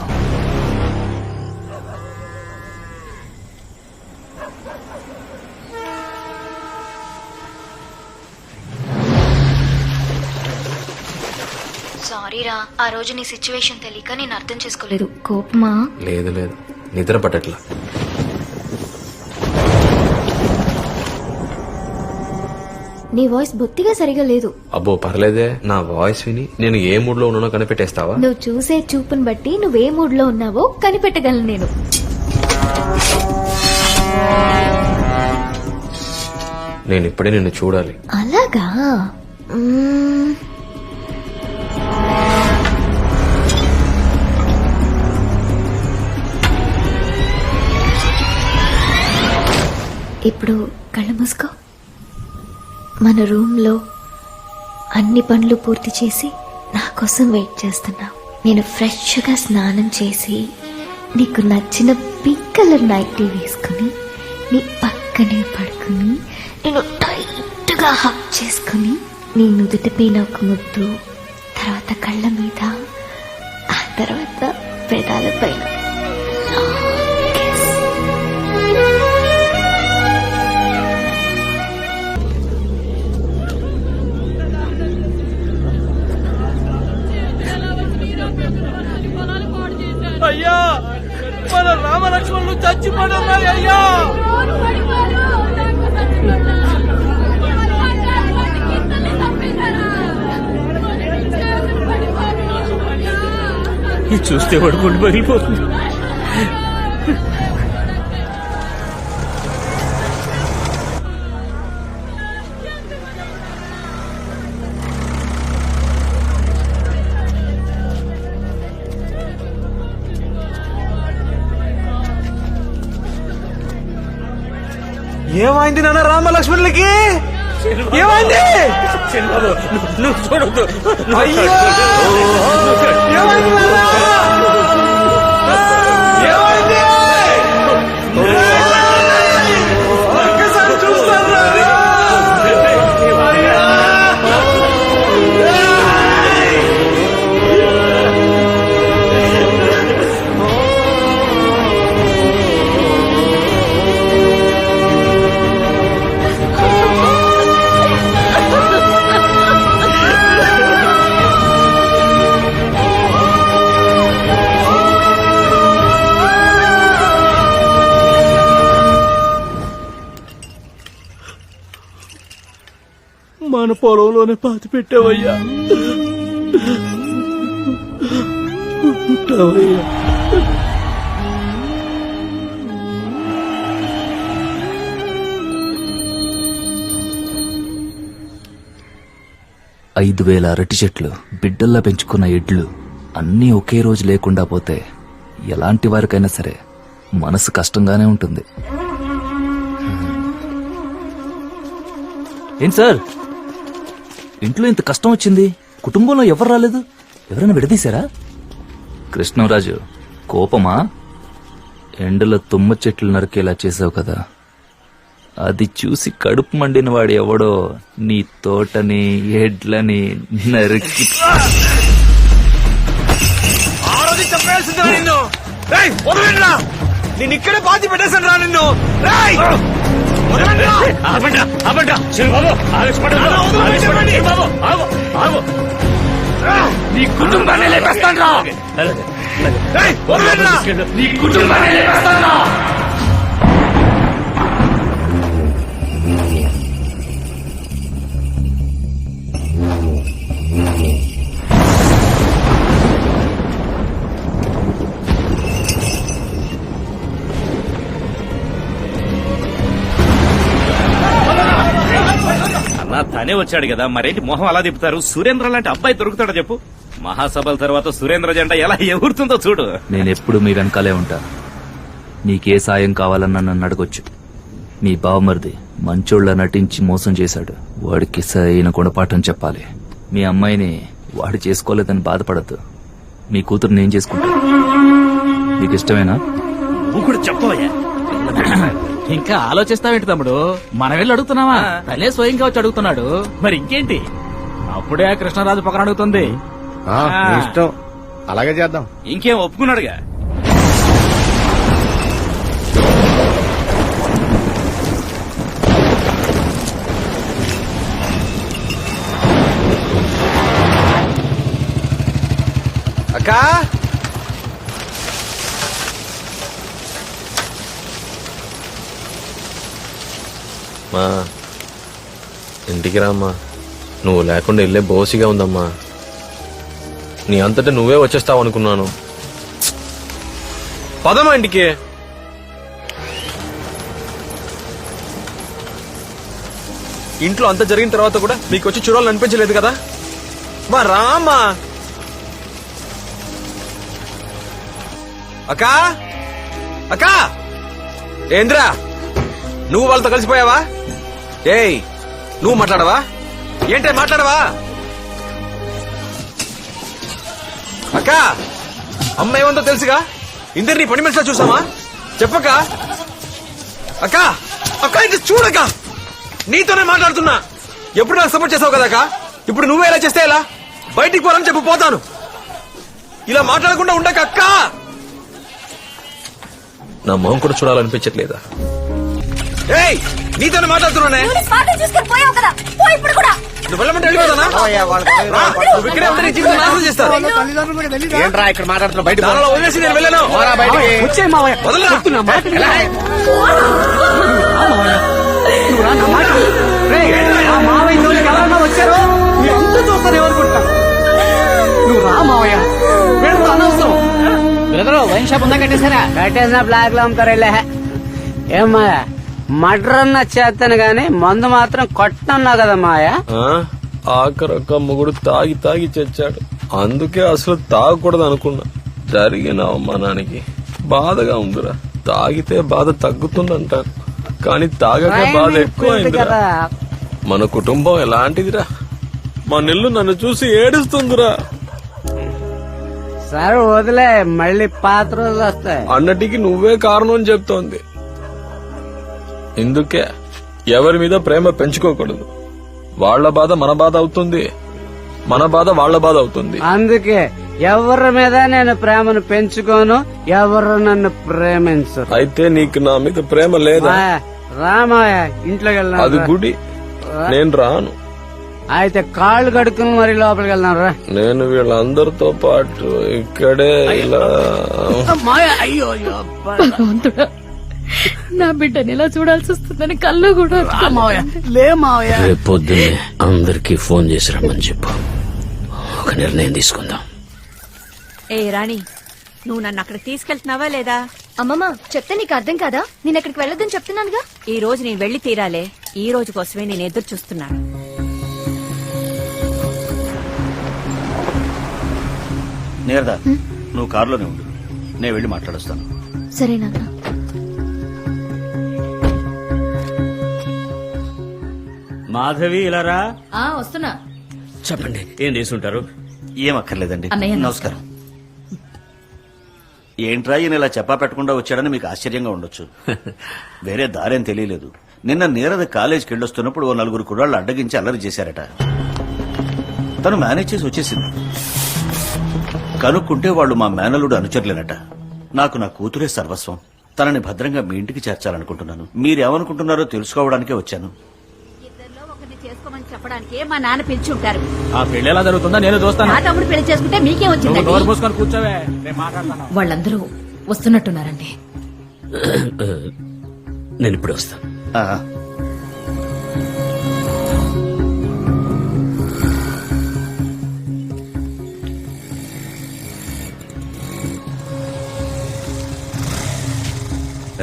ఆ రోజు నీ సిచ్యువేషన్ తెలియక నేను అర్థం చేసుకోలేదు. కోపమా? లేదు లేదు, నిద్ర పట్టట్లా. నీ వాయిస్ బొత్తిగా సరిగా లేదు. అబ్బో పర్లేదే, నా వాయిస్ విని నేను ఏ మూడ్ లో ఉన్నానో కనిపెట్టేస్తావా? నువ్వు చూసే చూపుని బట్టి నువ్వే మూడ్ లో ఉన్నావో కనిపెట్టగలను నేను. నేను ఇప్పుడే నిన్ను చూడాలి. అలాగా? ఇప్పుడు కళ్ళు మూసుకో. మన రూమ్ లో అన్ని పనులు పూర్తి చేసి నా కోసం వెయిట్ చేస్తున్నావు. నేను ఫ్రెష్ గా స్నానం చేసి నీకు నచ్చిన పింక్ కలర్ నైటీ వేసుకుని నీ పక్కనే పడుకుని నేను టైట్ గా హక్ చేసుకుని నీ నుదుటి పైన ఒక ముద్దు, తర్వాత కళ్ళ మీద, ఆ తర్వాత పెదాల పైన. అయ్యా, మన రామలక్ష్మణులు చచ్చిపోతున్నారు అయ్యా. ఇది చూస్తే వాడు గుండె పగిలిపోతుంది. ఏమైంది నాన్న రామలక్ష్మణులకి? ఏమైంది? నువ్వు చూడొద్దు. అయ్యో! ఏమైంది నాన్న? ఏమైంది? ఒక్కసారి చూస్తాను. మన పొలంలోనే పాతి పెట్టావయ్యా. ఉంటావయ్యా. 5,000 అరటి చెట్లు, బిడ్డల్లా పెంచుకున్న ఎడ్లు అన్నీ ఒకే రోజు లేకుండా పోతే ఎలాంటి వారికైనా సరే మనసు కష్టంగానే ఉంటుంది. ఏం సార్, ఇంట్లో ఇంత కష్టం వచ్చింది, కుటుంబంలో ఎవరు రాలేదు? ఎవరైనా విడదీశారా? కృష్ణరాజు, కోపమా? ఎండలో తుమ్మ చెట్లు నరికేలా చేసావు కదా, అది చూసి కడుపు మండిన వాడు ఎవడో నీ తోటని ఎడ్లని నరికి నేను ఇక్కడే పాతి పెట్టేశాను రా నిన్ను. నీ కుటుంబాన్ని లేపేస్తాను రా. నీ కుటుంబాన్ని లేపేస్తాను. అన్నా తనే వచ్చాడు కదా, మరేంటి మొహం అలా తిప్పుతారు? సురేంద్ర లాంటి అబ్బాయి దొరుకుతాడా చెప్పు? మహాసభల తర్వాత సురేంద్ర జెండా ఎలా ఎగురుతుందో చూడు. నేనెప్పుడు మీ వెనకాలే ఉంటా. నీకే సాయం కావాలన్నా నన్ను అడగొచ్చు. మీ బావమరిది మంచోళ్ళ నటించి మోసం చేశాడు, వాడికి సరైన గుణపాఠం చెప్పాలి. మీ అమ్మాయిని వాడు చేసుకోలేదని బాధపడద్దు. మీ కూతురు నేను చేసుకుంటా. నీకు ఇష్టమేనా? నువ్వు కూడా చెప్పవయ్యా. ఇంకా ఆలోచిస్తావేంటి తమ్ముడు? మనం వెళ్ళి అడుగుతున్నావా? తనే స్వయంగా వచ్చి అడుగుతున్నాడు. మరి ఇంకేంటి? అప్పుడే కృష్ణరాజు పక్కన అడుగుతుంది. ఇష్టం, అలాగే చేద్దాం. ఇంకేం ఒప్పుకున్నాడుగా. అక్కా మా ఇంటికి రామ్మా. నువ్వు లేకుండా వెళ్ళే బోసిగా ఉందమ్మా. నీ అంతటా నువ్వే వచ్చేస్తావు అనుకున్నాను. పదమా ఇంటికి. ఇంట్లో అంత జరిగిన తర్వాత కూడా మీకు వచ్చి చూడాలని అనిపించలేదు కదా? మా రామ్మా. అక్కా అక్కా ఏంద్రా నువ్వు వాళ్ళతో కలిసిపోయావా? ఏయ్ నువ్వు మాట్లాడవా? ఏంటే మాట్లాడవా? అక్కా అమ్మ ఏమందో తెలుసుగా. ఇందరినీ పని మనిషిలో చూసామా? చెప్పక్క. అక్క అక్క ఇది చూడక నీతోనే మాట్లాడుతున్నా. ఎప్పుడు నాకు సపోర్ట్ చేసావు కదా అక్క. ఇప్పుడు నువ్వే ఇలా చేస్తే ఎలా? బయటికి పోవాలని చెప్పి పోతాను. ఇలా మాట్లాడకుండా ఉండక అక్క. నా మొహం కూడా చూడాలనిపించట్లేదా? ఏయ్ నీతోనే మాట్లాడుతున్నానే. నువ్వు వెళ్ళమంటే వెళ్ళిపోతానా? నువ్వు ఇక్కడే ఉంటే నీ జీవితం నాశనం చేస్తావు. ఏంట్రా ఇక్కడ మాట్లాడుతున్నావు? బయట దానిలో వదిలేసి నేను వెళ్ళాను. వచ్చే మావయ్య వదలరా. చెప్తున్నా, మాట విను. నువ్వు రా, నా మాట విను. రేయ్, ఆ మావయ్య జోలికి ఎవరన్నా వచ్చారో మీరంతా చూస్తారు ఎవరుకుంటా. నువ్వు రా మావయ్య, వీళ్ళతో అనవసరం. బ్రదరు వైన్ షాప్ ఉందా కట్టేశారా? కట్టేసిన బ్లాక్ లో అమ్ముతారులే. ఏం మాయా మర్డర్ అన్న చేస్తాను గాని మందు మాత్రం కొట్టన్నావు కదా మాయా. ఆఖరొక్క మొగుడు తాగి తాగి చచ్చాడు. అందుకే అసలు తాగకూడదు అనుకున్నా. జరిగిన అవమానానికి బాధగా ఉందిరా. తాగితే బాధ తగ్గుతుందంటారు కానీ తాగక బాధ ఎక్కువైందిరా. మన కుటుంబం ఎలాంటిదిరా. మా నిల్లు నన్ను చూసి ఏడుస్తుందిరా. సరే వదిలే, మళ్ళీ పాత రోజులు వస్తాయి. అన్నటికి నువ్వే కారణం చెప్తోంది. ఇందుకే ఎవరి మీద ప్రేమ పెంచుకోకూడదు. వాళ్ల బాధ మన బాధ అవుతుంది, మన బాధ వాళ్ల బాధ అవుతుంది. అందుకే ఎవరి మీద నేను ప్రేమను పెంచుకోను, ఎవరు నన్ను ప్రేమించరు. అయితే నీకు నా మీద ప్రేమ లేదా? రామాయ ఇంట్లోకి అది వెళ్దాం. గుడి, నేను రాను. అయితే కాళ్ళు కడుక్కుని మరి లోపలికి వెళ్దాం రా. నేను వీళ్ళందరితో పాటు ఇక్కడే ఇలా అయ్యో అయ్యో భగవంతుడా, నా బిడ్డని ఎలా చూడాల్సి వస్తుందని కళ్ళు కూడా లే మావయ్య. రేపు పొద్దున్నే అందరికీ ఫోన్ చేసి రమ్మని చెప్పు. ఒక నిర్ణయం తీసుకుందాం. ఏ రాణి, నువ్వు నన్ను అక్కడికి తీసుకెళ్తున్నావా లేదా? అమ్మమ్మ చెప్తే నీకు అర్థం కాదా? నేను అక్కడికి వెళ్ళొద్దని చెప్తున్నానుగా. ఈ రోజు నేను వెళ్లి తీరాలే. ఈ రోజు కోసమే నేను ఎదురు చూస్తున్నాను. నేరదా నువ్వు కారులోనే ఉండు, నేను వెళ్ళి మాట్లాడొస్తాను. సరే నాన్న. మాధవి ఇలారా. వస్తున్నా. చెప్పండి, ఏం చేసుంటారు? ఏం అక్కర్లేదండి. అన్నయ్య, నమస్కారం. ఏంట్రా ఈయన ఇలా చెప్పా పెట్టకుండా వచ్చాడని మీకు ఆశ్చర్యంగా ఉండొచ్చు. వేరే దారేం తెలియలేదు. నిన్న నీరద కాలేజీకి వెళ్ళొస్తున్నప్పుడు ఓ నలుగురు కుర్రాళ్ళు అడ్డగించి అల్లరి చేశారట. తను మేనేజ్ చేసి వచ్చేసింది. కనుక్కుంటే వాళ్ళు మా మేనలుడు అనుచరులేనట. నాకు నా కూతురే సర్వస్వం. తనని భద్రంగా మీ ఇంటికి చేర్చాలనుకుంటున్నాను. మీరేమనుకుంటున్నారో తెలుసుకోవడానికే వచ్చాను. ఇద్దరిలో ఒకరిని చేసుకోమని చెప్పడానికే మా నాన్న పిలిచి ఉంటారు. ఆ పెళ్లి ఎలా జరుగుతుందా నేను చూస్తాను. నా తమ్ముడు పెళ్లి చేసుకుంటే మీకేం నువ్వు వచ్చింది? నోరు మూసుకొని కూర్చోవే, నేను మాట్లాడతాను. వాళ్ళందరూ వస్తున్నట్టున్నారండి. నేను ఇప్పుడు వస్తాను.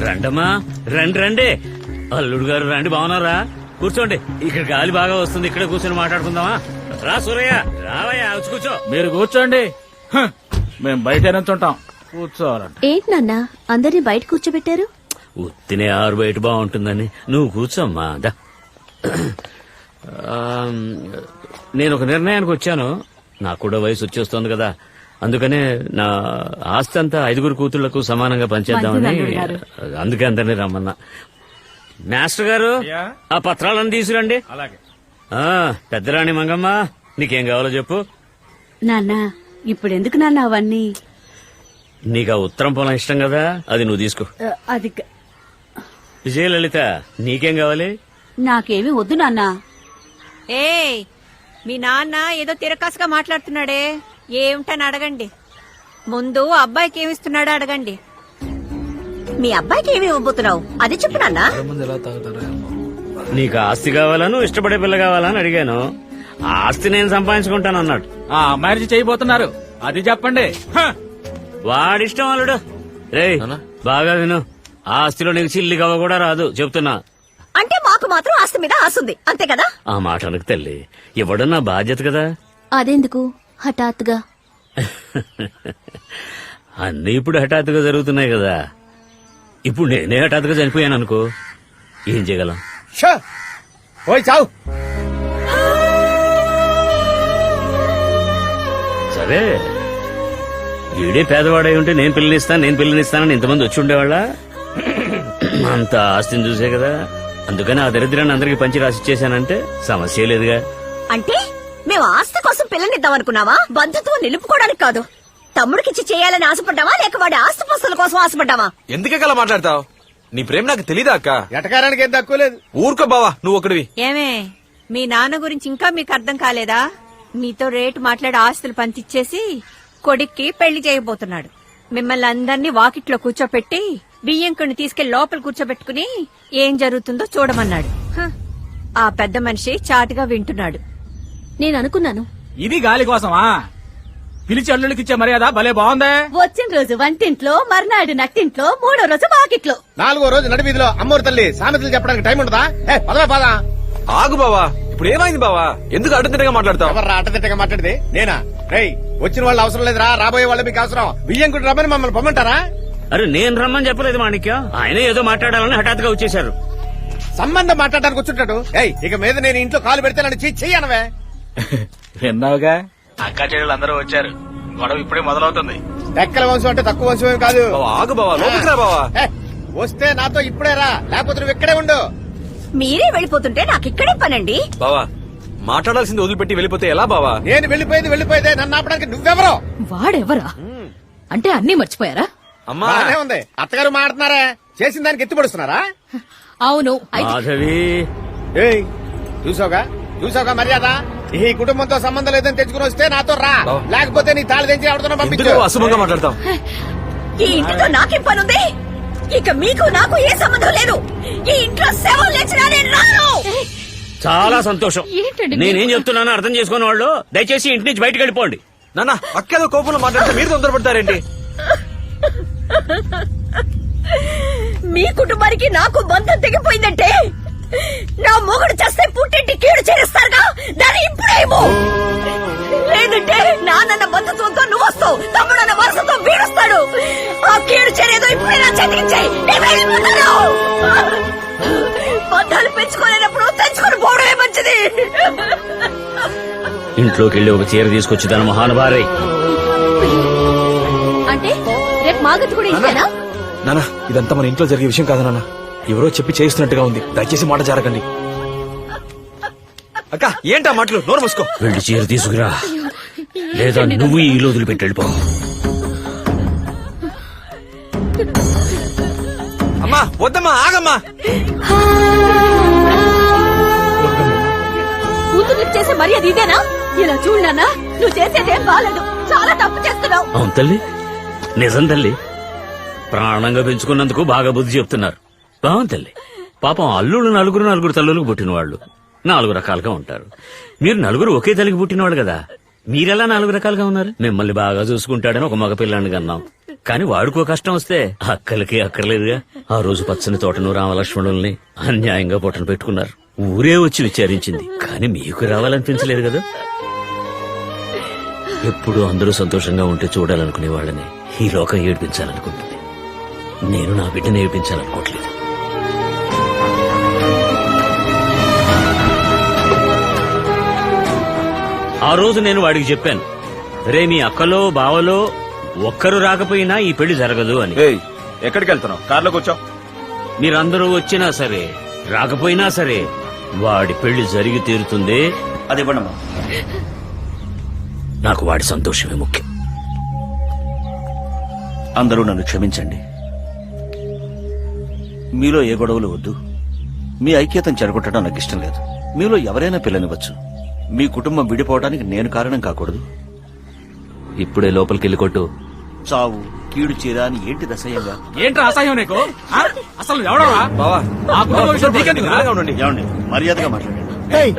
రండమ్మా, రండి రండి. అల్లుడు గారు రండి, బాగున్నారా? కూర్చోండి. ఇక్కడ గాలి బాగా వస్తుంది, ఇక్కడ కూర్చొని మాట్లాడుకుందామా? రా సూరయ్య, రావయ్యా, వచ్చి కూర్చో. మీరు కూర్చోండి, మేము బయట నుంచుంటాం. కూర్చోవాలంట. ఏంటి నాన్న అందరినీ బయట కూర్చోబెట్టారు? ఉత్తినే ఆరు బయట బాగుంటుందని. నువ్వు కూర్చోమ్మా. దా. నేను ఒక నిర్ణయానికి వచ్చాను. నాకు కూడా వయసు వచ్చేస్తోంది కదా, అందుకనే నా ఆస్తి అంతా 5 కూతుళ్లకు సమానంగా పంచేద్దామని. అందుకే అందరినీ రమ్మన్నా. మాస్టర్ గారు, ఆ పత్రాలను తీసుకురండి. అలాగే. పెద్దరాణి మంగమ్మ, నీకేం కావాలో చెప్పు. నాన్న ఇప్పుడు ఎందుకు నాన్న అవన్నీ? నీకు ఆ ఉత్తరం పొలం ఇష్టం కదా, అది నువ్వు తీసుకో. అది విజయలలిత, నీకేం కావాలి? నాకేమీ వద్దు నాన్న. మీ నాన్న ఏదో తిరకాసుగా మాట్లాడుతున్నాడే, ఏమిటని అడగండి. ముందు అబ్బాయికి ఏమిస్తున్నాడో అడగండి. మీ అబ్బాయికి ఏమి ఇవ్వబోతున్నావు అది చెప్పు నాన్న. నీకు ఆస్తి కావాలా, నువ్వు ఇష్టపడే పిల్ల కావాలా అని అడిగాను. ఆ ఆస్తి నేను సంపాదించుకుంటాను అన్నాడు. ఆ మ్యారేజ్ చేయబోతున్నారు అది చెప్పండి. వాడిష్టం అల్లుడు. రేయ్ బాగా విను, ఆ ఆస్తిలో నీకు చిల్లి కవ్వ కూడా రాదు చెప్తున్నా. అంటే మాకు మాత్రం ఆస్తి మీద ఆస్తుంది అంతే కదా. ఆ మాట అనకు తల్లి, ఇవ్వడం నా బాధ్యత కదా. అదెందుకు హఠాత్తుగా? అన్నీ ఇప్పుడు హఠాత్తుగా జరుగుతున్నాయి కదా. ఇప్పుడు నేనే హఠాత్తుగా చనిపోయాను అనుకో, ఏం చేయగలం? పోయి చావు. సరే, వీడే పేదవాడై ఉంటే నేను పిల్లనిస్తానని ఇంతమంది వచ్చి ఉండేవాళ్ళ. అంత ఆస్తిని చూసే కదా, అందుకని ఆ దరిద్రాన్ని అందరికి పంచి రాసిచ్చేసానంటే సమస్య లేదుగా. అంటే మేము ఆస్తి కోసం పిల్లనిద్దాం అనుకున్నావా? బంధుత్వం నిలుపుకోవడానికి కాదు. తమ్ముడికిచ్చి చేయాలని ఆశపడ్డావా లేక వాడి ఆస్తి పస్తుల కోసం ఆశపడ్డావా? ఎందుకే అలా మాట్లాడతావు? నీ ప్రేమ నాకు తెలీదా అక్క? ఎటకారానికి ఏం తక్కువ లేదు. ఊరుకో బావా, నువ్వు ఒకటివి. ఏమే మీ నాన్న గురించి ఇంకా మీకు అర్థం కాలేదా? మీతో రేటు మాట్లాడి ఆస్తులు పంచిచ్చేసి కొడుక్కి పెళ్లి చేయబోతున్నాడు. మిమ్మల్ని అందరినీ వాకిట్లో కూర్చోపెట్టి బియ్యంకుని తీసుకెళ్లి లోపల కూర్చోబెట్టుకుని ఏం జరుగుతుందో చూడమన్నాడు. ఆ పెద్ద మనిషి చాటుగా వింటున్నాడు. నేను అనుకున్నాను, ఇది గాలి కోసమా? పిలిచి అల్లుడికిచ్చే మర్యాద భలే బాగుందే. వచ్చిన రోజు వంటింట్లో, మర్నాడు నట్టింట్లో, మూడో రోజు వాకిట్లో, 4వ రోజు నడివీధిలో అమ్మోరు తల్లి సామెతలు చెప్పడానికి టైం ఉండదా? పదవే పద. ఆగు బావా, ఇప్పుడు ఏమైంది బావా? ఎందుకు అడ్డదిడ్డగా మాట్లాడతావు? ఎవర్రా అడ్డదిడ్డగా మాట్లాడితే? నేనా? రేయ్, వచ్చిన వాళ్ళు అవసరం లేదురా, రాబోయే వాళ్ళు మీకు అవసరం. బియ్యంకుడు రమ్మని మమ్మల్ని పొమ్మంటారా? అరే నేను రమ్మని చెప్పలేదు మాణిక్యం, ఆయన ఏదో మాట్లాడాలని హఠాత్తుగా వచ్చేశారు. సంబంధం మాట్లాడడానికి వచ్చుంటాడు. ఇక మీద నేను ఇంట్లో కాలు పెడితే నన్ను చెయ్యనవే. విన్నావుగా, అక్క చెల్లెలు అందరూ వచ్చారు, గొడవ ఇప్పుడే మొదలవుతుంది. ఎక్కల వంశం అంటే తక్కువ వంశం ఏం కాదు. ఆగు బావా, లోపలికి రా బావా. వస్తే నాతో ఇప్పుడే రా, లేకపోతే నువ్వు ఇక్కడే ఉండు. మీరే వెళ్ళిపోతుంటే నాకు ఇక్కడే పనండి. బావా, మాట్లాడాల్సింది వదిలిపెట్టి వెళ్ళిపోతే ఎలా బావా? నేను వెళ్ళిపోయేదే, నన్ను ఆపడానికి నువ్వెవరో? వాడెవరా అంటే అన్నీ మర్చిపోయారా? అమ్మా బానే ఉంది. అత్తగారు మాట్లాడుతున్నారా? చేసిన దానికి ఎత్తుపడుస్తున్నారా? అవును. మాధవి, చూసావుగా మర్యాద. ఈ కుటుంబంతో సంబంధం లేదని తెచ్చుకుని వస్తే నాతో రా, లేకపోతే నీ తాళి తెంచి ఆడుతున్నా పంపించు. అశుభంగా మాట్లాడతావు. ఈ ఇంటితో నాకేం పనుంది? ఇక మీకు నాకు ఏ సంబంధం లేదు. ఈ ఇంట్లో శవం లేచినా నేను రాను. చాలా సంతోషం. ఏంటండి నేనేం చెప్తున్నానో అర్థం చేసుకున్న వాళ్ళు దయచేసి ఇంటి నుంచి బయటకు వెళ్ళిపోండి. నాన్న, అక్కేదో కోపంలో మాట్లాడితే మీరు తొందరపడతారేంటి? మీ కుటుంబానికి నాకు బంధం తెగిపోయిందంటే నా మొగుడు చేస్తే పుట్టింటి కీడు చేస్తారుగా, దాన్ని ఇప్పుడేమో. లేదంటే నాన్న బంధుత్వంతో నువ్వు వస్తావు, తమ్ముడన్న వరుసతో వీడొస్తాడు. ఆ కీడు చేరేదో ఇప్పుడే నా చేతికిచ్చాయి. బంధాలు పెంచుకోలేనప్పుడు తెంచుకొని పోవడమే మంచిది. ఇంట్లోకి వెళ్ళి ఒక చీర తీసుకొచ్చి దాని మహానుభారై. అంటే రేపు మాగత్తు కూడా ఇచ్చానా? నాన్న, ఇదంతా మన ఇంట్లో జరిగే విషయం కాదు నాన్న. ఎవరో చెప్పి చేస్తున్నట్టుగా ఉంది, దయచేసి మాట జారకండి. అక్క, ఏంటా మాటలు? నోరు మూసుకో. వెళ్ళి చీర తీసుకురా, లేదా నువ్వు ఈ ఇల్లు వదిలిపెట్టి వెళ్ళిపో. అమ్మా వద్దమ్మా, ఆగమ్మా. కూతురు చేసే మర్యాద ఇదేనా? ఇలా చూడు నాన్న, నువ్వు చేసేదేం బాలేదు, చాలా తప్పు చేస్తున్నావు. అవును తల్లి, నిజం తల్లి. ప్రాణంగా పెంచుకున్నందుకు బాగా బుద్ధి చెప్తున్నారు. బాగుంది తల్లి. పాపం అల్లుళ్ళు నలుగురు తల్లులకు పుట్టిన వాళ్ళు 4 రకాలుగా ఉంటారు. మీరు నలుగురు ఒకే తల్లికి పుట్టినవాళ్ళు కదా, మీరెలా 4 రకాలుగా ఉన్నారు? మిమ్మల్ని బాగా చూసుకుంటాడని ఒక మగ పిల్లాన్ని కన్నాం, కానీ వాడికో కష్టం వస్తే అక్కలకి అక్కర్లేదుగా. ఆ రోజు పచ్చని తోటను రామలక్ష్మణుల్ని అన్యాయంగా పొట్టను పెట్టుకున్నారు. ఊరే వచ్చి విచారించింది, కానీ మీకు రావాలనిపించలేదు కదా. ఎప్పుడు అందరూ సంతోషంగా ఉంటే చూడాలనుకునే వాళ్ళని ఈ లోకం ఏడిపించాలనుకుంటుంది. నేను నా బిడ్డను ఏడిపించాలనుకోవట్లేదు. ఆ రోజు నేను వాడికి చెప్పాను, రే మీ అక్కలో బావలో ఒక్కరు రాకపోయినా ఈ పెళ్లి జరగదు అని. ఎక్కడికి వెళ్తున్నావు? కార్లో కూర్చో. మీరందరూ వచ్చినా సరే రాకపోయినా సరే వాడి పెళ్లి జరిగి తీరుతుంది. అది ఇవ్వండమ్మా. నాకు వాడి సంతోషమే ముఖ్యం. అందరూ నన్ను క్షమించండి. మీలో ఏ గొడవలు వద్దు. మీ ఐక్యతను చెడగొట్టడం నాకు ఇష్టం లేదు. మీలో ఎవరైనా పిల్లనివ్వచ్చు. మీ కుటుంబం విడిపోవడానికి నేను కారణం కాకూడదు. ఇప్పుడే లోపలికి వెళ్ళి కొట్టు, చావు కీడు చీర అని ఏంటి దశయంగా ఏంట్రా అసహ్యం నీకు ఆ? అసలు ఎవడరా బావా ఆ కుటుంబ విషయం నీకెందుకురా? ఉండండి ఏమండి మర్యాదగా మాట్లాడండి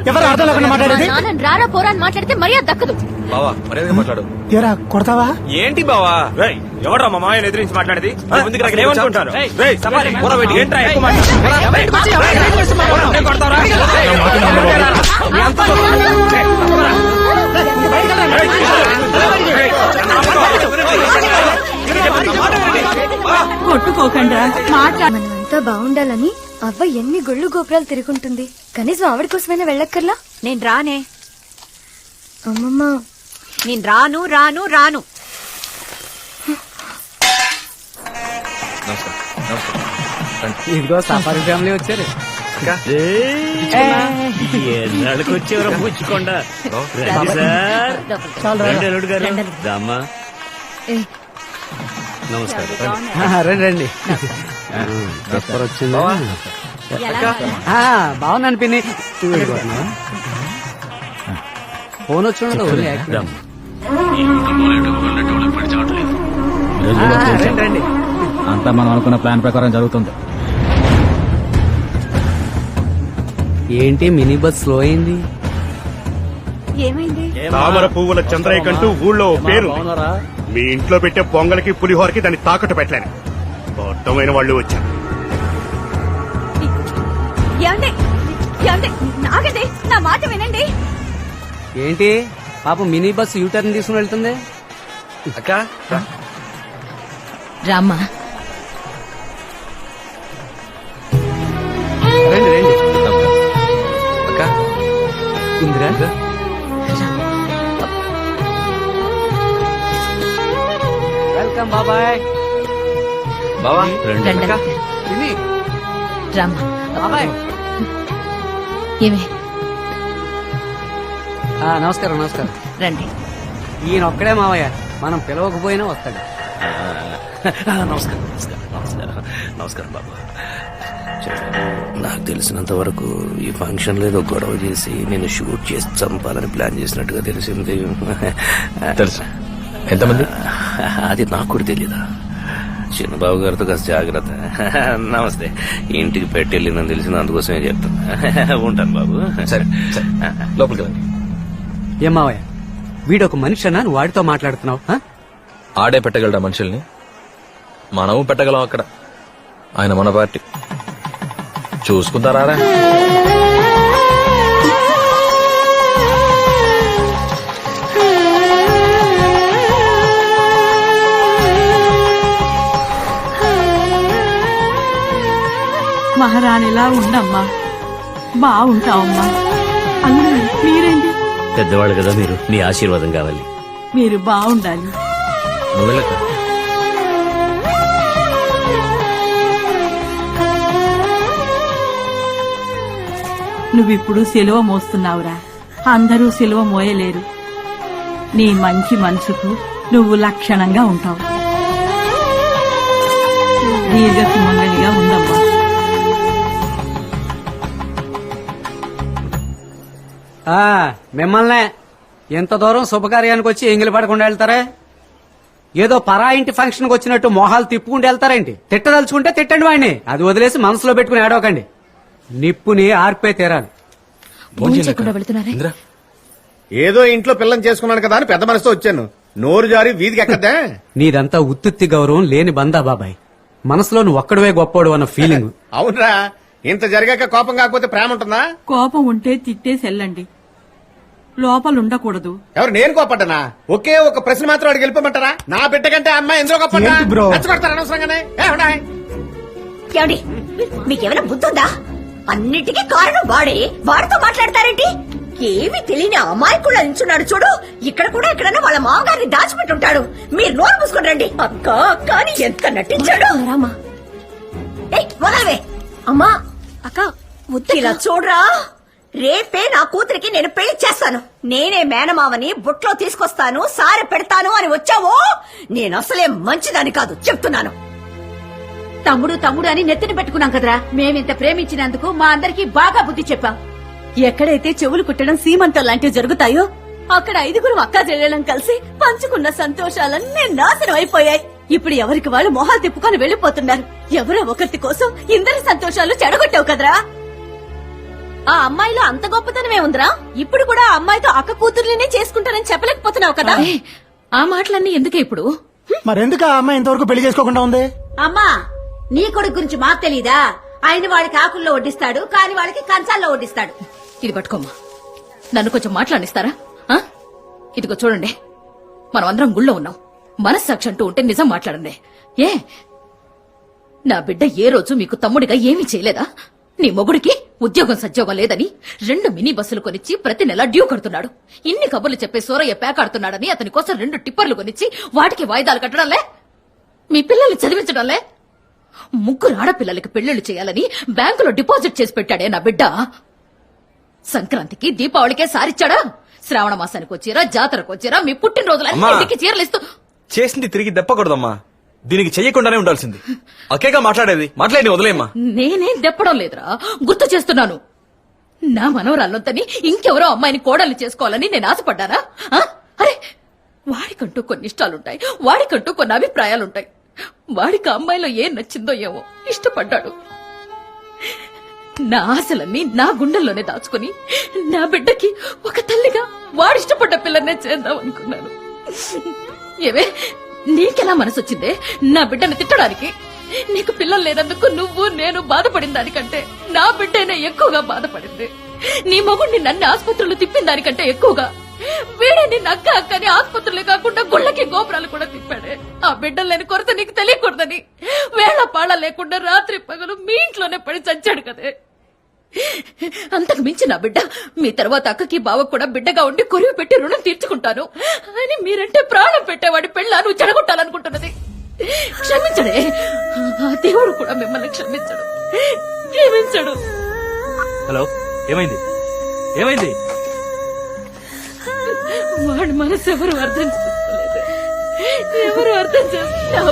ఎవరు అర్థం లేకుండా మాట్లాడేది నాన్న రారా పోరా అని మాట్లాడితే మర్యాద దక్కదు. బావా మర్యాదగా మాట్లాడు తీరా కొడతావా ఏంటి బావా ఎవడ్రా మా మాయను ఎదిరించి మాట్లాడేది ముందుకు రాక ఏమనుకుంటారు రేయ్, సమాధి, పోరా బయటికి. ఏంట్రా ఎక్కువ కొట్టుకోకండి మనమంతా బాగుండాలని అవ్వ ఎన్ని గుళ్ళు గోపురాలు తిరుగుంటుంది. కనీసం ఆవిడ కోసమైనా వెళ్ళక్కర్లా? నేను రానే, అమ్మమ్మ నేను రాను రాను రాను. ఇదిగో సఫారీ ఫ్యామిలీ వచ్చారు. ఎన్నాళ్ళకి వచ్చేవరా పుచ్చుకోండా అల్లుడు గారు రామ్మా. నమస్కారం. రండి రండి. వచ్చిందా? బాగున్నాను పిన్ని. ఫోన్ వచ్చిండదు. రండి. అంతా మనం అనుకున్న ప్లాన్ ప్రకారం జరుగుతుంది. ఏంటి మినీ బస్ స్లో అయింది? ఏమైంది? తామర పువ్వుల చంద్రయ్య కంటూ ఊళ్ళో ఓ పేరు ఉంది. మీ ఇంట్లో పెట్టే పొంగల్కి పులిహోరకి దాన్ని తాకట్టు పెట్టలేను. అర్థమైన వాళ్ళు వచ్చారు. ఏమండి ఏమండి నాగండి, నా మాట వినండి. ఏంటి పాపం మినీ బస్ యూటర్న్ తీసుకుని వెళ్తుంది. అక్క రామ్మా. రండి రండి. అక్క ఇందిరా వెల్కమ్ బాబాయ్. బావా రండి పిన్ని రామ్మా. బాబాయ్. ఏమే నమస్కారం నమస్కారం. రండి. ఈయన ఒక్కడే మావయ్య, మనం పిలవకపోయినా వస్తాడు. నమస్కారం నమస్కారం నమస్కారం నమస్కారం బాబు. నాకు తెలిసినంత వరకు ఈ ఫంక్షన్ లో ఏదో గొడవ చేసి నేను షూట్ చేసి చంపాలని ప్లాన్ చేసినట్టుగా తెలిసింది. తెలుసా ఎంతమంది? అది నాకు కూడా తెలీదా. చిన్నబాబు గారితో కాస్త జాగ్రత్త. నమస్తే. ఇంటికి పెట్టెళ్ళిందని తెలిసింది, అందుకోసమే చెప్తాను. ఉంటాను బాబు. సరే సరే లోపలికి రండి. ఏం మావయ్య, వీడొక మనిషి అన్నా నువ్వు వాడితో మాట్లాడుతున్నావు? ఆడే పెట్టగలరా మనుషుల్ని? మనము పెట్టగలం. అక్కడ ఆయన మన పార్టీ చూసుకుంటారా? మహారాణిలా ఉండమ్మా, బాగుంటావమ్మా. అల్లుడు మీరేంటి? పెద్దవాళ్ళు కదా మీరు, మీ ఆశీర్వాదం కావాలి. మీరు బాగుండాలి. నువ్వు వెళ్ళక. నువ్విప్పుడు సిలువ మోస్తున్నావురా, అందరూ సిలువ మోయలేరు. నీ మంచి మనసుకు నువ్వు లక్షణంగా ఉంటావు. దీర్ఘ సుమంగళిగా ఉందమ్మా. మిమ్మల్నే ఎంత దూరం శుభకార్యానికి వచ్చి ఎంగిలి పడకుండా వెళ్తారే? ఏదో పరా ఇంటి ఫంక్షన్ కి వచ్చినట్టు మొహాలు తిప్పుకుంటూ వెళ్తారేంటి? తిట్టదలుచుకుంటే తిట్టండి వాడిని, అది వదిలేసి మనసులో పెట్టుకుని ఏడవకండి. నిప్పుని ఆర్పే తీరాలి. వెళ్తున్నారే? ఏదో ఇంట్లో పిల్లని చేసుకున్నాను కదా అని పెద్ద మనసుతో వచ్చాను. నోరు జారి వీధికి ఎక్కద్దా? నీదంతా ఉత్తుత్తి గౌరవం లేని బందా బాబాయ్. మనసులో నువ్వు ఒక్కడవే గొప్పోడు అన్న ఫీలింగ్. అవునరా, ఇంత జరిగాక కోపం కాకపోతే ప్రేమ ఉంటుందా? కోపం ఉంటే తిట్టేసి వెళ్ళండి, లోపల ఉండకూడదు. ఎవరు నేను కోపడ్డానా? ఒకే ఒక ప్రశ్న మాత్రం అడిగి వెళ్ళిపోమంటారా? నా బిడ్డ కంటే అమ్మాయి ఎందులో కోపడ్డా? రెచ్చగొడతారు అనవసరంగానే. ఏమండి మీకేమైనా బుద్ధుందా? అన్నిటికీ కారణం వాడే. వాడితో మాట్లాడతారేంటి? ఏమి తెలియని అమాయకుడు నించున్నాడు చూడు. ఇక్కడ కూడా ఎక్కడన్నా వాళ్ళ మామగారిని దాచిపెట్టుంటాడు. మీరు నోరు మూసుకొని రండి. అక్క అక్క అని ఎంత నటించాడు. రామా వదలవే. అమ్మా అక్క ఇలా చూడరా, రేపే నా కూతురికి నేను పెళ్లి చేస్తాను. నేనే మేనమావని బుట్లో తీసుకొస్తాను, సారె పెడతాను అని వచ్చావో నేను అసలే మంచిదాని కాదు చెప్తున్నాను. తమ్ముడు తమ్ముడు అని నెత్తిని పెట్టుకున్నాం కదరా. మేమింత ప్రేమించినందుకు మా అందరికీ బాగా బుద్ధి చెప్పాం. ఎక్కడైతే చెవులు కుట్టడం సీమంతం లాంటివి జరుగుతాయో అక్కడ 5 అక్కా చెల్లెళ్ళం కలిసి పంచుకున్న సంతోషాలన్నీ నాశనం అయిపోయాయి. ఇప్పుడు ఎవరికి వాళ్ళు మొహాలు తిప్పుకొని వెళ్లిపోతున్నారు. ఎవరో ఒకరి కోసం ఇందరి సంతోషాలు చెడగొట్టావు కదరా. ఆ అమ్మాయిలో అంత గొప్పతనమే ఉందిరా. ఇప్పుడు కూడా ఆ అమ్మాయితో అక్క కూతుర్లనే చేసుకుంటానని చెప్పలేకపోతున్నావు కదా. ఆ మాటలన్నీ ఎందుకే ఇప్పుడు? మరెందుకు ఆ అమ్మాయి ఇంతవరకు పెళ్లి చేసుకోకుండా ఉంది? అమ్మా, నీ కొడుకు గురించి మాకు తెలీదా? ఆయన వాడికి ఆకుల్లో వడ్డిస్తాడు, కాని వాళ్ళకి కంచాల్లో వడ్డిస్తాడు. ఇది పట్టుకోమ్మా, నన్ను కొంచెం మాట్లాడిస్తారా? ఆ? ఇదిగో చూడండి, మనం అందరం గుళ్ళో ఉన్నాం. మనస్సాక్షి అంటూ ఉంటే నిజం మాట్లాడండి. ఏ నా బిడ్డ ఏ రోజు మీకు తమ్ముడిగా ఏమీ చేయలేదా? నీ మొగుడికి ఉద్యోగం సద్యోగం లేదని 2 మినీ బస్సులు కొనిచ్చి ప్రతి నెల డ్యూ కడుతున్నాడు. ఇన్ని కబుర్లు చెప్పే సూరయ్య పేకాడుతున్నాడని అతని కోసం 2 టిప్పర్లు కొనిచ్చి వాటికి వాయిదాలు కట్టడంలే. మీ పిల్లల్ని చదివించడంలే. 3 ఆడపిల్లలకి పెళ్లిళ్లు చేయాలని బ్యాంకులో డిపాజిట్ చేసి పెట్టాడే నా బిడ్డ. సంక్రాంతికి దీపావళికే సారిచ్చాడా? శ్రావణ మాసానికి వచ్చారా, జాతరకు వచ్చారా, మీ పుట్టినరోజులన్నింటికి చీరలు ఇస్తూ చేసింది తిరిగి దెప్పకూడదమ్మా. దీనికి చెయ్యకుండానే ఉండాల్సింది. అకేగా మాట్లాడేది, మాట్లాడి వదిలేమ్మా. నేనేం దెప్పడం లేదురా, గుర్తు చేస్తున్నాను. నా మనవరాళ్ళొద్దని ఇంకెవరో అమ్మాయిని కోడల్ని చేసుకోవాలని నేను ఆశపడ్డానా? ఆ? అరే, వాడికంటూ కొన్ని ఇష్టాలుంటాయి, వాడికంటూ కొన్ని అభిప్రాయాలుంటాయి. వాడికి అమ్మాయిలో ఏం నచ్చిందో ఏమో ఇష్టపడ్డాడు. నా ఆశలన్నీ నా గుండెల్లోనే దాచుకుని నా బిడ్డకి ఒక తల్లిగా వాడిష్టపడ్డ పిల్లనే చేద్దాం అనుకున్నాను. ఏవే, నీకెలా మనసొచ్చిందే నా బిడ్డని తిట్టడానికి? నీకు పిల్లలు లేనందుకు నువ్వు నేను బాధపడిన దానికంటే నా బిడ్డనే ఎక్కువగా బాధపడింది. నీ మొగుడిని నన్ను ఆసుపత్రులు తిప్పిన దానికంటే ఎక్కువగా వీడే నిన్న అక్క అక్కని ఆసుపత్రులే కాకుండా గుళ్ళకి గోపురాలు కూడా తిప్పాడే. ఆ బిడ్డలు లేని కొరత నీకు తెలియకూడదని వేళ పాడ లేకుండా రాత్రి పగలు మీ ఇంట్లోనే పడి చచ్చాడు కదే. అంతకు మించి నా బిడ్డ మీ తర్వాత అక్కకి బావకు కూడా బిడ్డగా ఉండి కొరివి పెట్టి రుణం తీర్చుకుంటాను అని మీరంటే ప్రాణం పెట్టేవాడి పెళ్ళ నువ్వు చెడగొట్టాలనుకుంటున్నది. క్షమించడే, ఆ దేవుడు కూడా మిమ్మల్ని క్షమించడు. హలో, ఏమైంది? ఏమైంది? వాడి మనసు ఎవరు అర్థం చేసుకోలేదు. ఎవరు అర్థం చేస్తున్నారు?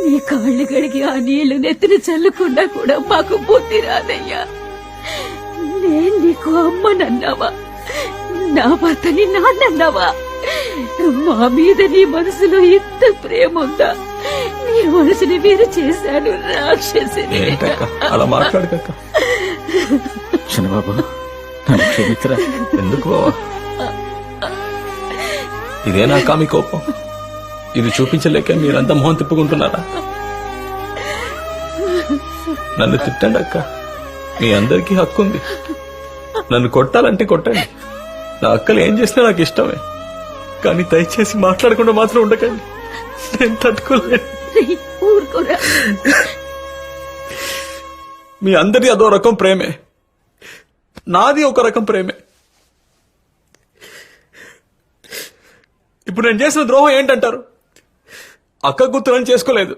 నీ కాళ్ళు కడిగి ఆ నీళ్లు నెత్తిన చల్లకుండా కూడా మాకు బుద్ధి రాదయ్యా. నేను నీకు అమ్మనన్నావా? నా భర్తని నాన్నన్నావా? మా మీద నీ మనసులో ఇంత ప్రేమ ఉందా? నీ మనసుని మీరు చేశాను రాక్షసిని. అలా మాట్లాడక చిన్నబాబు, నన్ను క్షమించరా. ఎందుకు బావా? ఇదేనా కామి కోపం? ఇది చూపించలేక మీరంతా మొహం తిప్పుకుంటున్నారా? నన్ను తిట్టండి అక్క, మీ అందరికీ హక్కు ఉంది. నన్ను కొట్టాలంటే కొట్టండి. నా అక్కలు ఏం చేసినా నాకు ఇష్టమే. కానీ దయచేసి మాట్లాడకుండా మాత్రం ఉండకండి. నేను తట్టుకోలేను. మీ అందరి అదో రకం ప్రేమే, నాది ఒక రకం ప్రేమే. ఇప్పుడు నేను చేసిన ద్రోహం ఏంటంటారు? అక్క కూతురని చేసుకోలేదు,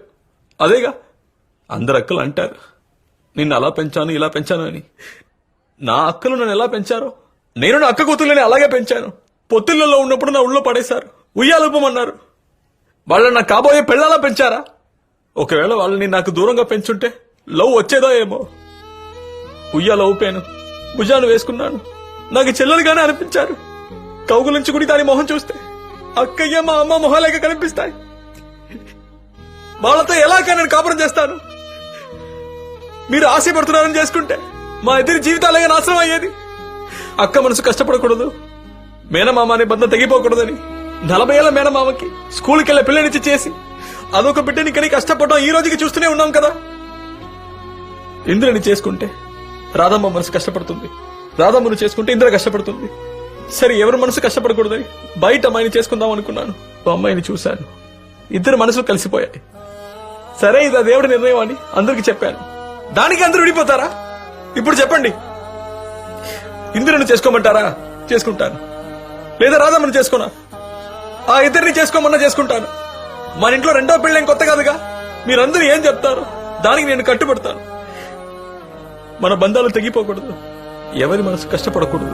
అదేగా. అందరు అక్కలు అంటారు నిన్ను అలా పెంచాను ఇలా పెంచాను అని. నా అక్కలు నన్ను ఎలా పెంచారో నేను నా అక్క కూతుర్లని అలాగే పెంచాను. పొత్తిళ్లలో ఉన్నప్పుడు నా ఊళ్ళో పడేశారు, ఉయ్యాలూపమన్నారు. వాళ్ళని నా కాబోయే పెళ్ళాలా పెంచారా? ఒకవేళ వాళ్ళని నాకు దూరంగా పెంచుంటే లవ్ వచ్చేదో ఏమో. ఉయ్యాల ఊపాను, భుజాలు వేసుకున్నాను, నాకు చెల్లెలుగానే అనిపించారు. కౌగులించి కూడా దాని మొహం చూస్తే అక్కయ్య మా అమ్మ మొహాలేక కనిపిస్తాయి. వాళ్ళతో ఎలాగా నేను కాపురం చేస్తాను? మీరు ఆశపడుతున్నారని చేసుకుంటే మా ఇద్దరి జీవితాలే నాశనం అయ్యేది. అక్క మనసు కష్టపడకూడదు, మేనమామ అనే బంధం తెగిపోకూడదని 40 ఏళ్ల మేనమామకి స్కూల్కి వెళ్ళే పిల్లనిచ్చి చేసి అదొక బిడ్డని కని కష్టపడడం ఈ రోజుకి చూస్తూనే ఉన్నాం కదా. ఇంద్రని చేసుకుంటే రాధమ్మ మనసు కష్టపడుతుంది, రాధమ్మను చేసుకుంటే ఇంద్ర కష్టపడుతుంది. సరే, ఎవరి మనసు కష్టపడకూడదని బయట అమ్మాయిని చేసుకుందాం అనుకున్నాను. ఓ అమ్మాయిని చూశాను, ఇద్దరు మనసులు కలిసిపోయాయి. సరే, ఇది ఆ దేవుడి నిర్ణయం అని అందరికి చెప్పాను. దానికి అందరూ విడిపోతారా? ఇప్పుడు చెప్పండి, ఇంద్రుని చేసుకోమంటారా? చేసుకుంటాను. లేదా రాధమ్మను చేసుకోనా? ఆ ఇద్దరిని చేసుకోమన్నా చేసుకుంటాను. మన ఇంట్లో రెండో పెళ్ళేం కొత్త కాదుగా. మీరందరూ ఏం చెప్తారు దానికి నేను కట్టుబడతాను. మన బంధాలు తెగిపోకూడదు, ఎవరి మనసు కష్టపడకూడదు.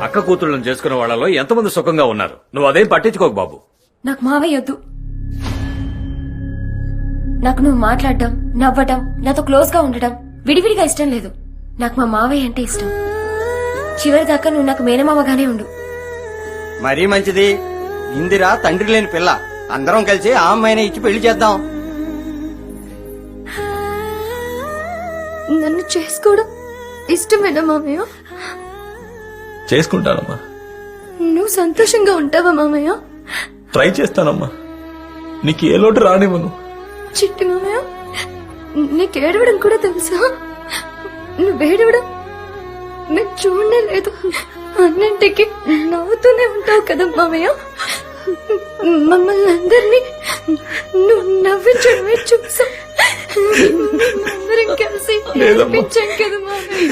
అక్క కూతుళ్ళని చేసుకున్న వాళ్ళలో ఎంతమంది సుఖంగా ఉన్నారు? నువ్వు అదేం పట్టించుకోకు బాబు. నాకు మావయ్య వద్దు. నాకు నువ్వు మాట్లాడటం, నవ్వటం, నాతో క్లోజ్ గా ఉండటం విడివిడిగా ఇష్టం లేదు. నాకు మా మావయ్య అంటే ఇష్టం. చివరి దాకా నువ్వు నాకు మేనమామగానే ఉండు. మరీ మంచిది. ఇందిరా తండ్రి లేని పిల్ల. అందరం కలిసి ఆ అమ్మాయిని ఇచ్చి పెళ్లి చేద్దాం. నన్ను చేసుకోవడం ఇష్టమేనా మామయ్య? చేసుకుంటానమ్మా, నువ్వు సంతోషంగా ఉంటావా మామయ్య? ట్రై చేస్తానమ్మా, నీకు ఏ లోటు రానివ్వను. చిట్టి మామయ్య, నీకు ఏడవడం కూడా తెలుసా? నువ్వేడవడం నేను చూడనే లేదు. అన్నింటికి నవ్వుతూనే ఉంటావు కదా మామయ్య. మమ్మల్ని అందరినీ నువ్వు నవ్వించడమే చూసా. అందరం కలిసి నవ్వించాం కదా మామయ్య.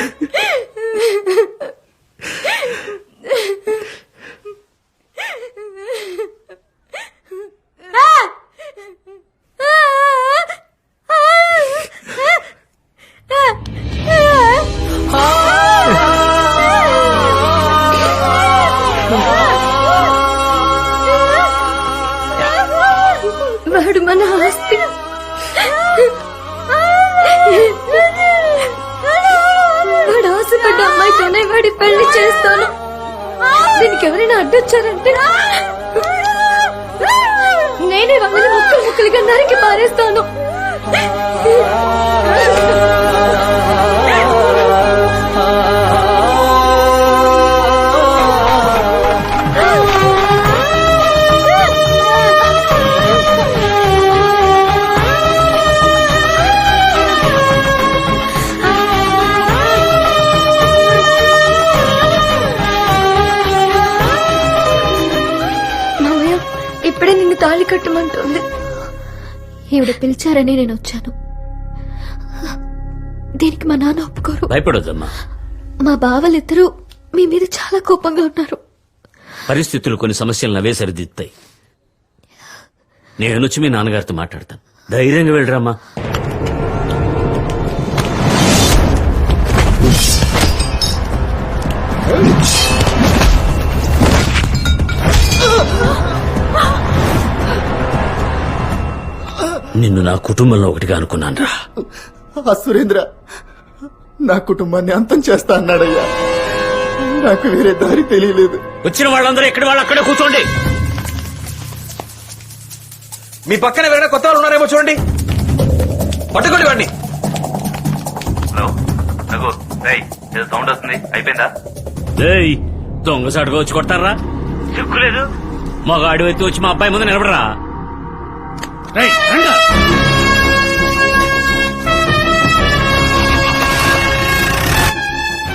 వాడు మన ఆస్తి. వాడు ఆశపడ్డ అమ్మాయితోనే వాడి పెళ్లి చేస్తాను. దీనికి ఎవరైనా అడ్డొచ్చారంటే నేనే వాళ్ళని ముక్కలు ముక్కలుగా నరికి పారేస్తాను. ఇప్పుడే నిన్ను తాళి కట్టమంటుంది. ఈవిడ పిలిచారని నేను వచ్చాను. దీనికి మా నాన్న ఒప్పుకోరు. భయపడొద్దమ్మా, మా బావలిద్దరూ మీ మీద చాలా కోపంగా ఉన్నారు. పరిస్థితులు కొన్ని సమస్యలు నవే సరిదిద్దుతాయి. నేనొచ్చి మీ నాన్నగారితో మాట్లాడతాను. ధైర్యంగా వెళ్ళరామ్మా. నిన్ను నా కుటుంబంలో ఒకటిగా అనుకున్నాను రా. సురేంద్ర నా కుటుంబాన్ని అంతం చేస్తా అన్నాడయ్యా. నాకు వేరే దారి తెలియలేదు. వచ్చిన వాళ్ళందరూ ఎక్కడి వాళ్ళు అక్కడే కూర్చోండి. మీ పక్కన ఎవరైనా కొత్త వాళ్ళు ఉన్నారేమో చూడండి, పట్టుకోండి వాడిని. సౌండ్ వస్తుంది, అయిపోయిందా? ఏయ్, దొంగసాటుగా వచ్చి కొడతారా? చెక్కులేదు. మగాడి వ్యక్తి వచ్చి మా అబ్బాయి ముందు నిలబడరా.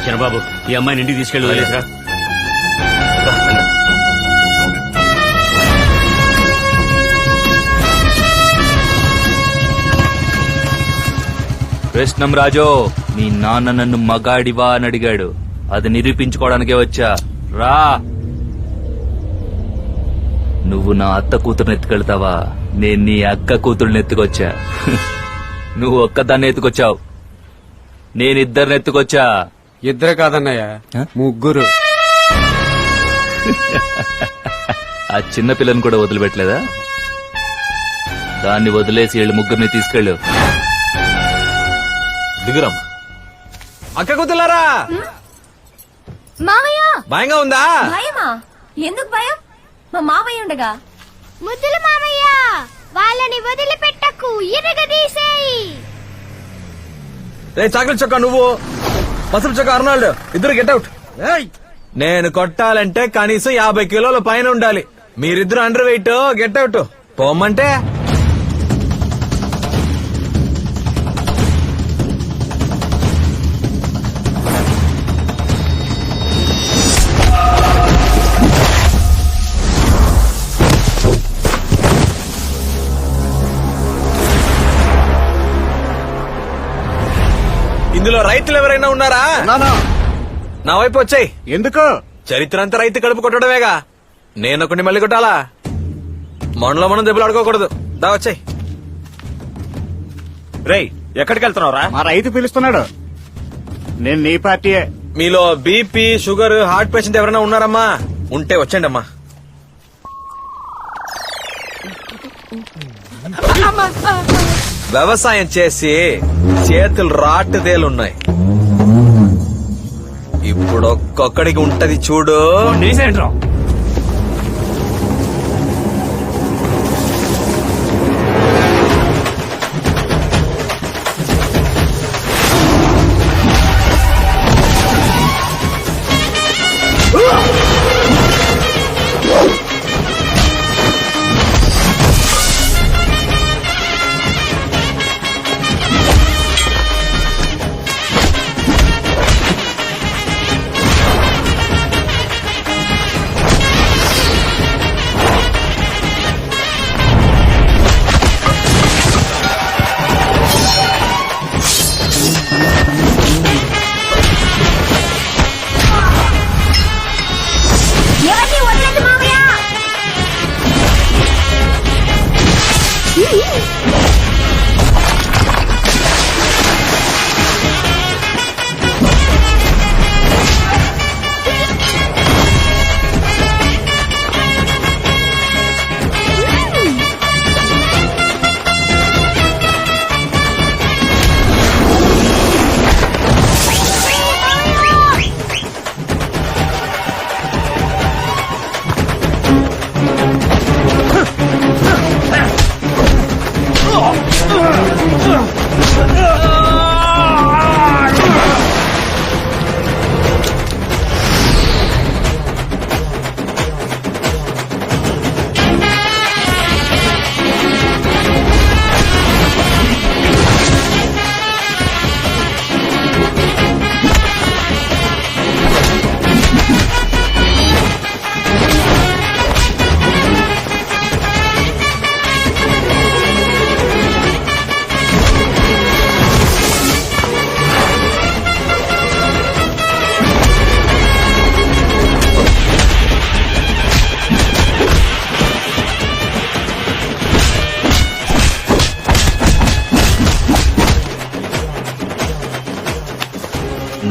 చిన్నబాబు, ఈ అమ్మాయిని ఇంటికి తీసుకెళ్ళి వదిలేసరా. కృష్ణం రాజు, మీ నాన్న నన్ను మగాడివా అని అడిగాడు. అది నిరూపించుకోవడానికే వచ్చా. రా. నువ్వు నా అత్త కూతురుని ఎత్తుకెళ్తావా? నేను నీ అక్క కూతురుని ఎత్తుకొచ్చా. నువ్వు ఒక్కదాన్ని ఎత్తుకొచ్చావు, నేనిద్దరిని ఎత్తుకొచ్చా. ఇద్దరు కాదన్నయ్య, ముగ్గురు. ఆ చిన్న పిల్లని కూడా వదిలిపెట్టలేదా? దాన్ని వదిలేసి వీళ్ళు ముగ్గురిని తీసుకెళ్ళు. దిగురమ్మా. అక్క కూతులారా, మావయ్య భయంగా ఉందా? భయమా? ఎందుకు భయం? మా మావయ్య ఉండగా. ముద్దుల మావయ్య, వాళ్ళని వదిలిపెట్టకు, ఇరగదీసేయి. చాక్లెట్ చొక్కా నువ్వు, పసుపు చొక్కా అర్నాల్డ్, ఇద్దరు గెట్అవుట్. నేను కొట్టాలంటే కనీసం 50 కిలోల పైన ఉండాలి. మీరిద్దరు అండర్ వెయిట్, గెట్అవుట్. పోమ్మంటే ఇందులో రైతులు ఎవరైనా ఉన్నారా? నా వైపు వచ్చాయి. ఎందుకు? చరిత్ర అంతా రైతు కడుపు కొట్టడమేగా. నేనొకటి మళ్ళీ కొట్టాలా? మనలో మనం దెబ్బలు ఆడుకోకూడదు. దా వచ్చాయి. రేయ్, ఎక్కడికి వెళ్తున్నావురా? మా రైతు పిలుస్తున్నాడు. నేను నీ పార్టీయే. మీలో బీపీ, షుగర్, హార్ట్ పేషెంట్ ఎవరైనా ఉన్నారమ్మా? ఉంటే వచ్చండి అమ్మా. వ్యవసాయం చేసి చేతులు రాటుదేలున్నాయి. ఇప్పుడు ఒక్కొక్కడికి ఉంటది చూడు. ఎవరిని వదలొద్దు మామయ్య.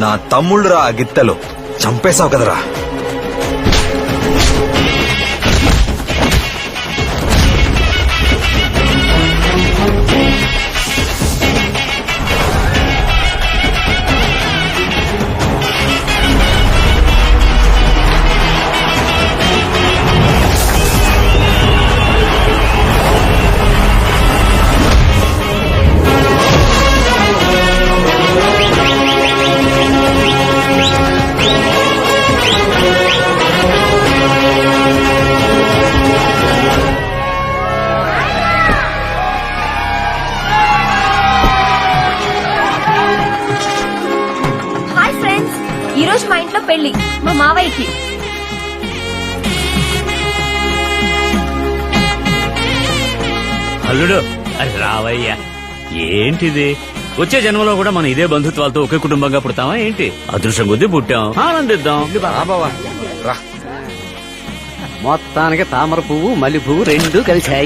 నా తమ్ముళ్ళురా ఆ గిత్తలు, చంపేశావు కదరా. హాయ్ ఫ్రెండ్స్, ఈ రోజు మా ఇంట్లో పెళ్లి, మా మావయ్యకి. అల్లుడు అది రావయ్యా. ఏంటిది? వచ్చే జన్మలో కూడా మనం ఇదే బంధుత్వాలతో ఒకే కుటుంబంగా పుడతామా ఏంటి? అదృష్టం కొద్దీ పుట్టాం, ఆనందిద్దాం. మొత్తానికి తామర పువ్వు మల్లె పువ్వు రెండు కలిశాయి.